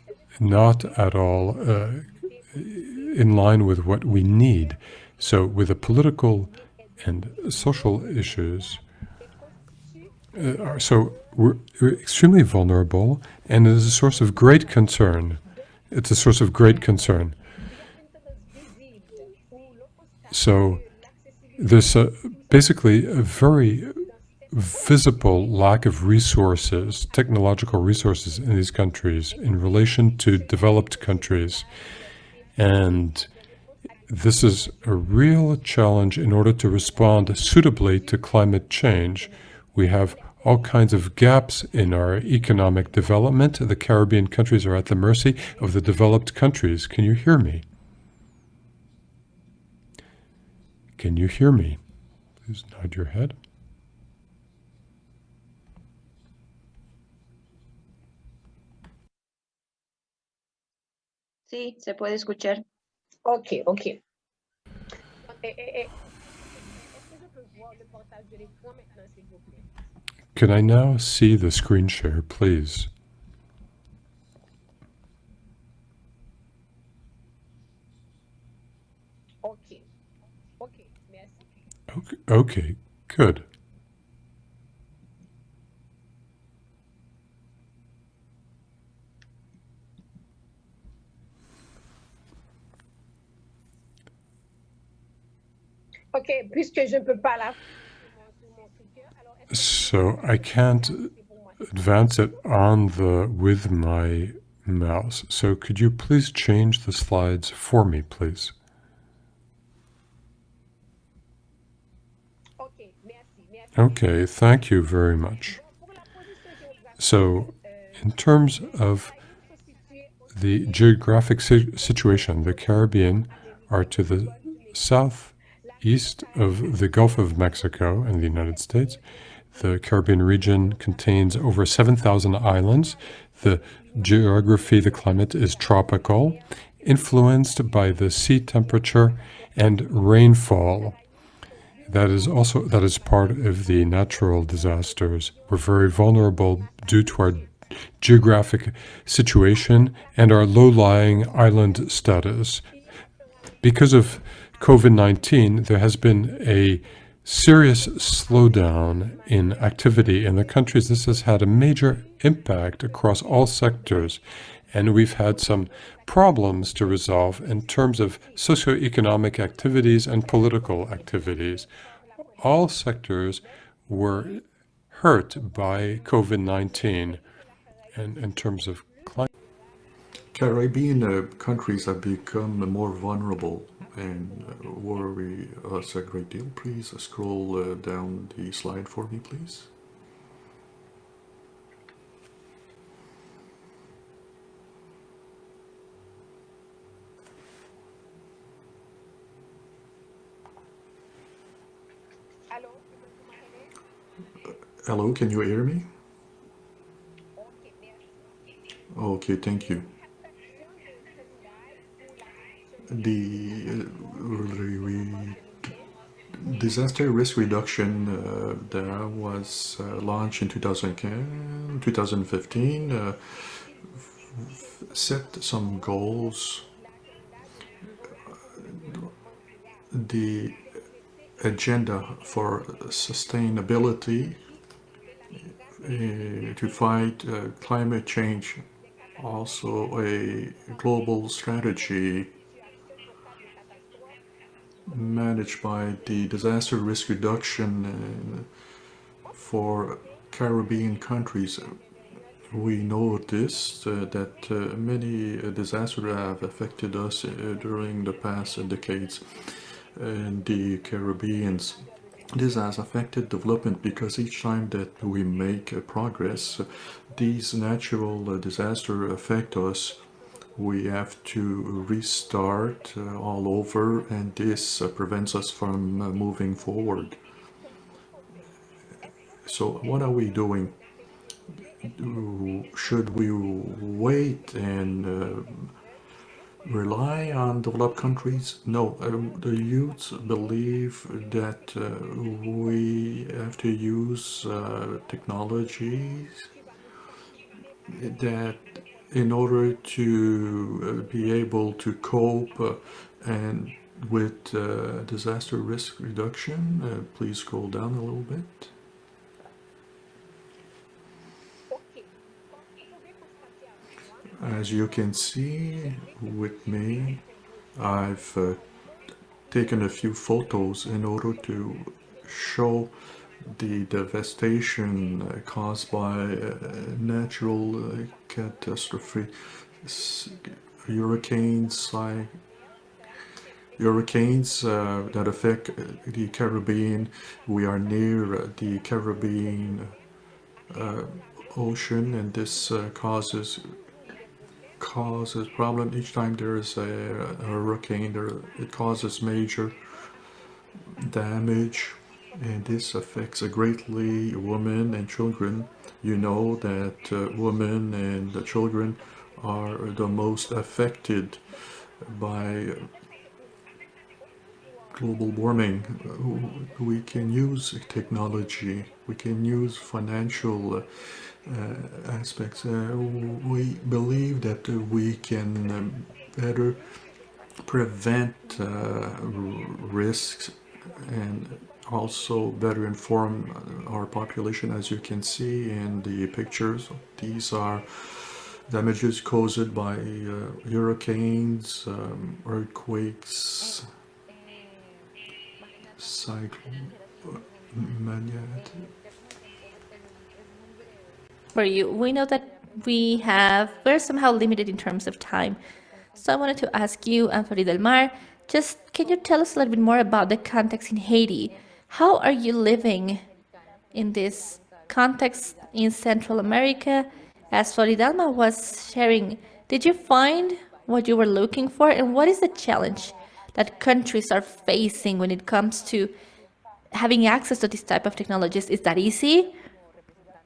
not at all in line with what we need. So with the political and social issues, so we're extremely vulnerable, and it is a source of great concern. It's a source of great concern. So there's basically a very visible lack of resources, technological resources in these countries in relation to developed countries. And this is a real challenge in order to respond suitably to climate change. We have all kinds of gaps in our economic development. The Caribbean countries are at the mercy of the developed countries. Can you hear me? Can you hear me? Please nod your head.
Sí, se puede escuchar.
Ok, ok.
Can I now see the screen share, please?
Ok. Ok, merci.
Okay, good.
Ok, puisque je ne peux pas la...
So I can't advance it with my mouse. So could you please change the slides for me, please? Okay, thank you very much. So, in terms of the geographic situation, the Caribbean are to the southeast of the Gulf of Mexico and the United States. The Caribbean region contains over 7,000 islands. The geography, the climate is tropical, influenced by the sea temperature and rainfall. That is part of the natural disasters. We're very vulnerable due to our geographic situation and our low-lying island status. Because of COVID-19, there has been a serious slowdown in activity in the countries. This has had a major impact across all sectors, and we've had some problems to resolve in terms of socioeconomic activities and political activities. All sectors were hurt by COVID-19, and in terms of climate.
Caribbean countries have become more vulnerable and worry us a great deal. Please scroll down the slide for me, please. Hello, can you hear me? Okay, thank you. The disaster risk reduction that was launched in 2015 set some goals. The agenda for sustainability to fight climate change, also a global strategy managed by the disaster risk reduction for Caribbean countries. We noticed that many disasters have affected us during the past decades in the Caribbean. This has affected development because each time that we make progress, these natural disasters affect us. We have to restart all over, and this prevents us from moving forward. So what are we doing? Should we wait and rely on developed countries? No, the youth believe that we have to use technologies that in order to be able to cope and with disaster risk reduction. Please scroll down a little bit. As you can see with me, I've taken a few photos in order to show the devastation caused by natural catastrophe, hurricanes that affect the Caribbean. We are near the Caribbean Ocean, and this causes problem each time there is a hurricane. It causes major damage, and this affects greatly women and children. You know that women and the children are the most affected by global warming. We can use technology, we can use financial aspects. We believe that we can better prevent risks and also better inform our population. As you can see in the pictures, these are damages caused by hurricanes, earthquakes, cyclone,
For you, we know that we're somehow limited in terms of time. So I wanted to ask you, Anthony Del Mar, just can you tell us a little bit more about the context in Haiti How are you living in this context in Central America? As Floridalma was sharing, did you find what you were looking for? And what is the challenge that countries are facing when it comes to having access to this type of technologies? Is that easy?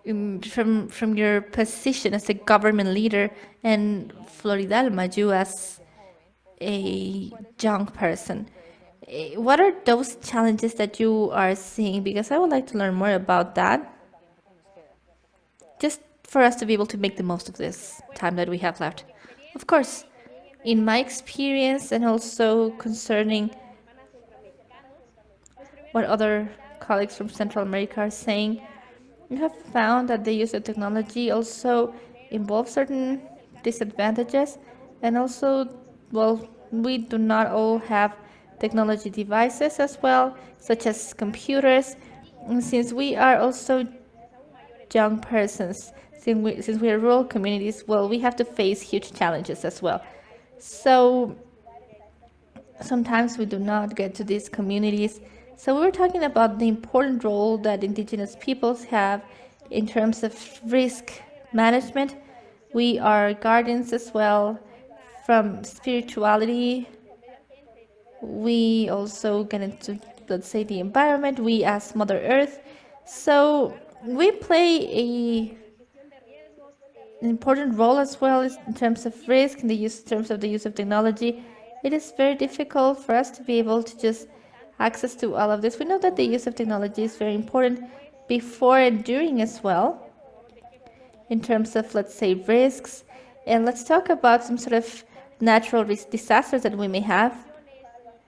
From your position as a government leader, and Floridalma, you as a young person, what are those challenges that you are seeing? Because I would like to learn more about that, just for us to be able to make the most of this time that we have left. Of course, in my experience and also concerning what other colleagues from Central America are saying, we have found that the use of technology also involves certain disadvantages, and also, well, we do not all have technology devices as well, such as computers. And since we are also young persons, since we are rural communities, well, we have to face huge challenges as well. So sometimes we do not get to these communities. So we were talking about the important role that indigenous peoples have in terms of risk management. We are guardians as well from spirituality. We also get into, let's say, the environment. We as Mother Earth. So we play an important role as well in terms of risk, in terms of the use of technology. It is very difficult for us to be able to just access to all of this. We know that the use of technology is very important before and during as well, in terms of, let's say, risks. And let's talk about some sort of natural disasters that we may have.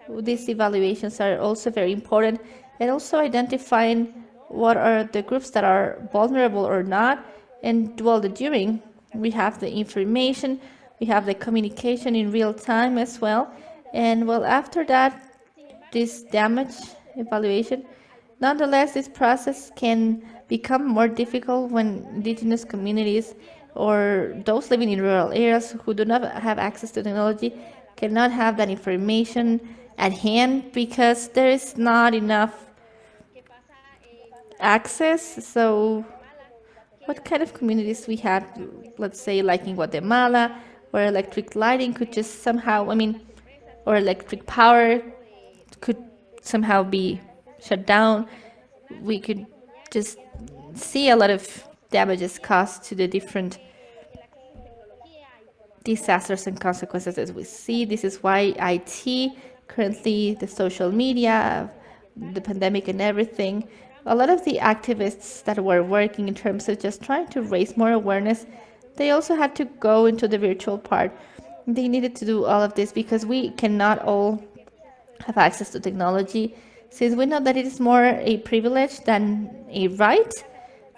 These evaluations are also very important, and also identifying what are the groups that are vulnerable or not. And well, the during, we have the information, we have the communication in real time as well. And well, after that, this damage evaluation, nonetheless, this process can become more difficult when indigenous communities or those living in rural areas who do not have access to technology cannot have that information at hand because there is not enough access. So what kind of communities we have, let's say, like in Guatemala, where electric lighting could just somehow, or electric power could somehow be shut down, we could just see a lot of damages caused to the different disasters and consequences as we see. This is why IT, currently the social media, the pandemic and everything, a lot of the activists that were working in terms of just trying to raise more awareness, they also had to go into the virtual part. They needed to do all of this because we cannot all have access to technology, since we know that it is more a privilege than a right.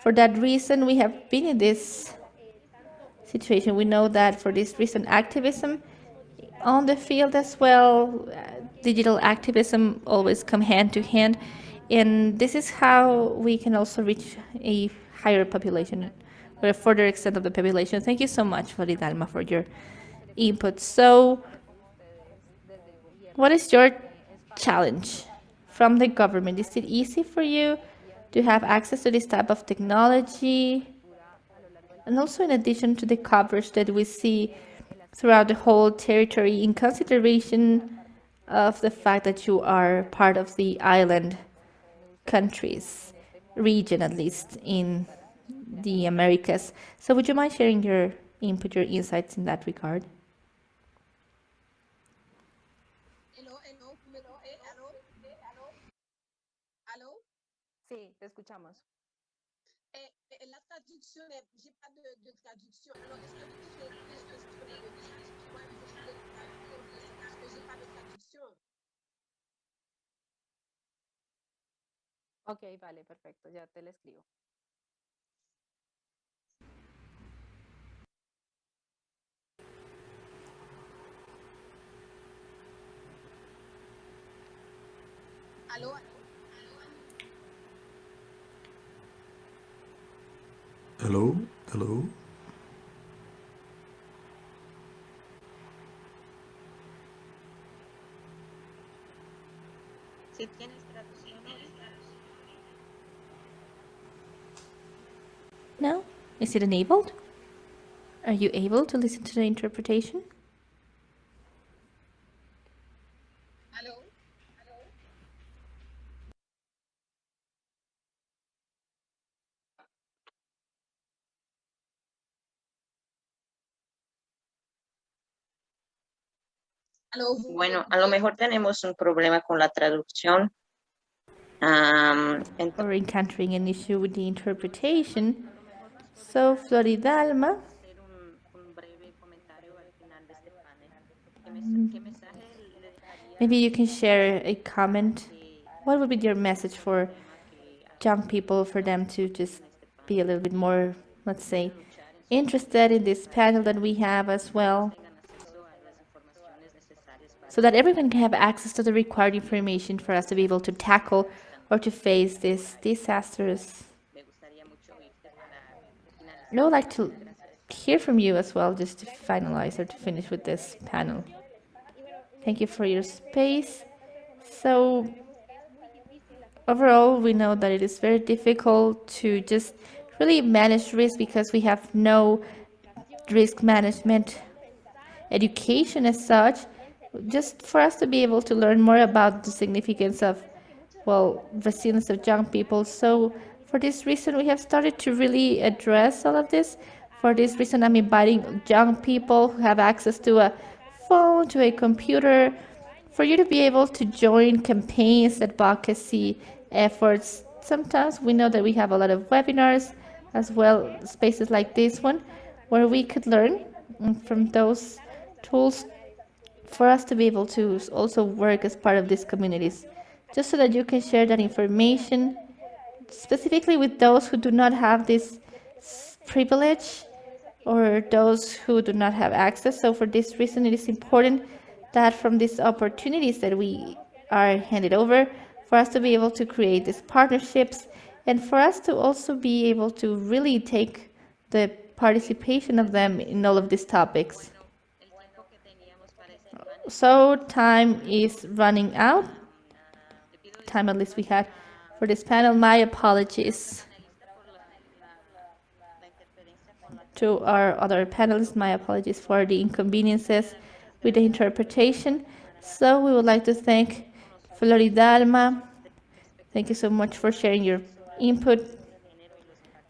For that reason, we have been in this situation. We know that for this recent activism on the field as well, digital activism always come hand to hand, and this is how we can also reach a higher population or a further extent of the population. Thank you so much, Floridalma, for your input. So, what is your challenge from the government? Is it easy for you to have access to this type of technology? And also, in addition to the coverage that we see throughout the whole territory, in consideration of the fact that you are part of the island countries, region at least, in the Americas. So would you mind sharing your input, your insights in that regard?
Sí, te escuchamos.
La traduction, j'ai pas de traduction. Alors, est-ce que vous pouvez plus exprimer? Excusez-moi, il faut que parce que j'ai pas de traduction.
Ok, vale, perfecto, ya te la escribo.
Allô?
Hello, hello.
Si tienes traducciones.
Is it enabled? Are you able to listen to the interpretation?
Bueno, a lo mejor tenemos un problema con la traducción.
We're encountering an issue with the interpretation. So, Floridalma, maybe you can share a comment. What would be your message for young people, for them to just be a little bit more, let's say, interested in this panel that we have as well, so that everyone can have access to the required information for us to be able to tackle or to face these disasters? I would like to hear from you as well, just to finalize or to finish with this panel. Thank you for your space. So, overall, we know that it is very difficult to just really manage risk because we have no risk management education as such. Just for us to be able to learn more about the significance of, well, resilience of young people. So for this reason, we have started to really address all of this. For this reason, I'm inviting young people who have access to a phone, to a computer, for you to be able to join campaigns, advocacy efforts. Sometimes we know that we have a lot of webinars as well, spaces like this one, where we could learn from those tools for us to be able to also work as part of these communities, just so that you can share that information specifically with those who do not have this privilege or those who do not have access. So for this reason, it is important that from these opportunities that we are handed over, for us to be able to create these partnerships and for us to also be able to really take the participation of them in all of these topics. So time is running out. Time at least we had for this panel. My apologies to our other panelists. My apologies for the inconveniences with the interpretation. So we would like to thank Floridalma. Thank you so much for sharing your input,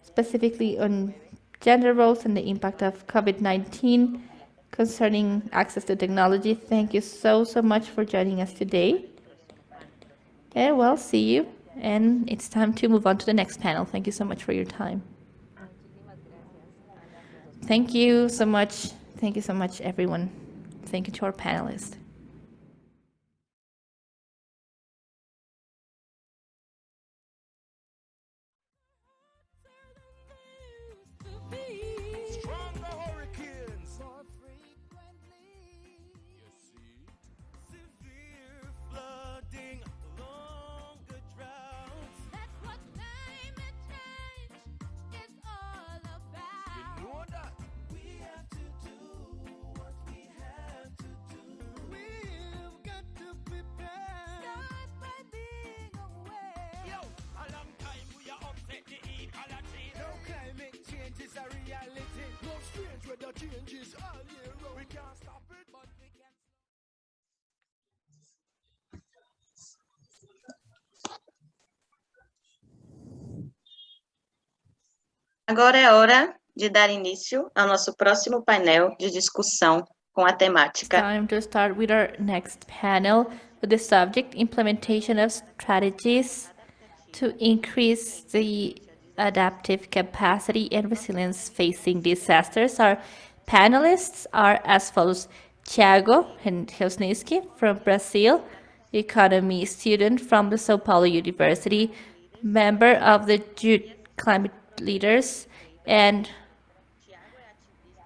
specifically on gender roles and the impact of COVID-19 concerning access to technology. Thank you so much for joining us today. And we'll see you. And it's time to move on to the next panel. Thank you so much for your time. Thank you so much. Thank you so much, everyone. Thank you to our panelists.
Agora é hora de dar início ao nosso próximo painel de discussão com a temática.
Time to start with our next panel with the subject implementation of strategies to increase the adaptive capacity and resilience facing disasters. Our panelists are as follows: Thiago Helsniski from Brazil, economy student from the Sao Paulo University, member of the Youth Climate Leaders and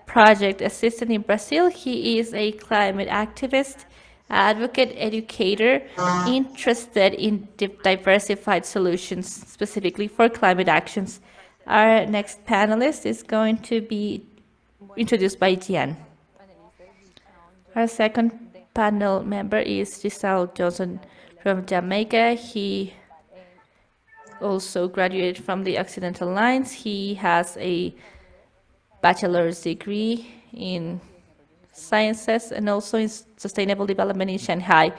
project assistant in Brazil. He is a climate activist, advocate, educator, interested in diversified solutions, specifically for climate actions. Our next panelist is going to be introduced by Jian. Our second panel member is Giselle Johnson from Jamaica. He also graduated from the Occidental Lines. He has a bachelor's degree in sciences and also in sustainable development in Shanghai.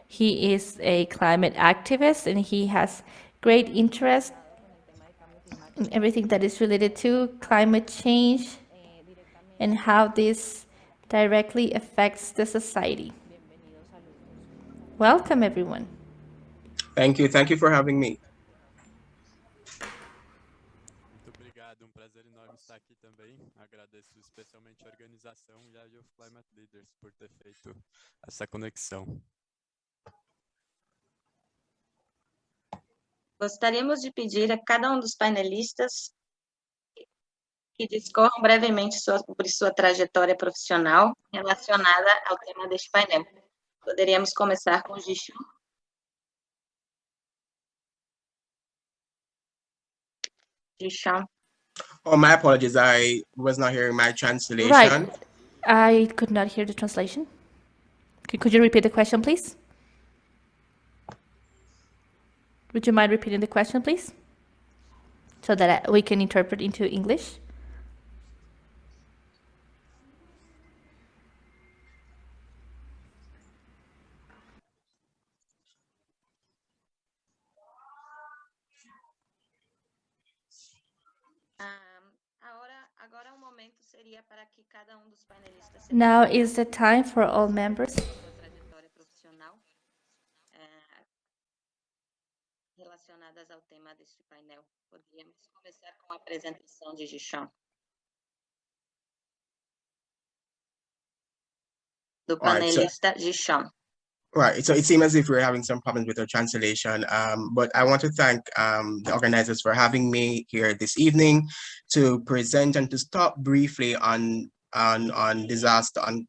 He is a climate activist and he has great interest in everything that is related to climate change and how this directly affects the society. Welcome, everyone.
Thank you. Thank you for having me.
Muito obrigado, prazer enorme estar aqui também. Agradeço especialmente a organização e a Youth Climate Leaders por ter feito essa conexão.
Gostaríamos de pedir a cada dos painelistas que discorram brevemente sobre sua trajetória profissional relacionada ao tema deste painel. Poderíamos começar com o Gishu. Gishu.
Oh, my apologies. I was not hearing my translation.
Right. I could not hear the translation. Could you repeat the question, please? Would you mind repeating the question, please? So that we can interpret into English. Now is the time for all members.
Relacionadas ao tema deste painel. Poderíamos começar com a apresentação de Gishu. Do panelista Gishu.
Right, so it seems as if we're having some problems with our translation, but I want to thank the organizers for having me here this evening to present and to talk briefly on disaster, on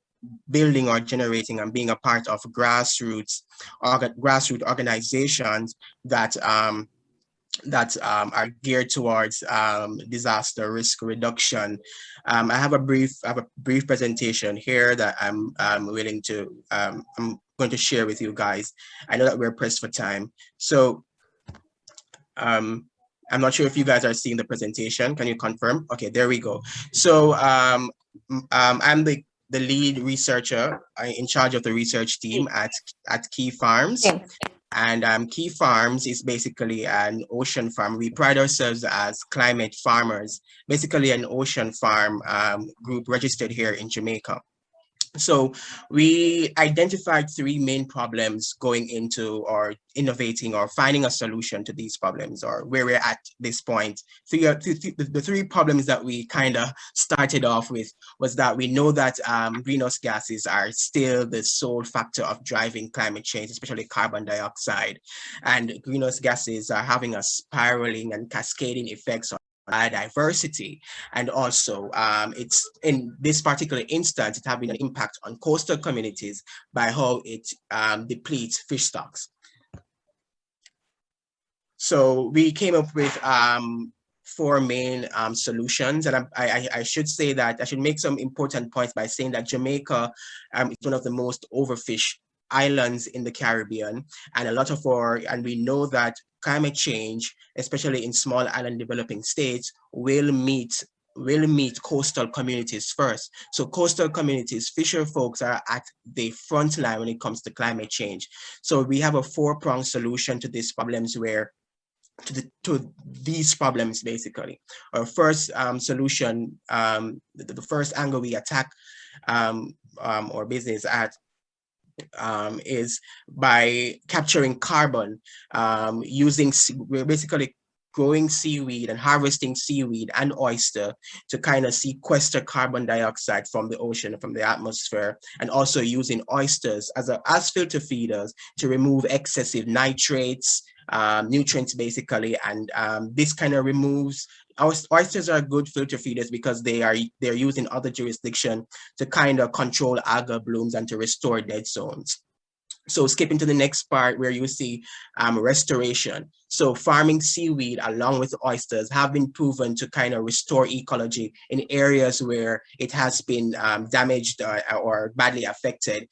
building or generating and being a part of grassroots organizations that are geared towards disaster risk reduction. I have a brief presentation here that I'm willing to I'm going to share with you guys. I know that we're pressed for time, so I'm not sure if you guys are seeing the presentation. Can you confirm? Okay, there we go. So I'm the lead researcher in charge of the research team at Key Farms. And Key Farms is basically an ocean farm. We pride ourselves as climate farmers, basically an ocean farm group registered here in Jamaica. So we identified three main problems going into or innovating or finding a solution to these problems, or where we're at this point. The three problems that we kind of started off with was that we know that greenhouse gases are still the sole factor of driving climate change, especially carbon dioxide. And greenhouse gases are having a spiraling and cascading effects on biodiversity, and also it's in this particular instance it's having an impact on coastal communities by how it depletes fish stocks. So we came up with four main solutions, and I should say that I should make some important points by saying that Jamaica is one of the most overfished islands in the Caribbean, and we know that climate change, especially in small island developing states, will meet coastal communities first. So coastal communities, fisher folks are at the front line when it comes to climate change. So we have a four-pronged solution to these problems to these problems, basically. Our first solution, the first angle we attack our business at is by capturing carbon we're basically growing seaweed and harvesting seaweed and oyster to kind of sequester carbon dioxide from the ocean, from the atmosphere, and also using oysters as filter feeders to remove excessive nitrates, nutrients basically, and this kind of removes. Oysters are good filter feeders because they're used in other jurisdictions to kind of control algal blooms and to restore dead zones. So skipping to the next part where you see restoration. So farming seaweed along with oysters have been proven to kind of restore ecology in areas where it has been damaged or badly affected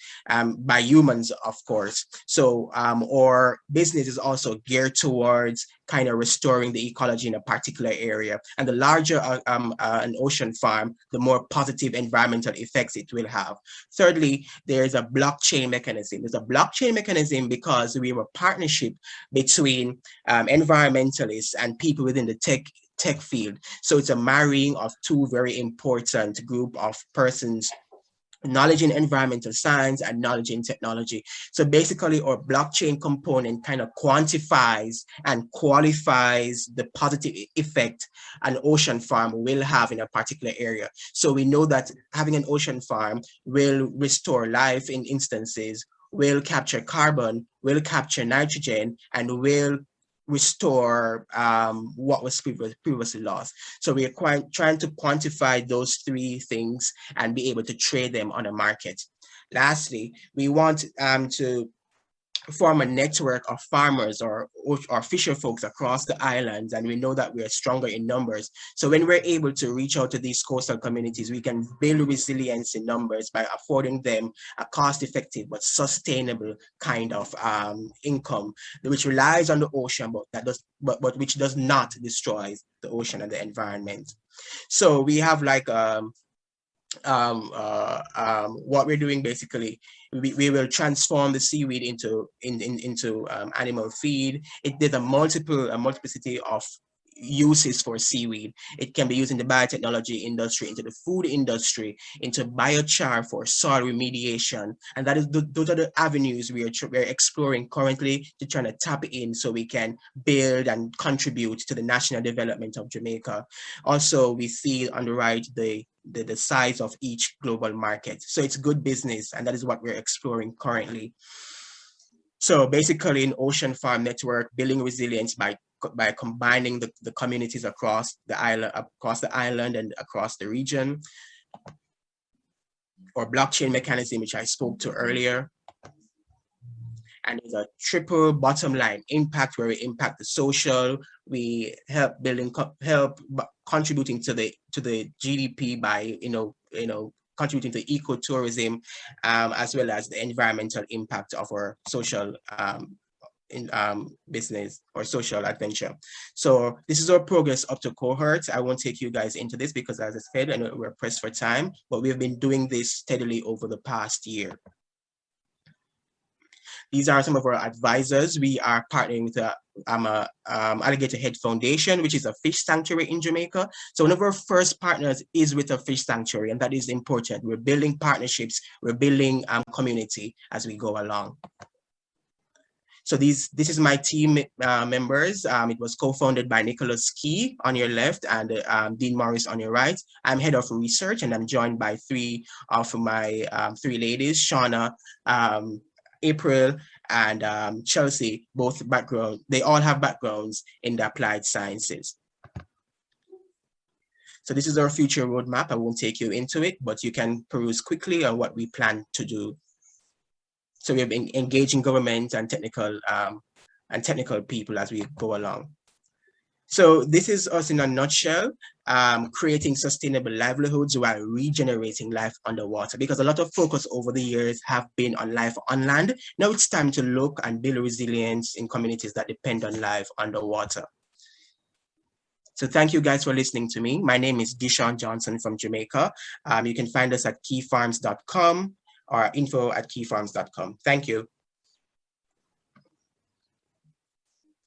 by humans, of course. So our business is also geared towards kind of restoring the ecology in a particular area. And the larger an ocean farm, the more positive environmental effects it will have. Thirdly, there's a blockchain mechanism. There's a blockchain mechanism because we have a partnership between environmentalists and people within the tech field. So it's a marrying of two very important group of persons, knowledge in environmental science and knowledge in technology. So basically our blockchain component kind of quantifies and qualifies the positive effect an ocean farm will have in a particular area. So we know that having an ocean farm will restore life in instances, will capture carbon, will capture nitrogen, and will restore what was previously lost. So we are trying to quantify those three things and be able to trade them on a market. Lastly, we want to form a network of farmers or fisher folks across the islands, and we know that we are stronger in numbers. So when we're able to reach out to these coastal communities, we can build resilience in numbers by affording them a cost-effective but sustainable kind of income, which relies on the ocean, but which does not destroy the ocean and the environment. So we have like what we're doing basically, we will transform the seaweed into animal feed. There's a multiplicity of uses for seaweed. It can be used in the biotechnology industry, into the food industry, into biochar for soil remediation, and that is those are the avenues we're exploring currently to try to tap in so we can build and contribute to the national development of Jamaica. Also, we see on the right the size of each global market. So it's good business, and that is what we're exploring currently. So basically in Ocean Farm Network, building resilience by combining the communities across the island and across the region, or blockchain mechanism, which I spoke to earlier. And there's a triple bottom line impact, where we impact the social, we help contributing to the GDP by contributing to ecotourism, as well as the environmental impact of our social business or social adventure. So this is our progress up to cohorts. I won't take you guys into this because, as I said, I know we're pressed for time, but we have been doing this steadily over the past year. These are some of our advisors. We are partnering with Alligator Head Foundation, which is a fish sanctuary in Jamaica. So one of our first partners is with a fish sanctuary, and that is important. We're building partnerships, we're building community as we go along. So this is my team members. It was co-founded by Nicholas Key on your left and Dean Morris on your right. I'm head of research, and I'm joined by three of my three ladies, Shauna, April, and Chelsea. They all have backgrounds in the applied sciences. So this is our future roadmap. I won't take you into it, but you can peruse quickly on what we plan to do. So we have been engaging government and technical people as we go along. So this is us in a nutshell, creating sustainable livelihoods while regenerating life underwater, because a lot of focus over the years have been on life on land. Now it's time to look and build resilience in communities that depend on life underwater. So thank you guys for listening to me. My name is Deshaun Johnson from Jamaica. You can find us at keyfarms.com or info@keyfarms.com. Thank you.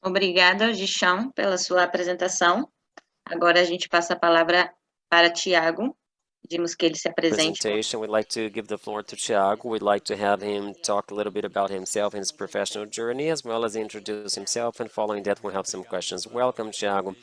Obrigada, Gishão, pela sua apresentação. Agora a gente passa a palavra para Tiago. Pedimos que ele se apresente.
Presentation. We'd like to give the floor to Tiago. We'd like to have him talk a little bit about himself and his professional journey, as well as introduce himself, and following that we'll have some questions. Welcome, Tiago.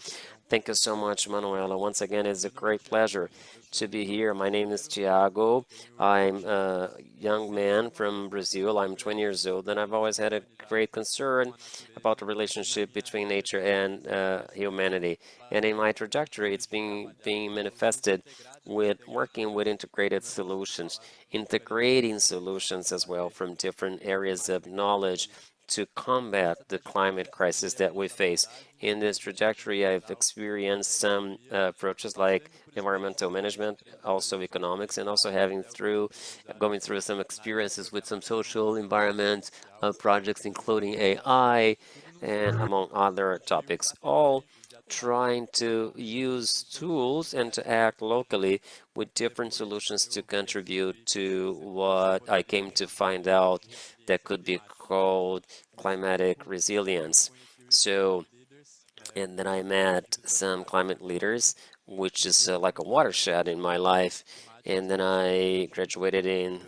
Thank you so much, Manuela. Once again, it's a great pleasure to be here. My name is Tiago. I'm a young man from Brazil. I'm 20 years old, and I've always had a great concern about the relationship between nature and humanity. And in my trajectory, it's being manifested with working with integrated solutions, integrating solutions as well from different areas of knowledge, to combat the climate crisis that we face. In this trajectory, I've experienced some approaches like environmental management, also economics, and also going through some experiences with some social environment projects, including AI, and among other topics, all trying to use tools and to act locally with different solutions to contribute to what I came to find out that could be called climatic resilience. So, and then I met some climate leaders, which is like a watershed in my life. And then I graduated in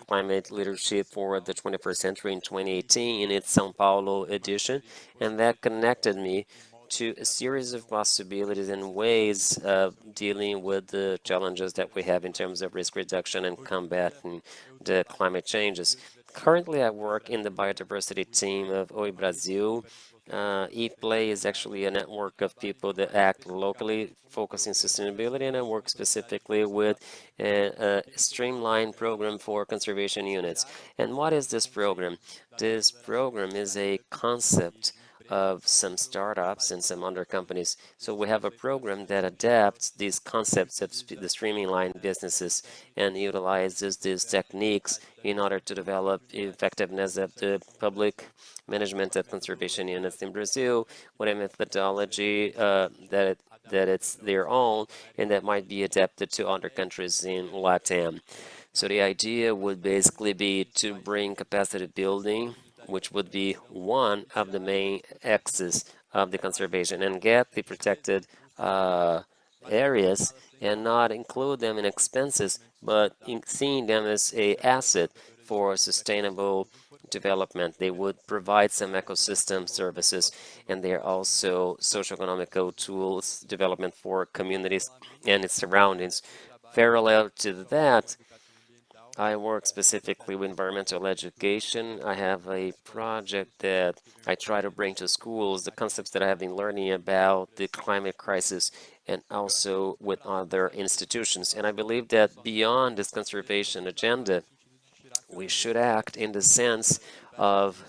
climate leadership for the 21st century in 2018 in its São Paulo edition. And that connected me to a series of possibilities and ways of dealing with the challenges that we have in terms of risk reduction and combating the climate changes. Currently, I work in the biodiversity team of Oi Brasil. ePlay is actually a network of people that act locally, focusing sustainability, and I work specifically with a streamlined program for conservation units. And what is this program? This program is a concept of some startups and some other companies. So we have a program that adapts these concepts of the streamline businesses and utilizes these techniques in order to develop effectiveness of the public management of conservation units in Brazil with a methodology that it's their own and that might be adapted to other countries in LATAM. So the idea would basically be to bring capacity building, which would be one of the main axes of the conservation, and get the protected areas and not include them in expenses, but in seeing them as an asset for sustainable development. They would provide some ecosystem services, and they're also socioeconomical tools development for communities and its surroundings. Parallel to that, I work specifically with environmental education. I have a project that I try to bring to schools the concepts that I have been learning about the climate crisis and also with other institutions. And I believe that beyond this conservation agenda, we should act in the sense of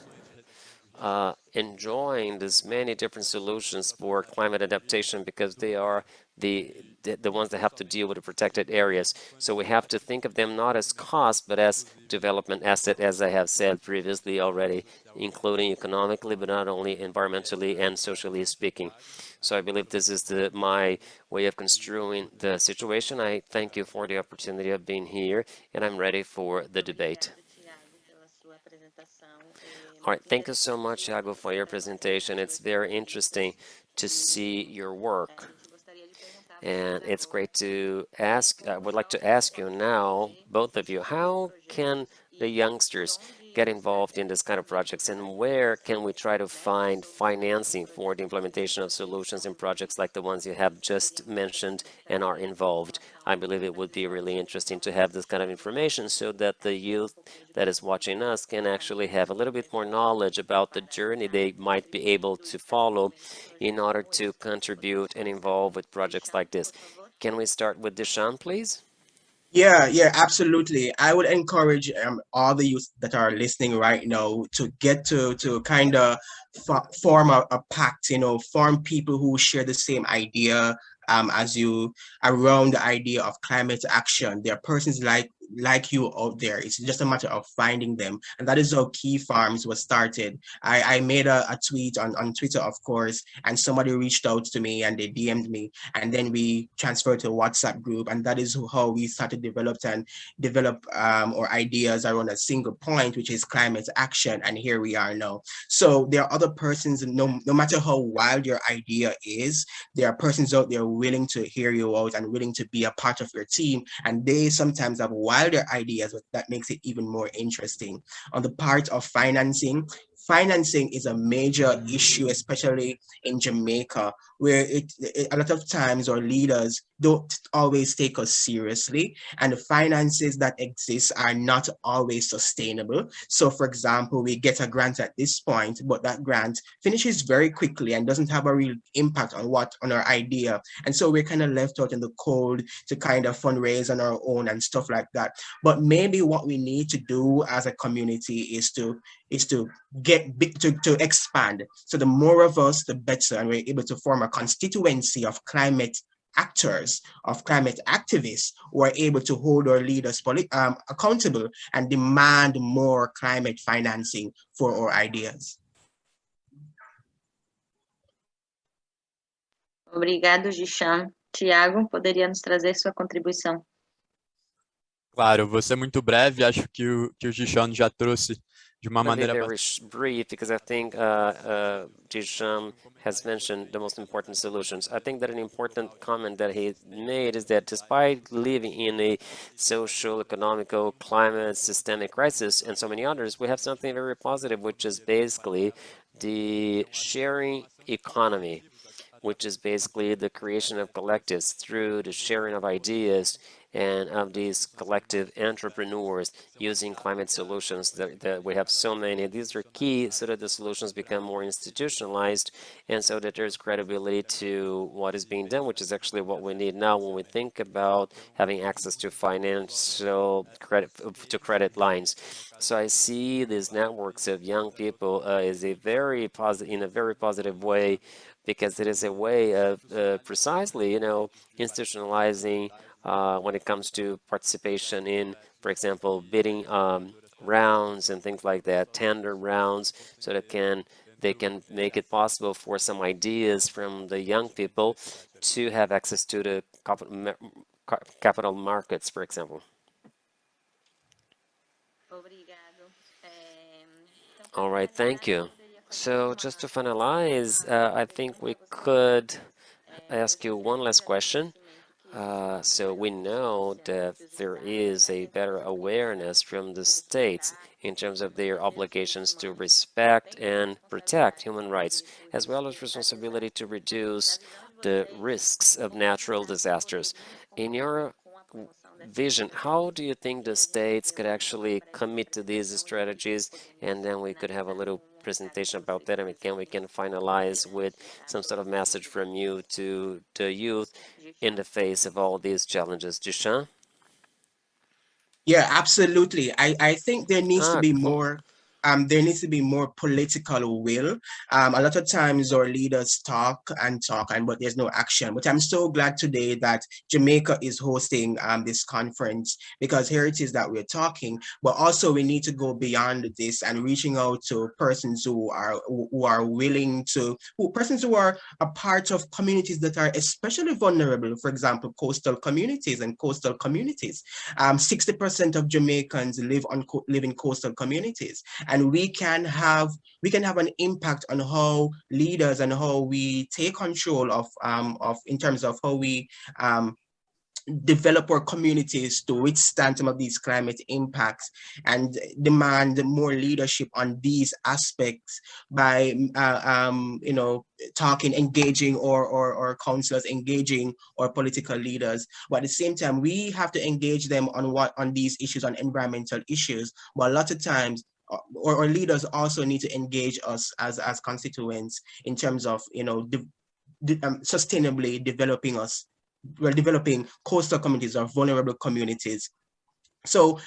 enjoying these many different solutions for climate adaptation because they are the ones that have to deal with the protected areas. So we have to think of them not as cost, but as development asset, as I have said previously already, including economically, but not only environmentally and socially speaking. So I believe this is my way of construing the situation. I thank you for the opportunity of being here, and I'm ready for the debate. All right, thank you so much, Thiago, for your presentation. It's very interesting to see your work. And it's great to ask, I would like to ask you now, both of you, how can the youngsters get involved in this kind of projects, and where can we try to find financing for the implementation of solutions and projects like the ones you have just mentioned and are involved? I believe it would be really interesting to have this kind of information so that the youth that is watching us can actually have a little bit more knowledge about the journey they might be able to follow in order to contribute and involve with projects like this. Can we start with Deshaun, please?
Yeah, absolutely. I would encourage all the youth that are listening right now to get to kind of form a pact, form people who share the same idea as you around the idea of climate action. There are persons like you out there. It's just a matter of finding them. And that is how Key Farms was started. I made a tweet on Twitter, of course, and somebody reached out to me and they DM'd me. And then we transferred to a WhatsApp group. And that is how we started develop our ideas around a single point, which is climate action. And here we are now. So there are other persons, no matter how wild your idea is, there are persons out there willing to hear you out and willing to be a part of your team. And they sometimes have wilder ideas, but that makes it even more interesting. On the part of financing is a major issue, especially in Jamaica, where a lot of times our leaders
don't always take us seriously, and the finances that exist are not always sustainable. So for example, we get a grant at this point, but that grant finishes very quickly and doesn't have a real impact on our idea. And so we're kind of left out in the cold to kind of fundraise on our own and stuff like that. But maybe what we need to do as a community is to get big, to expand. So the more of us, the better, and we're able to form a constituency of climate actors, of climate activists who are able to hold our leaders accountable and demand more climate financing for our ideas.
Obrigado, Gishan. Tiago, poderia nos trazer sua contribuição?
Claro, vou ser muito breve, acho que o Gishan já trouxe de uma
I'll be
maneira
very brief because I think Jisham has mentioned the most important solutions. I think that an important comment that he made is that despite living in a social, economical, climate, systemic crisis, and so many others, we have something very positive, which is basically the sharing economy, which is basically the creation of collectives through the sharing of ideas and of these collective entrepreneurs using climate solutions that we have so many. These are key so that the solutions become more institutionalized and so that there's credibility to what is being done, which is actually what we need now when we think about having access to financial credit lines. So I see these networks of young people as in a very positive way, because it is a way of precisely, institutionalizing when it comes to participation in, for example, bidding rounds and things like that, tender rounds, so that they can make it possible for some ideas from the young people to have access to the capital markets, for example. All right, thank you. So just to finalize, I think we could ask you one last question. So we know that there is a better awareness from the states in terms of their obligations to respect and protect human rights, as well as responsibility to reduce the risks of natural disasters. In your vision, how do you think the states could actually commit to these strategies? And then we could have a little presentation about that, and we can finalize with some sort of message from you to the youth in the face of all these challenges. Dushan?
Yeah, absolutely. I think there needs to be more. There needs to be more political will. A lot of times our leaders talk, but there's no action. But I'm so glad today that Jamaica is hosting this conference, because here it is that we're talking, but also we need to go beyond this and reaching out to persons who are willing to, persons who are a part of communities that are especially vulnerable. For example, coastal communities and coastal communities. 60% of Jamaicans live in coastal communities. And we can have an impact on how leaders and how we take control of in terms of how we develop our communities to withstand some of these climate impacts, and demand more leadership on these aspects by talking, engaging or councillors, engaging our political leaders. But at the same time, we have to engage them on these issues, on environmental issues. But a lot of times our leaders also need to engage us as constituents in terms of sustainably developing us. We're developing coastal communities or vulnerable communities. So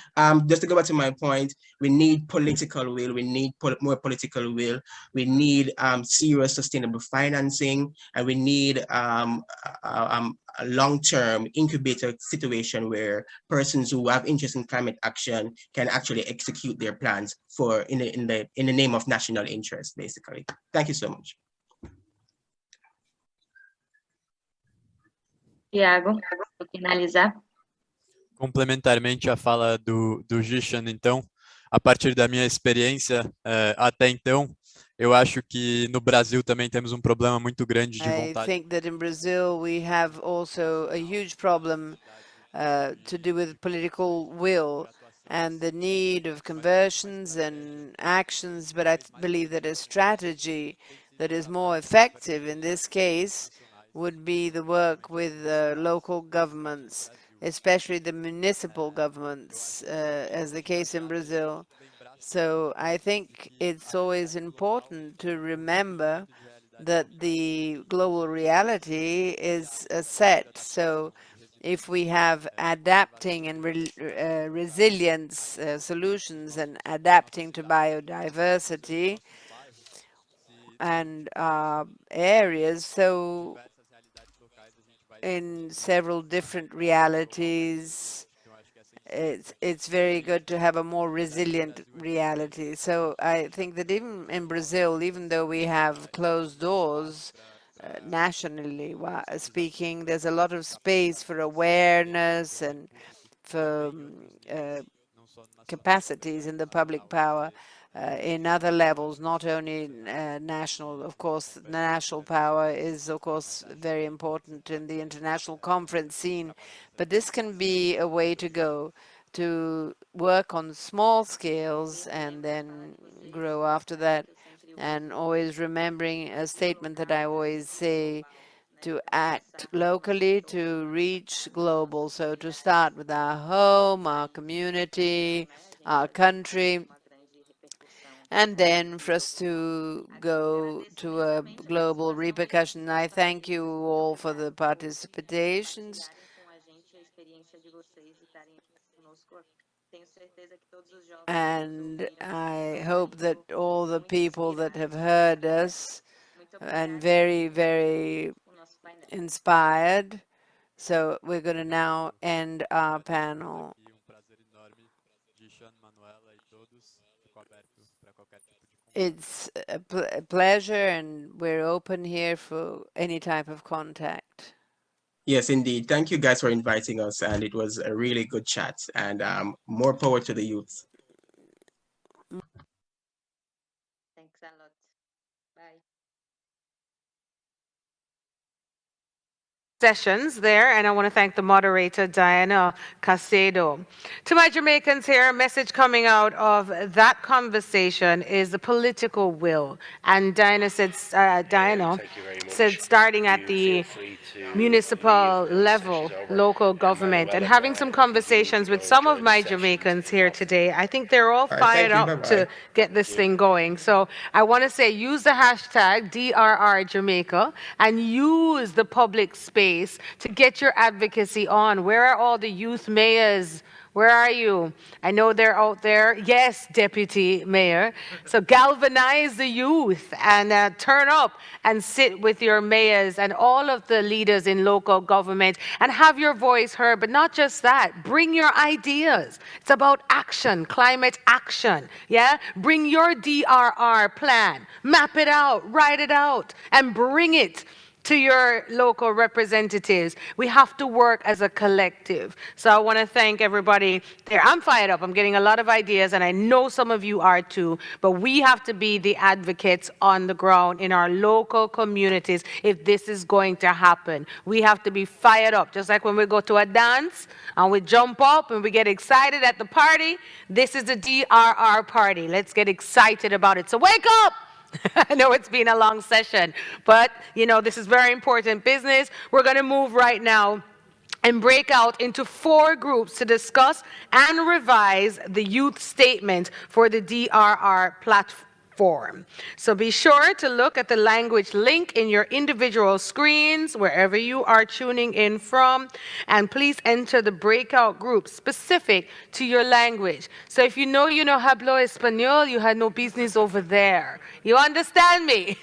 just to go back to my point, we need political will, we need more political will, we need serious sustainable financing, and we need a long-term incubator situation where persons who have interest in climate action can actually execute their plans in the name of national interest, basically. Thank you so much.
Tiago, para finalizar.
Complementarmente à fala do Gishan, então, a partir da minha experiência até então, eu acho que no Brasil também temos problema muito grande de vontade.
I think that in Brazil we have also a huge problem to do with political will and the need of conversions and actions, but I believe that a strategy that is more effective in this case would be the work with local governments, especially the municipal governments, as the case in Brazil. So I think it's always important to remember that the global reality is set. So if we have adapting and resilience solutions and adapting to biodiversity and areas, so in several different realities, it's very good to have a more resilient reality. So I think that even in Brazil, even though we have closed doors, nationally speaking, there's a lot of space for awareness and for capacities in the public power in other levels, not only national. Of course, national power is, of course, very important in the international conference scene, but this can be a way to go, to work on small scales and then grow after that. And always remembering a statement that I always say, to act locally to reach global. So to start with our home, our community, our country, and then for us to go to a global repercussion. I thank you all for the participations. And I hope that all the people that have heard us and very, very inspired. So we're going to now end our panel. It's a pleasure, and we're open here for any type of contact.
Yes, indeed. Thank you guys for inviting us, and it was a really good chat, and more power to the youth.
Thanks a lot. Bye.
Sessions there, and I want to thank the moderator, Diana Casedo. To my Jamaicans here, a message coming out of that conversation is the political will. And Diana said, starting at the municipal level, local government, and having some conversations with some of my Jamaicans here today. I think they're all fired up to get this thing going. So I want to say, use the hashtag DRR Jamaica and use the public space to get your advocacy on. Where are all the youth mayors? Where are you? I know they're out there. Yes, Deputy Mayor. So galvanize the youth and turn up and sit with your mayors and all of the leaders in local government and have your voice heard. But not just that, bring your ideas. It's about action, climate action. Yeah? Bring your DRR plan, map it out, write it out, and bring it to your local representatives. We have to work as a collective. So I want to thank everybody there. I'm fired up. I'm getting a lot of ideas, and I know some of you are too, but we have to be the advocates on the ground in our local communities if this is going to happen. We have to be fired up, just like when we go to a dance and we jump up and we get excited at the party. This is the DRR party. Let's get excited about it. So wake up! I know it's been a long session, but you know, this is very important business. We're going to move right now and break out into 4 groups to discuss and revise the youth statement for the DRR platform. So be sure to look at the language link in your individual screens, wherever you are tuning in from, and please enter the breakout group specific to your language. So if you know hablo español, you had no business over there. You understand me?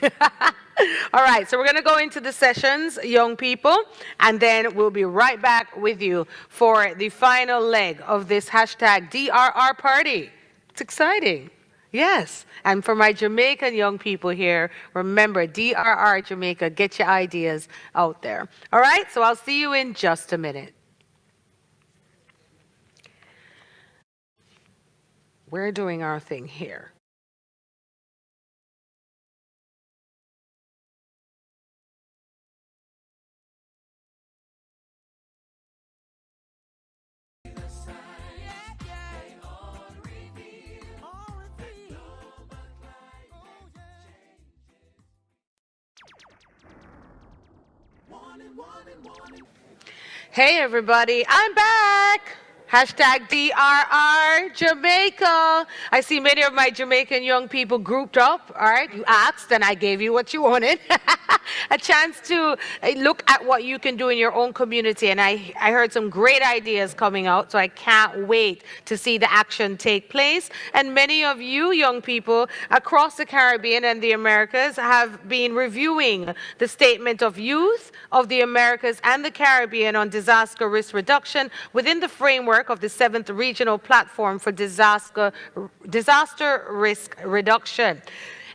All right, so we're going to go into the sessions, young people, and then we'll be right back with you for the final leg of this hashtag DRR party. It's exciting. Yes, and for my Jamaican young people here, remember, DRR Jamaica, get your ideas out there. All right, so I'll see you in just a minute. We're doing our thing here. Hey everybody, I'm back. Hashtag DRR Jamaica. I see many of my Jamaican young people grouped up. All right, you asked and I gave you what you wanted. A chance to look at what you can do in your own community. And I heard some great ideas coming out, so I can't wait to see the action take place. And many of you young people across the Caribbean and the Americas have been reviewing the Statement of Youth of the Americas and the Caribbean on disaster risk reduction within the framework of the VII Regional Platform for disaster risk reduction.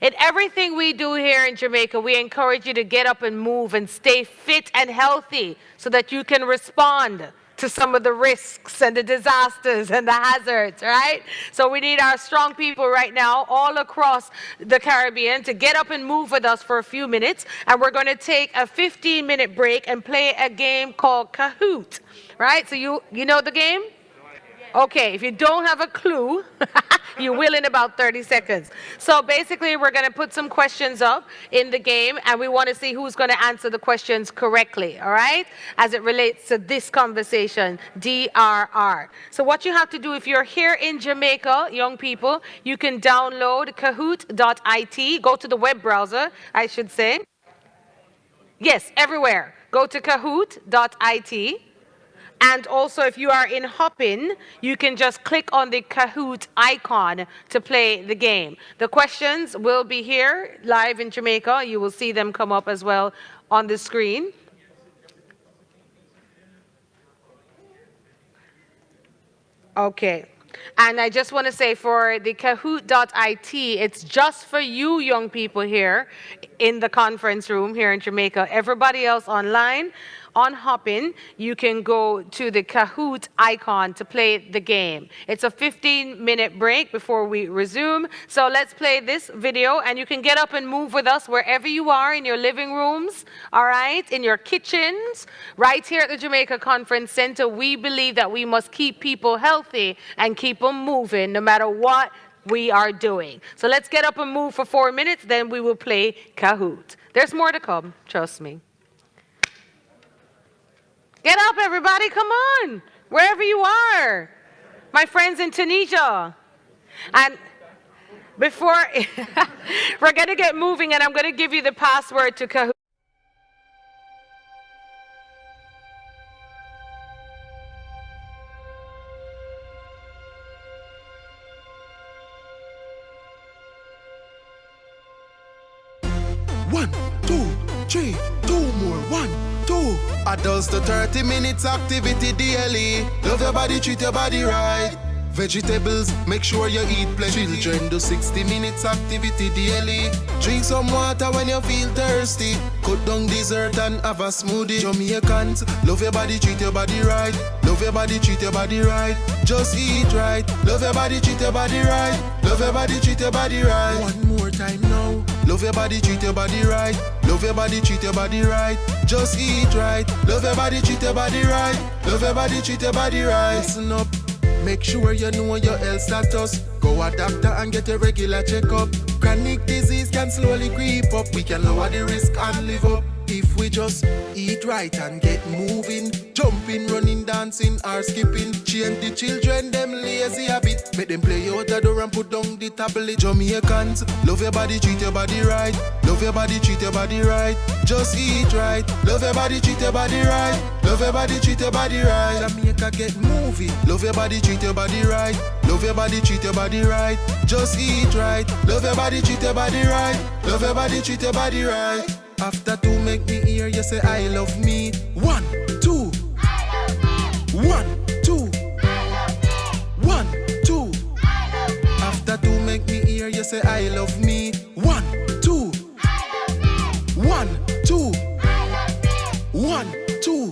In everything we do here in Jamaica, we encourage you to get up and move and stay fit and healthy so that you can respond to some of the risks and the disasters and the hazards, right? So we need our strong people right now all across the Caribbean to get up and move with us for a few minutes. And we're going to take a 15-minute break and play a game called Kahoot, right? So you know the game? Okay, if you don't have a clue, you will in about 30 seconds. So basically, we're going to put some questions up in the game, and we want to see who's going to answer the questions correctly, all right? As it relates to this conversation, DRR. So what you have to do, if you're here in Jamaica, young people, you can download kahoot.it. Go to the web browser, I should say. Yes, everywhere. Go to kahoot.it. And also, if you are in Hopin, you can just click on the Kahoot icon to play the game. The questions will be here live in Jamaica. You will see them come up as well on the screen. Okay. And I just want to say for the Kahoot.it, it's just for you young people here in the conference room here in Jamaica. Everybody else online, on Hopin, you can go to the Kahoot icon to play the game. It's a 15-minute break before we resume. So let's play this video, and you can get up and move with us wherever you are, in your living rooms, all right, in your kitchens. Right here at the Jamaica Conference Center, we believe that we must keep people healthy and keep them moving no matter what we are doing. So let's get up and move for 4 minutes, then we will play Kahoot. There's more to come, trust me. Get up, everybody, come on, wherever you are. My friends in Tunisia. And before, we're going to get moving, and I'm going to give you the password to Kahoot.
One, two, three, two more. 1, 2. Adults to 30 minutes activity daily. Love your body, treat your body right. Vegetables, make sure you eat plenty. Children do 60 minutes activity daily. Drink some water when you feel thirsty. Cut down dessert and have a smoothie. Jamaicans, love your body, treat your body right. Love your body, treat your body right. Just eat right. Love your body, treat your body right. Love your body, treat your body right. One more time now. Love your body, treat your body right. Love your body, treat your body right. Just eat right. Love your body, treat your body right. Love your body, treat your body right. Listen up. Make sure you know your health status. Go a doctor and get a regular checkup. Chronic disease can slowly creep up. We can lower the risk and live up if we just eat right and get moving. Jumping, running, dancing or skipping. Change the children, them lazy habit. Make them play out the door and put down the tablet. Jamaicans, love your body, treat your body right. Love your body, treat your body right. Just eat right. Love your body, treat your body right. Love your body, treat your body right. Jamaica get moving. Love your body, treat your body right. Love your body, treat your body right. Just eat right. Love your body, treat your body right. Love your body, treat your body right. After 2, make me hear you say I love me. 1, 2. I love me. 1, 2. I love me. 1, 2. I love me. After 2, make me hear you say I love me. 1, 2. I love me. 1, 2. I love me. 1, 2.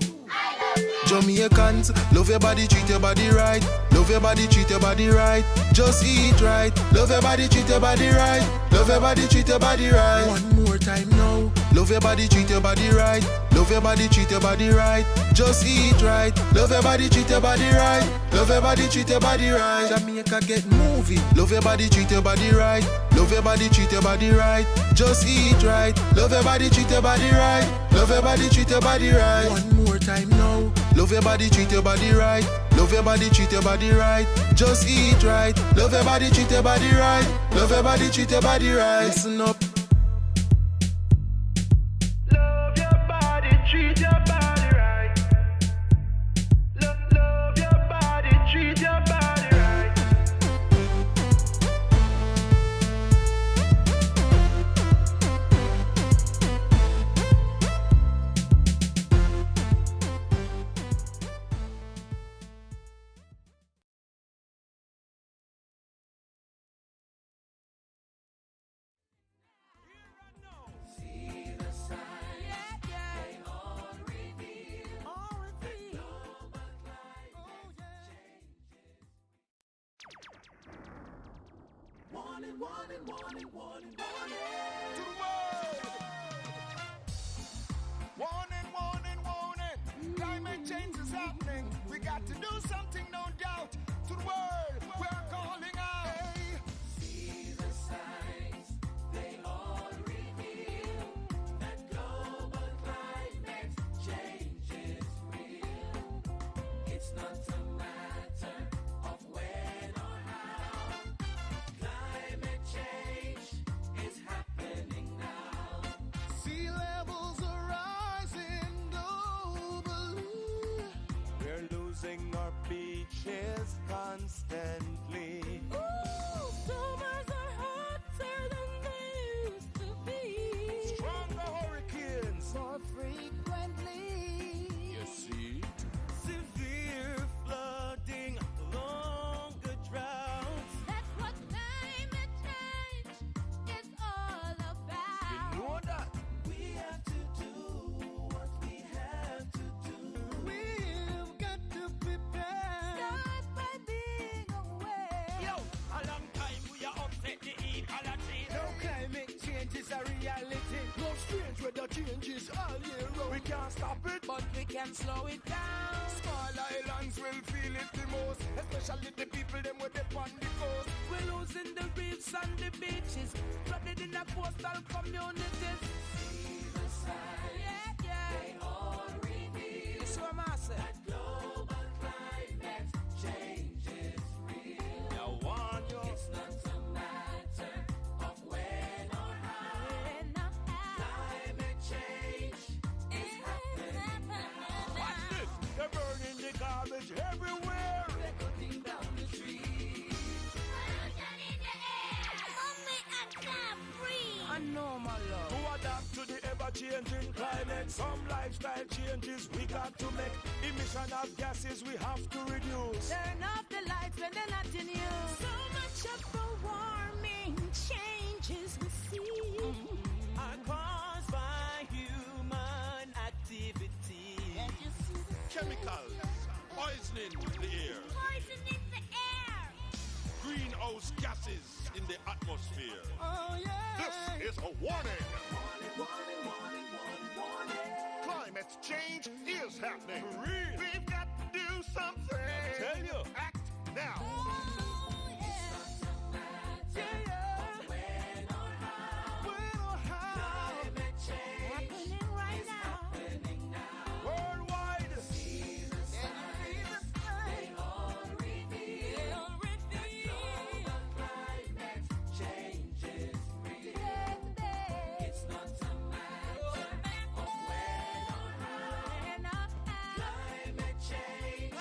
Jamaicans, love your body, treat your body right. Love your body, treat your body right. Just eat right. Love your body, treat your body right. Love your body, treat your body right. One more time now. Love your body, treat your body right. Love Love your body, treat your body right. Just eat right. Love your body, treat your body right. Love your body, treat your body right. Jamaica get moving. Love your body, treat your body right. Love your body, treat your body right. Just eat right. Love your body, treat your body right. Love your body, treat your body right. One more time now. Love your body, treat your body right. Love your body, treat your body right. Just eat right. Love your body, treat your body right. Love your body, treat your body right. Listen up.
Love your body, treat your body right. Love your body, treat your body right.
Warning. Climate change is happening. We got to do something, no doubt. To the world, we're calling out. Hey. See the signs, they all reveal that global climate change is real. It's not a matter of when or how. Climate change is happening now. Sea levels are rising globally.
We're losing our beaches constantly.
Summers are hotter than they used to be.
Stronger hurricanes.
More frequently.
You see? Severe flooding, longer droughts.
That's what climate change is all about.
You know that?
We have to do what we have to do. We've got to prepare. Start by being aware.
Yo, a long time we are upset the ecology.
No climate change is a reality.
No strange weather changes all year round. We can't stop it,
But we can slow it down.
small islands will feel it the most. Especially the people them with the on the coast.
We're losing the reefs and the beaches, flooded in the coastal communities. See the signs, they all reveal. So that global climate change is real.
Now warn you.
It's not a matter of when or how. Climate change is happening now.
Watch this. They're burning the garbage everywhere.
They're cutting down the trees. Pollution in the air. Only at time free. I know, my love.
To adapt to the ever-changing climate, some lifestyle changes we got to make. Emission of gases we have to reduce.
Turn off the lights when they're not in use. So much of the warming changes we see
Are caused by human activity. Chemicals poisoning the air.
Poison in the air.
Greenhouse gases in the atmosphere.
Oh, yeah.
This is a warning.
Warning.
Climate change is happening. For real. We've got to do something. I tell you. Act now.
Oh, yeah. When or how. Climate change happening right now.
Worldwide.
See the signs. They all reveal. Global climate change is real. It's not a matter of when or how. Climate change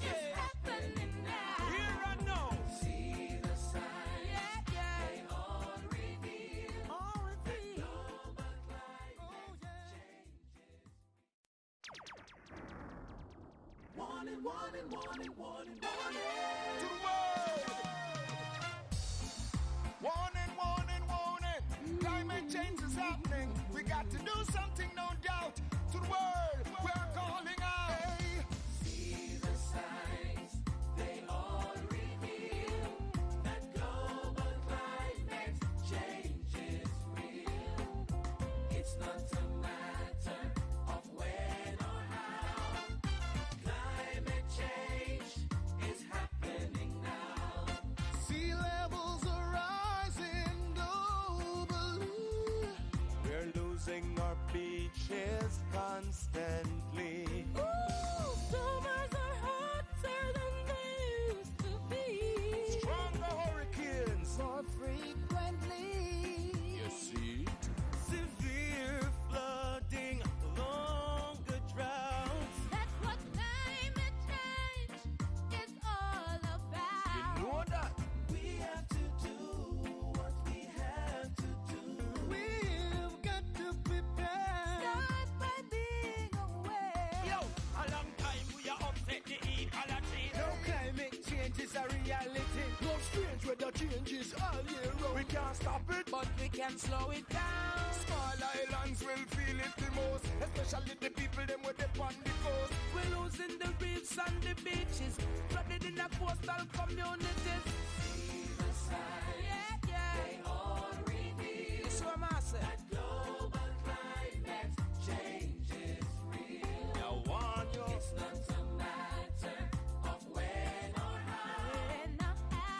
is happening now.
Here and now.
See the signs. They all reveal. Global climate change. Warning. To the world. Warning. Climate change is happening. We got to do something, no doubt. To the world, we're calling out. Hey. See the signs, they all reveal that global climate change is real. It's not a matter of when
weather changes all year round. We can't stop it, but we can slow it down. Small islands will feel it the most, especially the people them with the on the coast. We're losing the reefs and the beaches, flooded in the coastal communities. See the signs, they all reveal. That's what I say. That global climate change is real. I warn you, it's not a matter of when or how.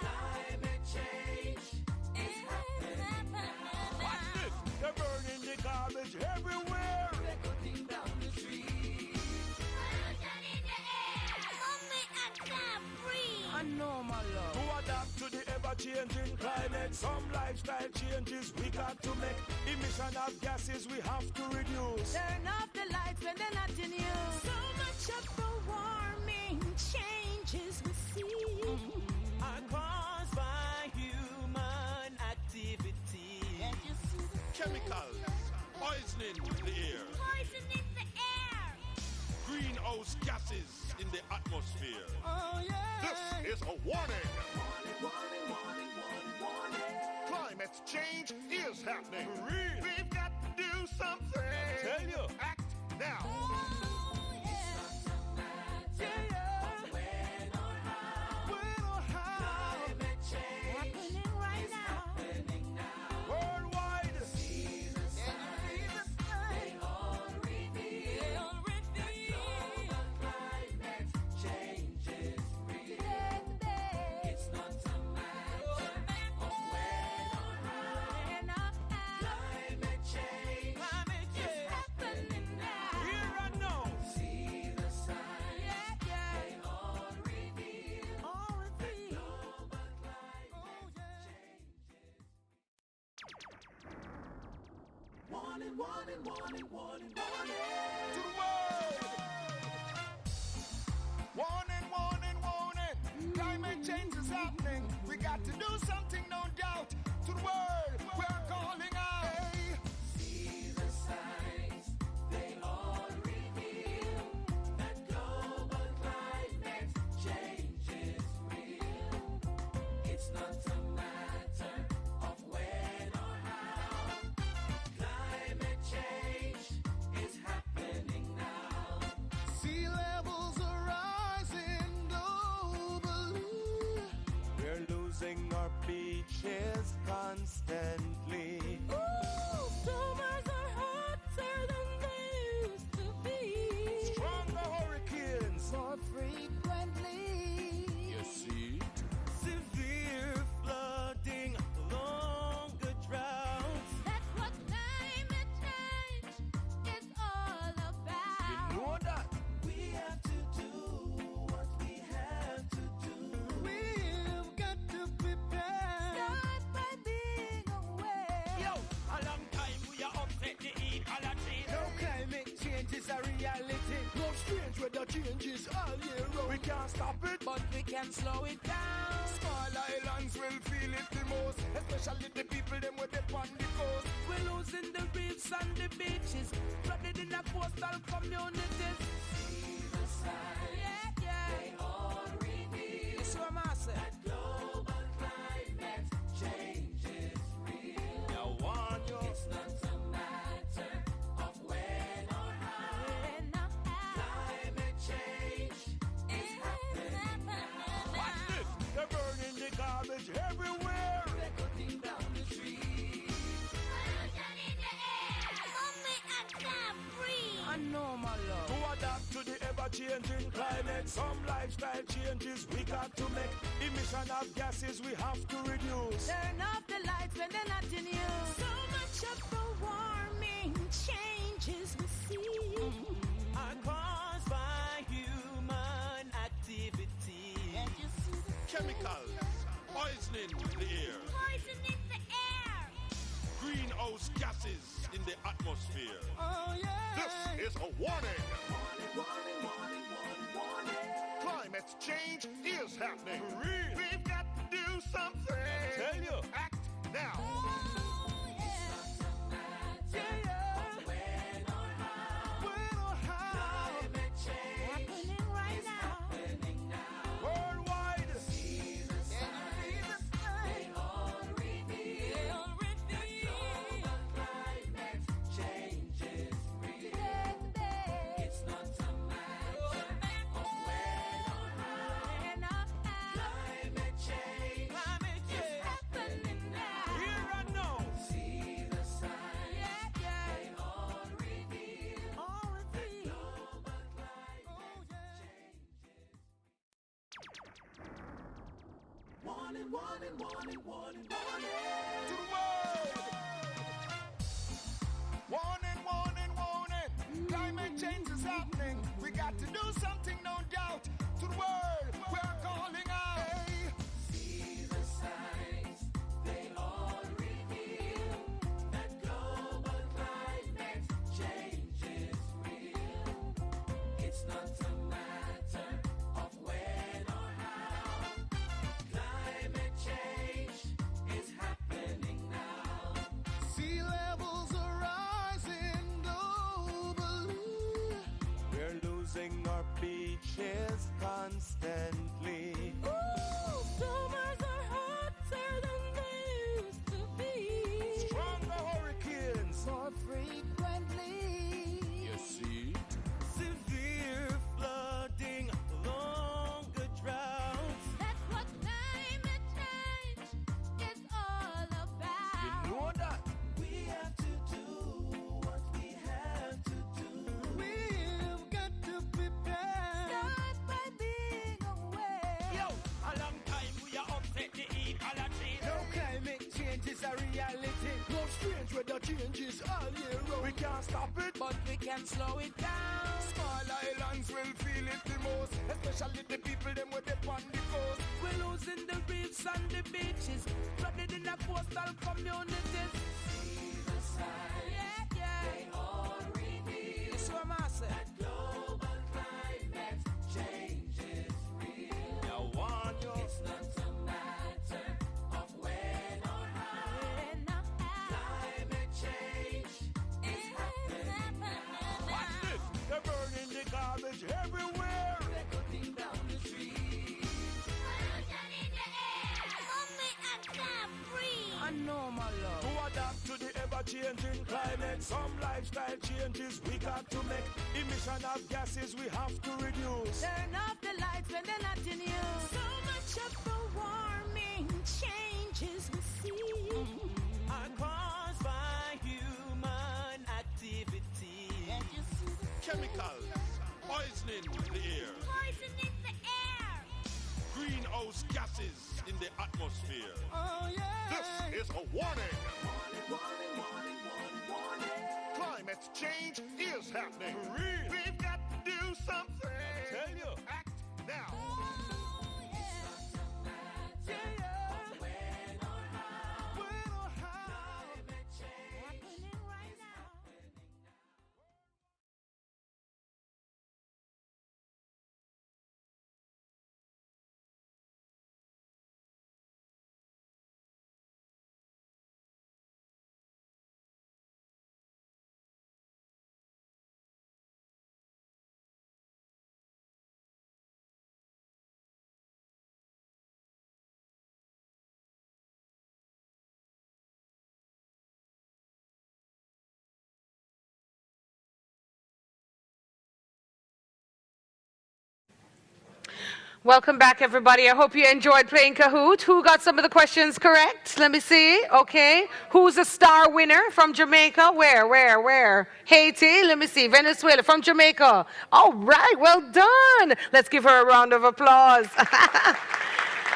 Climate change is happening now. Watch this, they're burning the garbage everywhere. They're cutting down the trees. Pollution in the air. Mommy, I can't breathe. I know, my love. To adapt to the ever-changing climate, some lifestyle changes we got to make. Emission of gases we have to reduce.
Turn off the lights when they're not in use. So much of the warming changes we see
are caused by human activity. Chemicals poisoning the air.
Poison in the air.
Greenhouse gases in the atmosphere.
Oh yeah.
This is a warning.
Warning, warning, warning, warning.
Climate change is happening. For real. We've got to do something. I tell you. Act now.
Oh yeah. Yeah. When or how.
When or how.
Climate change happening right now. Happening now.
Worldwide.
See the signs. They all reveal. They all reveal. Global climate change is real. It's not a matter of when or how. Climate change is happening now.
Here and now.
See the signs. They all reveal. All reveal. Global climate change. Warning, warning, warning, warning, warning.
To the world.
Warning, warning, warning. Climate change is happening. We got to do something, no doubt. To the world, we're calling out. Hey. See the signs. They all reveal that global climate change is real. It's not a matter of when or how. Climate change is happening now.
Sea levels are rising globally. We're losing our beaches constantly.
Ooh, summers are hotter than they used to be.
Stronger hurricanes.
More frequently.
You see? Severe flooding, longer droughts.
That's what climate change is all about.
You know that?
We have to do what we have to do.
We've got to prepare.
Start by being aware.
Yo, a long time we are upset the ecology. No climate change is a reality. No strange weather changes all year round. We can't stop it, but we can slow it down.
Small islands will feel it the most, especially the people them with the on the coast.
We're losing the reefs and the beaches, flooded in the coastal communities.
See the signs. They all reveal.
That's what I say.
That global climate change is real.
I warn you.
It's not a matter of when or how. Climate change is happening now.
Watch this. They're burning the garbage everywhere.
They're cutting down the trees. Pollution in the air. Mommy, I can't breathe.
I know, my love. To adapt to the ever-changing climate, some lifestyle changes we got to make. Emission of gases we have to reduce.
Turn off the lights when they're not in use. So much of the warming changes we see
Are caused by human activity. Chemicals poisoning the air.
poison in the air.
Greenhouse gases in the atmosphere.
Oh yeah.
This is a warning.
Warning, warning, warning, warning, warning.
Climate change is happening. For real. We've got to do something. I tell you. Act now.
Oh yeah.
Yeah.
When or how.
When or how.
Climate change happening right now. Happening now.
Worldwide.
See the signs. They To the world. Warning, warning, warning. Climate change is happening. We got to do something, no doubt. To the world, we're calling out. Hey. See the signs, they all reveal that global climate change is real. It's not a matter of when or how. Climate change is happening now. Sea levels are rising globally. We're losing our beaches constantly. Ooh, summers are hotter than they used to be. Stronger hurricanes more frequently. You see? Severe flooding, longer droughts. That's what climate change is all about. You know that? We have to do what we have to do. We've got to prepare. Start by being aware. Yo, a long time we are upset the ecology. No climate change is a reality. No strange weather changes all year round. We can't stop it, but we can slow it down. Small islands will feel it the most, especially the people them with the on the coast. We're losing the reefs and the beaches, flooded in the coastal communities. See the signs, they all reveal. It's what I say. That global climate change is real. Now warn you, it's not a matter of when or how. Climate change is happening now. Watch this, they're burning the garbage everywhere. They're cutting down the trees. Pollution in the air. Only and can't breathe. I know, my love. To adapt to the ever-changing climate, some lifestyle changes we got to make. Emission of gases we have to reduce. Turn off the lights when they're not in use. So much of the warming changes we see are caused by human activity.
Chemicals poisoning the air.
Poisoning the air.
Greenhouse gases in the atmosphere.
Oh, yeah.
This is a warning.
Warning, warning, warning, warning.
Climate change is happening. For real.
We've got to do something.
I tell you.
Act now.
Welcome back, everybody. I hope you enjoyed playing Kahoot. Who got some of the questions correct? Let me see. Okay. Who's a star winner from Jamaica? Where? Haiti. Let me see. Venezuela from Jamaica. All right. Well done. Let's give her a round of applause.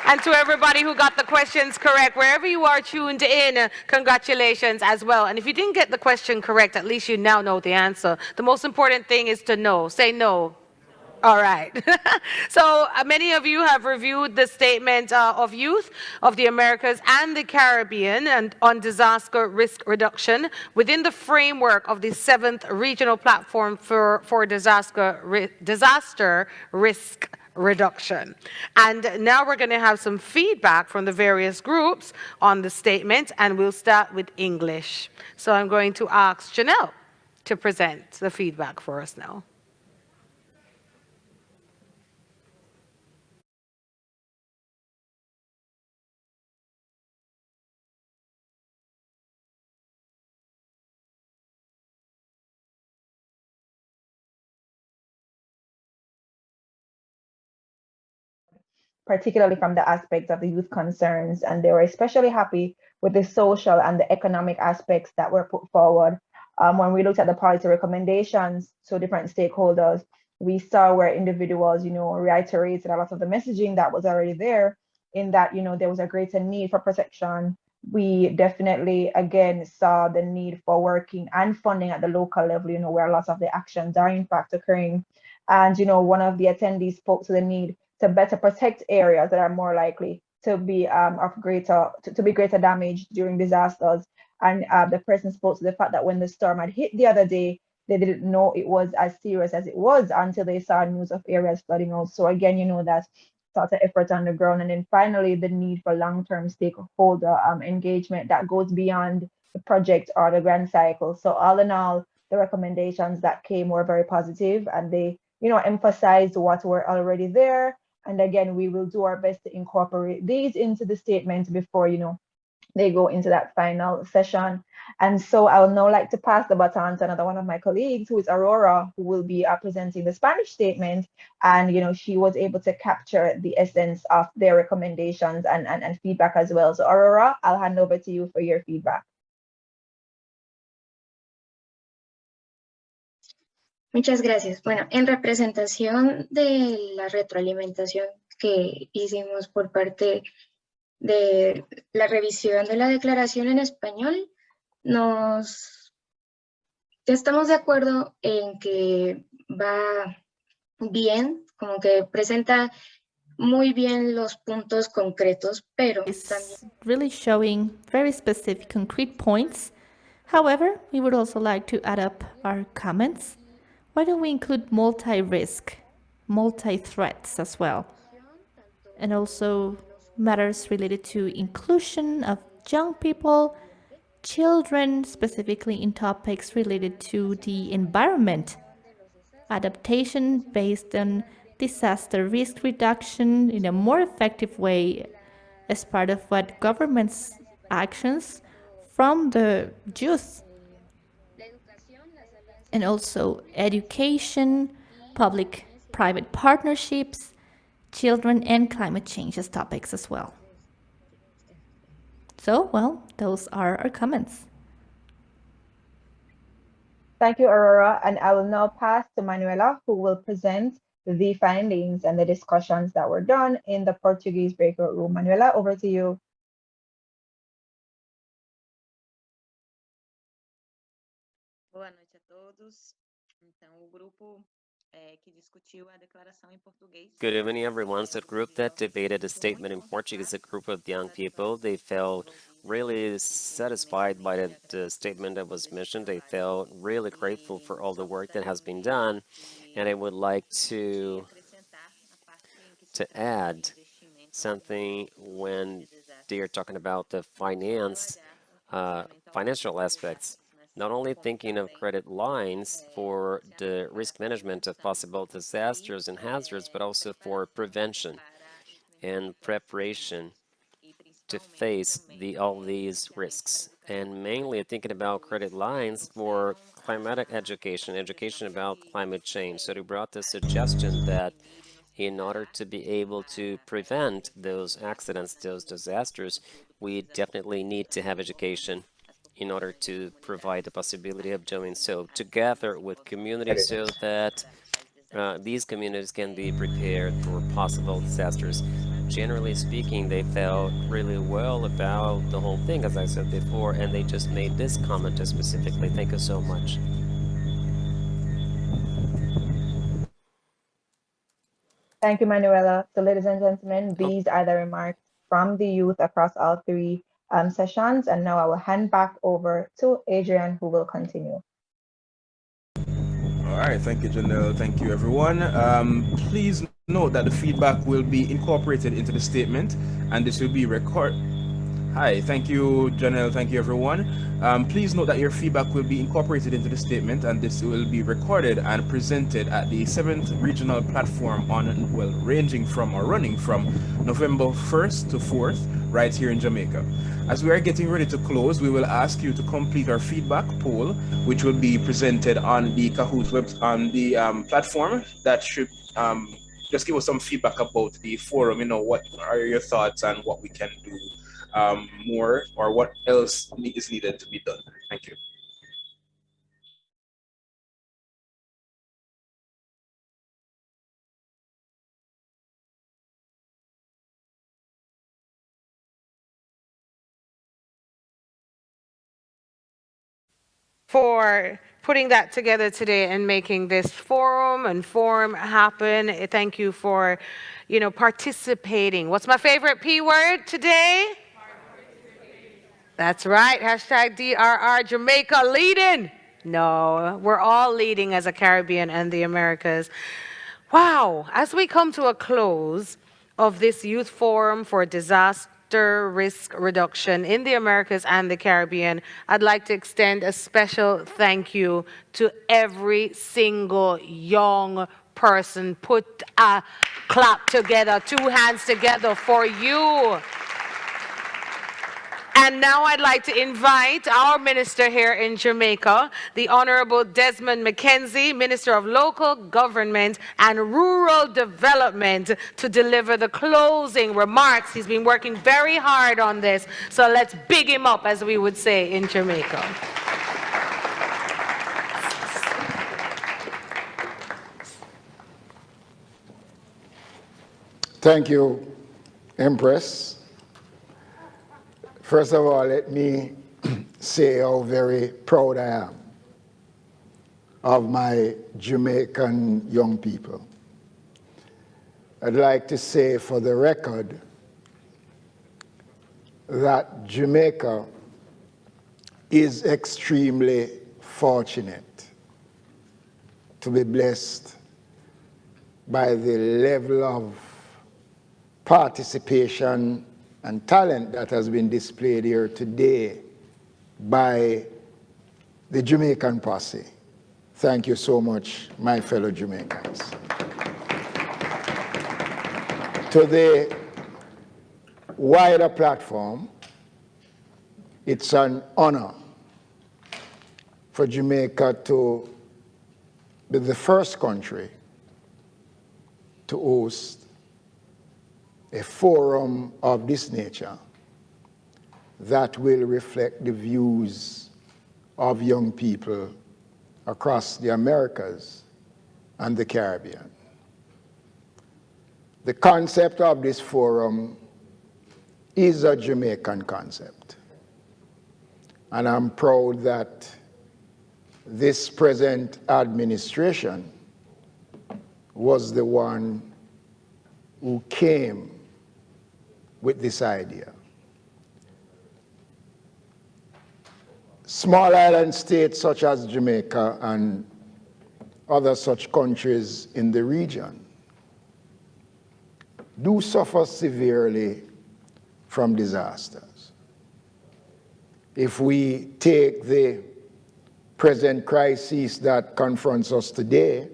And to everybody who got the questions correct, wherever you are tuned in, congratulations as well. And if you didn't get the question correct, at least you now know the answer. The most important thing is to know. Say no. All right. So many of you have reviewed the statement of youth of the Americas and the Caribbean and on disaster risk reduction within the framework of the 7th Regional Platform for disaster risk reduction. And now we're going to have some feedback from the various groups on the statement, and we'll start with English. So I'm going to ask Janelle to present the feedback for us now.
Particularly from the aspect of the youth concerns, and they were especially happy with the social and the economic aspects that were put forward. When we looked at the policy recommendations to different stakeholders, we saw where individuals, reiterated a lot of the messaging that was already there in that, there was a greater need for protection. We definitely, again, saw the need for working and funding at the local level, where lots of the actions are in fact occurring. And, one of the attendees spoke to the need to better protect areas that are more likely to be to be greater damage during disasters. And the person spoke to the fact that when the storm had hit the other day, they didn't know it was as serious as it was until they saw news of areas flooding out. So again, that sort of effort on the ground. And then finally, the need for long-term stakeholder engagement that goes beyond the project or the grant cycle. So all in all, the recommendations that came were very positive, and they, emphasized what were already there. And again, we will do our best to incorporate these into the statement before, they go into that final session. And so I would now like to pass the baton to another one of my colleagues, who is Aurora, who will be presenting the Spanish statement. And, she was able to capture the essence of their recommendations and feedback as well. So Aurora, I'll hand over to you for your feedback.
Muchas gracias. Bueno, en representación de la retroalimentación que hicimos por parte de la revisión de la declaración en español, estamos de acuerdo en que va bien, como que presenta muy bien los puntos concretos, pero
también really showing very specific concrete points. However, we would also like to add up our comments. Why don't we include multi-risk, multi-threats as well? And also matters related to inclusion of young people, children, specifically in topics related to the environment, adaptation based on disaster risk reduction in a more effective way as part of what government's actions from the youth, and also education, public-private partnerships, children, and climate change as topics as well. So, well, those are our comments.
Thank you, Aurora. And I will now pass to Manuela, who will present the findings and the discussions that were done in the Portuguese breakout room. Manuela, over to you.
Boa noite a todos. Então, o grupo que discutiu a declaração em português.
Good evening, everyone. So the group that debated a statement in Portuguese, a group of young people, they felt really satisfied by the statement that was mentioned. They felt really grateful for all the work that has been done, and I would like to add something when they are talking about the financial aspects. Not only thinking of credit lines for the risk management of possible disasters and hazards, but also for prevention and preparation to face all these risks. And mainly thinking about credit lines for climatic education about climate change. So they brought the suggestion that in order to be able to prevent those accidents, those disasters, we definitely need to have education in order to provide the possibility of doing so together with communities so that these communities can be prepared for possible disasters. Generally speaking, they felt really well about the whole thing, as I said before, and they just made this comment specifically. Thank you so much.
Thank you, Manuela. So, ladies and gentlemen, these are the remarks from the youth across all three sessions. And now I will hand back over to Adrian, who will continue.
All right, thank you, Janelle. Thank you, everyone. Please note that the feedback will be incorporated into the statement, and this will be recorded. Hi, thank you, Janelle. Thank you, everyone. Please note that your feedback will be incorporated into the statement, and this will be recorded and presented at the 7th Regional Platform running from November 1st to 4th, right here in Jamaica. As we are getting ready to close, we will ask you to complete our feedback poll, which will be presented on the Kahoot on the platform. That should just give us some feedback about the forum. What are your thoughts on what we can do more, or what else is needed to be done. Thank you.
for putting that together today and making this forum and forum happen. Thank you for, participating. What's my favorite P word today? That's right. Hashtag DRR Jamaica leading. No, we're all leading as a Caribbean and the Americas. Wow. As we come to a close of this Youth Forum for Disaster Risk Reduction in the Americas and the Caribbean, I'd like to extend a special thank you to every single young person. Put a clap together, 2 hands together for you. And now I'd like to invite our minister here in Jamaica, the Honorable Desmond McKenzie, Minister of Local Government and Rural Development, to deliver the closing remarks. He's been working very hard on this, so let's big him up, as we would say in Jamaica.
Thank you, Empress. First of all, let me say how very proud I am of my Jamaican young people. I'd like to say for the record that Jamaica is extremely fortunate to be blessed by the level of participation and talent that has been displayed here today by the Jamaican posse. Thank you so much, my fellow Jamaicans. To the wider platform, it's an honor for Jamaica to be the first country to host a forum of this nature that will reflect the views of young people across the Americas and the Caribbean. The concept of this forum is a Jamaican concept. And I'm proud that this present administration was the one who came with this idea. Small island states such as Jamaica and other such countries in the region do suffer severely from disasters. If we take the present crisis that confronts us today,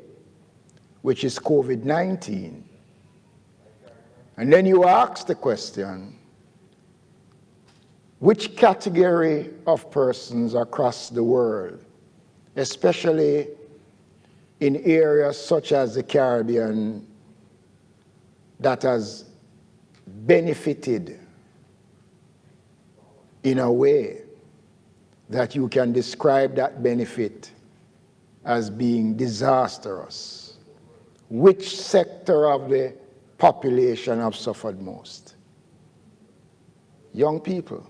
which is COVID-19, and then you ask the question, which category of persons across the world, especially in areas such as the Caribbean, that has benefited in a way that you can describe that benefit as being disastrous? Which sector of the population have suffered most? Young people.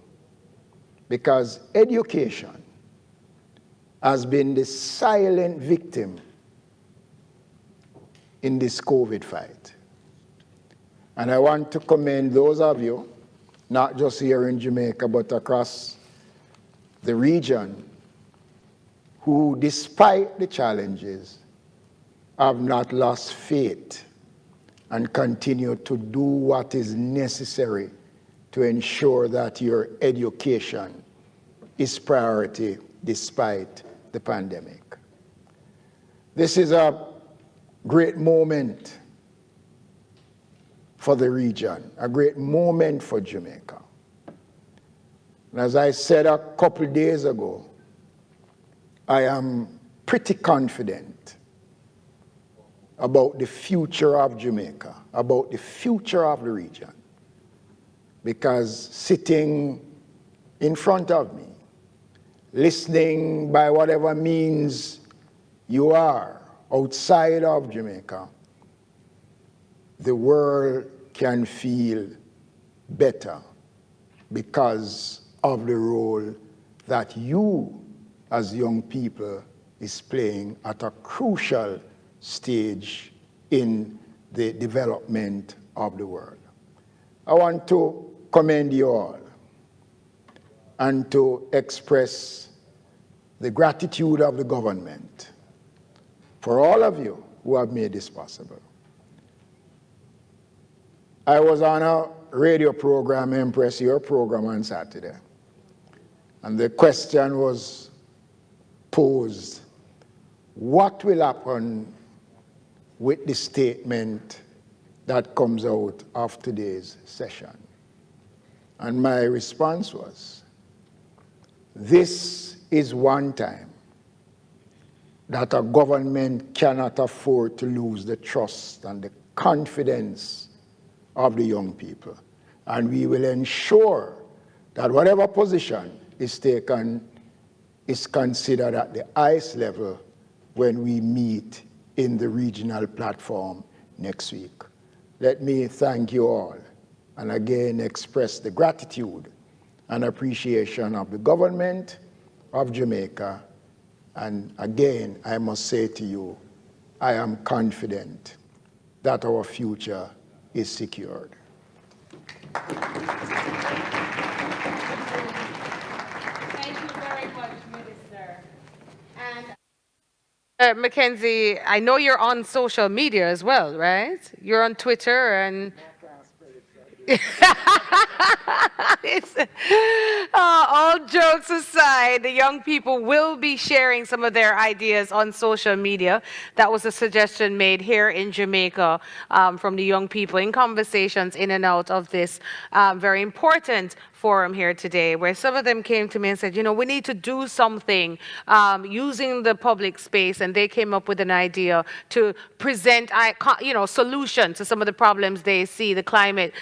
Because education has been the silent victim in this COVID fight. And I want to commend those of you, not just here in Jamaica, but across the region, who, despite the challenges, have not lost faith and continue to do what is necessary to ensure that your education is priority despite the pandemic. This is a great moment for the region, a great moment for Jamaica. And as I said a couple days ago, I am pretty confident about the future of Jamaica, about the future of the region, because sitting in front of me, listening by whatever means you are outside of Jamaica, the world can feel better because of the role that you as young people is playing at a crucial stage in the development of the world. I want to commend you all and to express the gratitude of the government for all of you who have made this possible. I was on a radio program, Empress, your program on Saturday, and the question was posed, what will happen with the statement that comes out of today's session? And my response was, this is one time that a government cannot afford to lose the trust and the confidence of the young people. And we will ensure that whatever position is taken is considered at the highest level when we meet in the regional platform next week. Let me thank you all and again express the gratitude and appreciation of the government of Jamaica. And again, I must say to you, I am confident that our future is secured.
Thank you very much, Minister. And Mackenzie, I know you're on social media as well, right? You're on Twitter and all jokes aside, the young people will be sharing some of their ideas on social media. That was a suggestion made here in Jamaica from the young people in conversations in and out of this very important forum here today, where some of them came to me and said, you know, we need to do something using the public space, and they came up with an idea to present, you know, solutions to some of the problems they see, the climate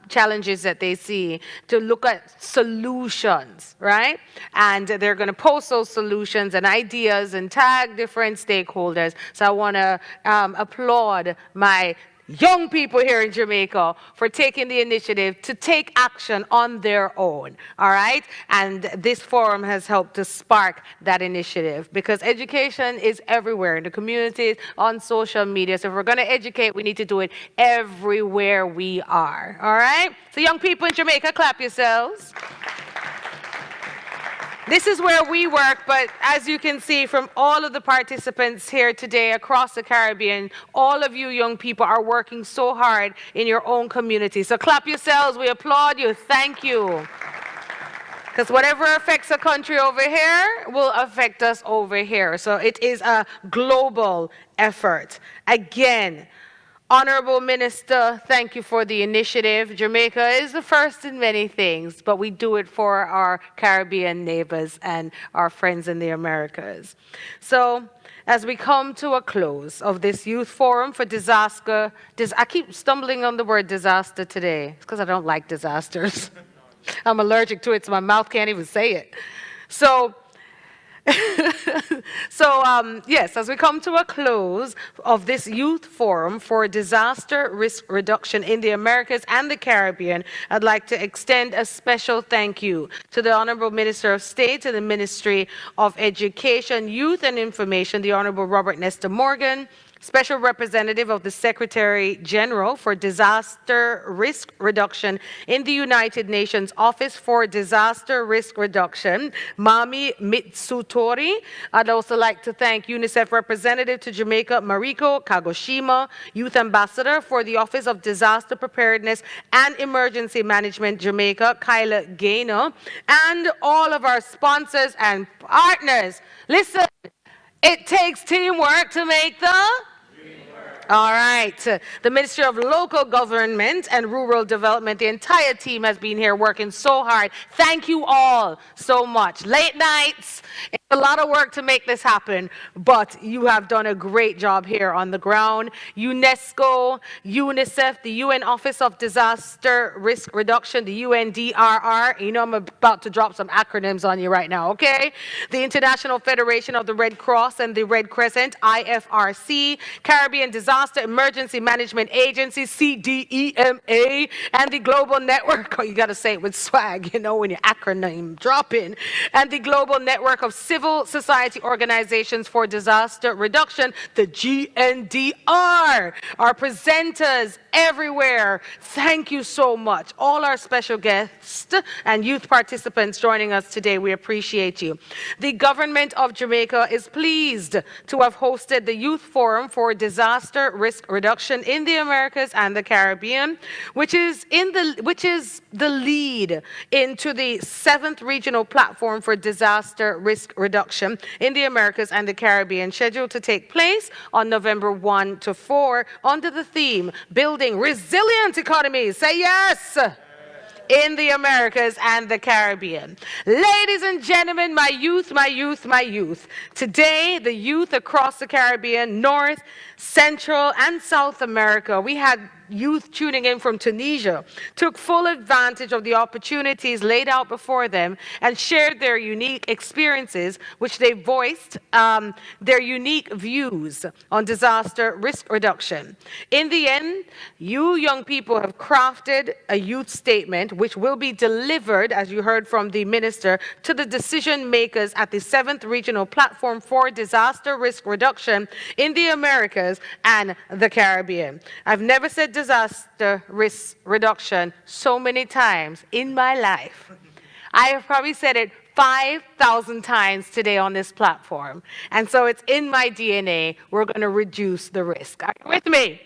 challenges that they see, to look at solutions, right? And they're going to post those solutions and ideas and tag different stakeholders. So I want to applaud my young people here in Jamaica for taking the initiative to take action on their own, all right? And this forum has helped to spark that initiative, because education is everywhere in the communities, on social media. So if we're going to educate, we need to do it everywhere we are, all right? So young people in Jamaica, clap yourselves. This is where we work, but as you can see from all of the participants here today across the Caribbean, all of you young people are working so hard in your own community. So clap yourselves, we applaud you, thank you. Because whatever affects a country over here will affect us over here. So it is a global effort. Again, Honorable Minister, thank you for the initiative. Jamaica is the first in many things, but we do it for our Caribbean neighbors and our friends in the Americas. So, as we come to a close of this Youth Forum for Disaster, I keep stumbling on the word disaster today. It's because I don't like disasters. I'm allergic to it, so my mouth can't even say it. So, yes, as we come to a close of this Youth Forum for Disaster Risk Reduction in the Americas and the Caribbean, I'd like to extend a special thank you to the Honorable Minister of State, to the Ministry of Education, Youth and Information, the Honorable Robert Nesta Morgan, Special Representative of the Secretary General for Disaster Risk Reduction in the United Nations Office for Disaster Risk Reduction, Mami Mitsutori. I'd also like to thank UNICEF Representative to Jamaica, Mariko Kagoshima, Youth Ambassador for the Office of Disaster Preparedness and Emergency Management, Jamaica, Kyla Gaynor, and all of our sponsors and partners. Listen, it takes teamwork to make the all right. The Ministry of Local Government and Rural Development, the entire team has been here working so hard. Thank you all so much. Late nights, it's a lot of work to make this happen, but you have done a great job here on the ground. UNESCO, UNICEF, the UN Office of Disaster Risk Reduction, the UNDRR. You know, I'm about to drop some acronyms on you right now, okay? The International Federation of the Red Cross and the Red Crescent, IFRC, Caribbean Disaster Emergency Management Agency, CDEMA, and the Global Network, oh, you got to say it with swag, you know, when your acronym drop in, and the Global Network of Civil Civil Society Organizations for Disaster Reduction, the GNDR, our presenters everywhere. Thank you so much. All our special guests and youth participants joining us today, we appreciate you. The government of Jamaica is pleased to have hosted the Youth Forum for Disaster Risk Reduction in the Americas and the Caribbean, which is the lead into the 7th Regional Platform for Disaster Risk Reduction in the Americas and the Caribbean, scheduled to take place on November 1 to 4 under the theme, Building Resilient Economies. Say yes! In the Americas and the Caribbean. Ladies and gentlemen, my youth, my youth, my youth. Today, the youth across the Caribbean, North, Central, and South America, we had youth tuning in from Tunisia, took full advantage of the opportunities laid out before them and shared their unique experiences, which they voiced their unique views on disaster risk reduction. In the end, you young people have crafted a youth statement which will be delivered, as you heard from the minister, to the decision makers at the 7th Regional Platform for Disaster Risk Reduction in the Americas and the Caribbean. I've never said disaster risk reduction so many times in my life. I have probably said it 5,000 times today on this platform. And so it's in my DNA. We're going to reduce the risk. Are you with me?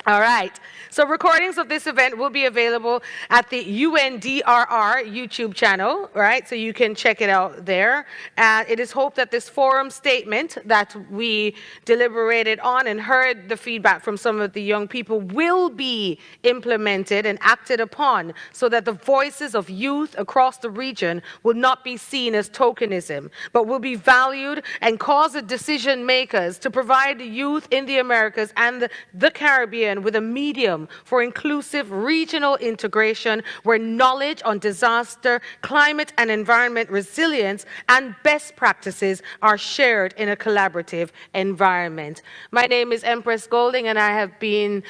All right. So recordings of this event will be available at the UNDRR YouTube channel, right? So you can check it out there. And it is hoped that this forum statement that we deliberated on and heard the feedback from some of the young people will be implemented and acted upon so that the voices of youth across the region will not be seen as tokenism, but will be valued and cause the decision makers to provide the youth in the Americas and the Caribbean with a medium for inclusive regional integration where knowledge on disaster, climate and environment resilience and best practices are shared in a collaborative environment. My name is Empress Golding and I have been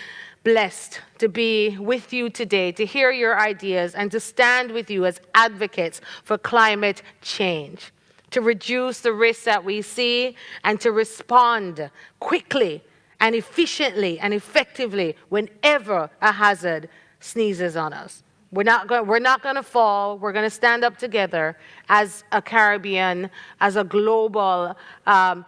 blessed to be with you today, to hear your ideas and to stand with you as advocates for climate change, to reduce the risks that we see and to respond quickly and efficiently and effectively whenever a hazard sneezes on us. We're not going to fall. We're going to stand up together as a Caribbean, as a global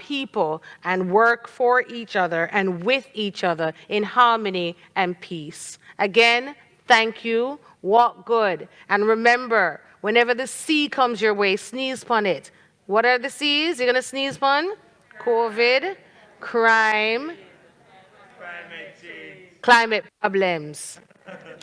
people, and work for each other and with each other in harmony and peace. Again, thank you. Walk good. And remember, whenever the C comes your way, sneeze upon it. What are the C's you're going to sneeze upon? COVID, crime, climate problems.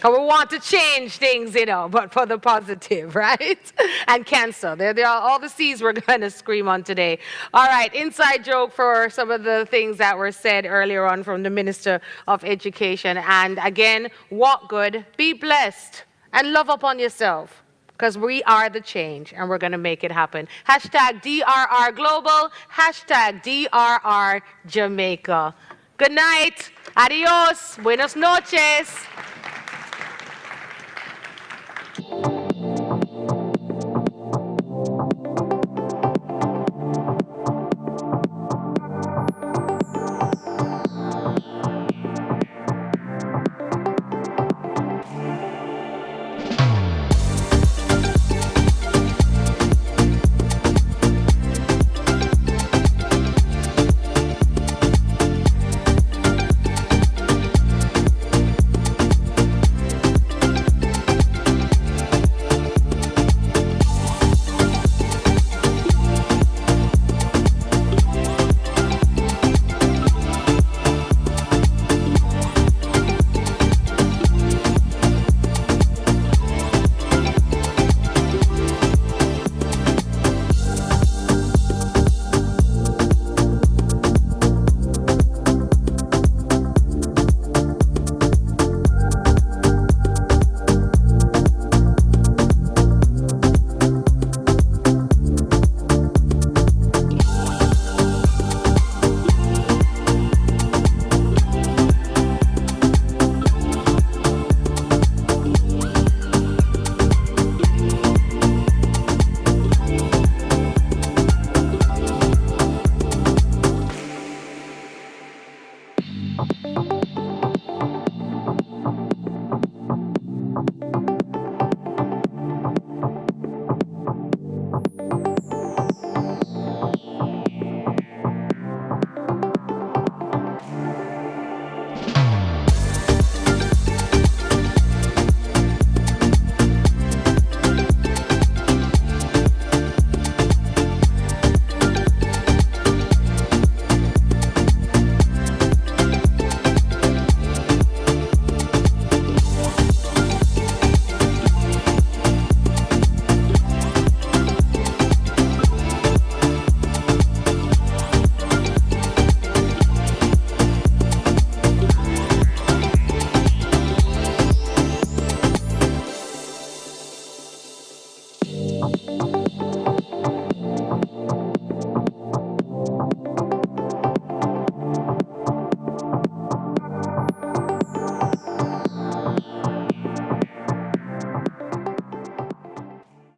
And we want to change things, you know, but for the positive, right? And cancer. They are all the C's we're going to scream on today. All right, inside joke for some of the things that were said earlier on from the Minister of Education. And again, walk good, be blessed, and love upon yourself. Because we are the change, and we're going to make it happen. Hashtag DRR Global, hashtag DRR Jamaica. Good night. Adios. Buenas noches.
Thank you.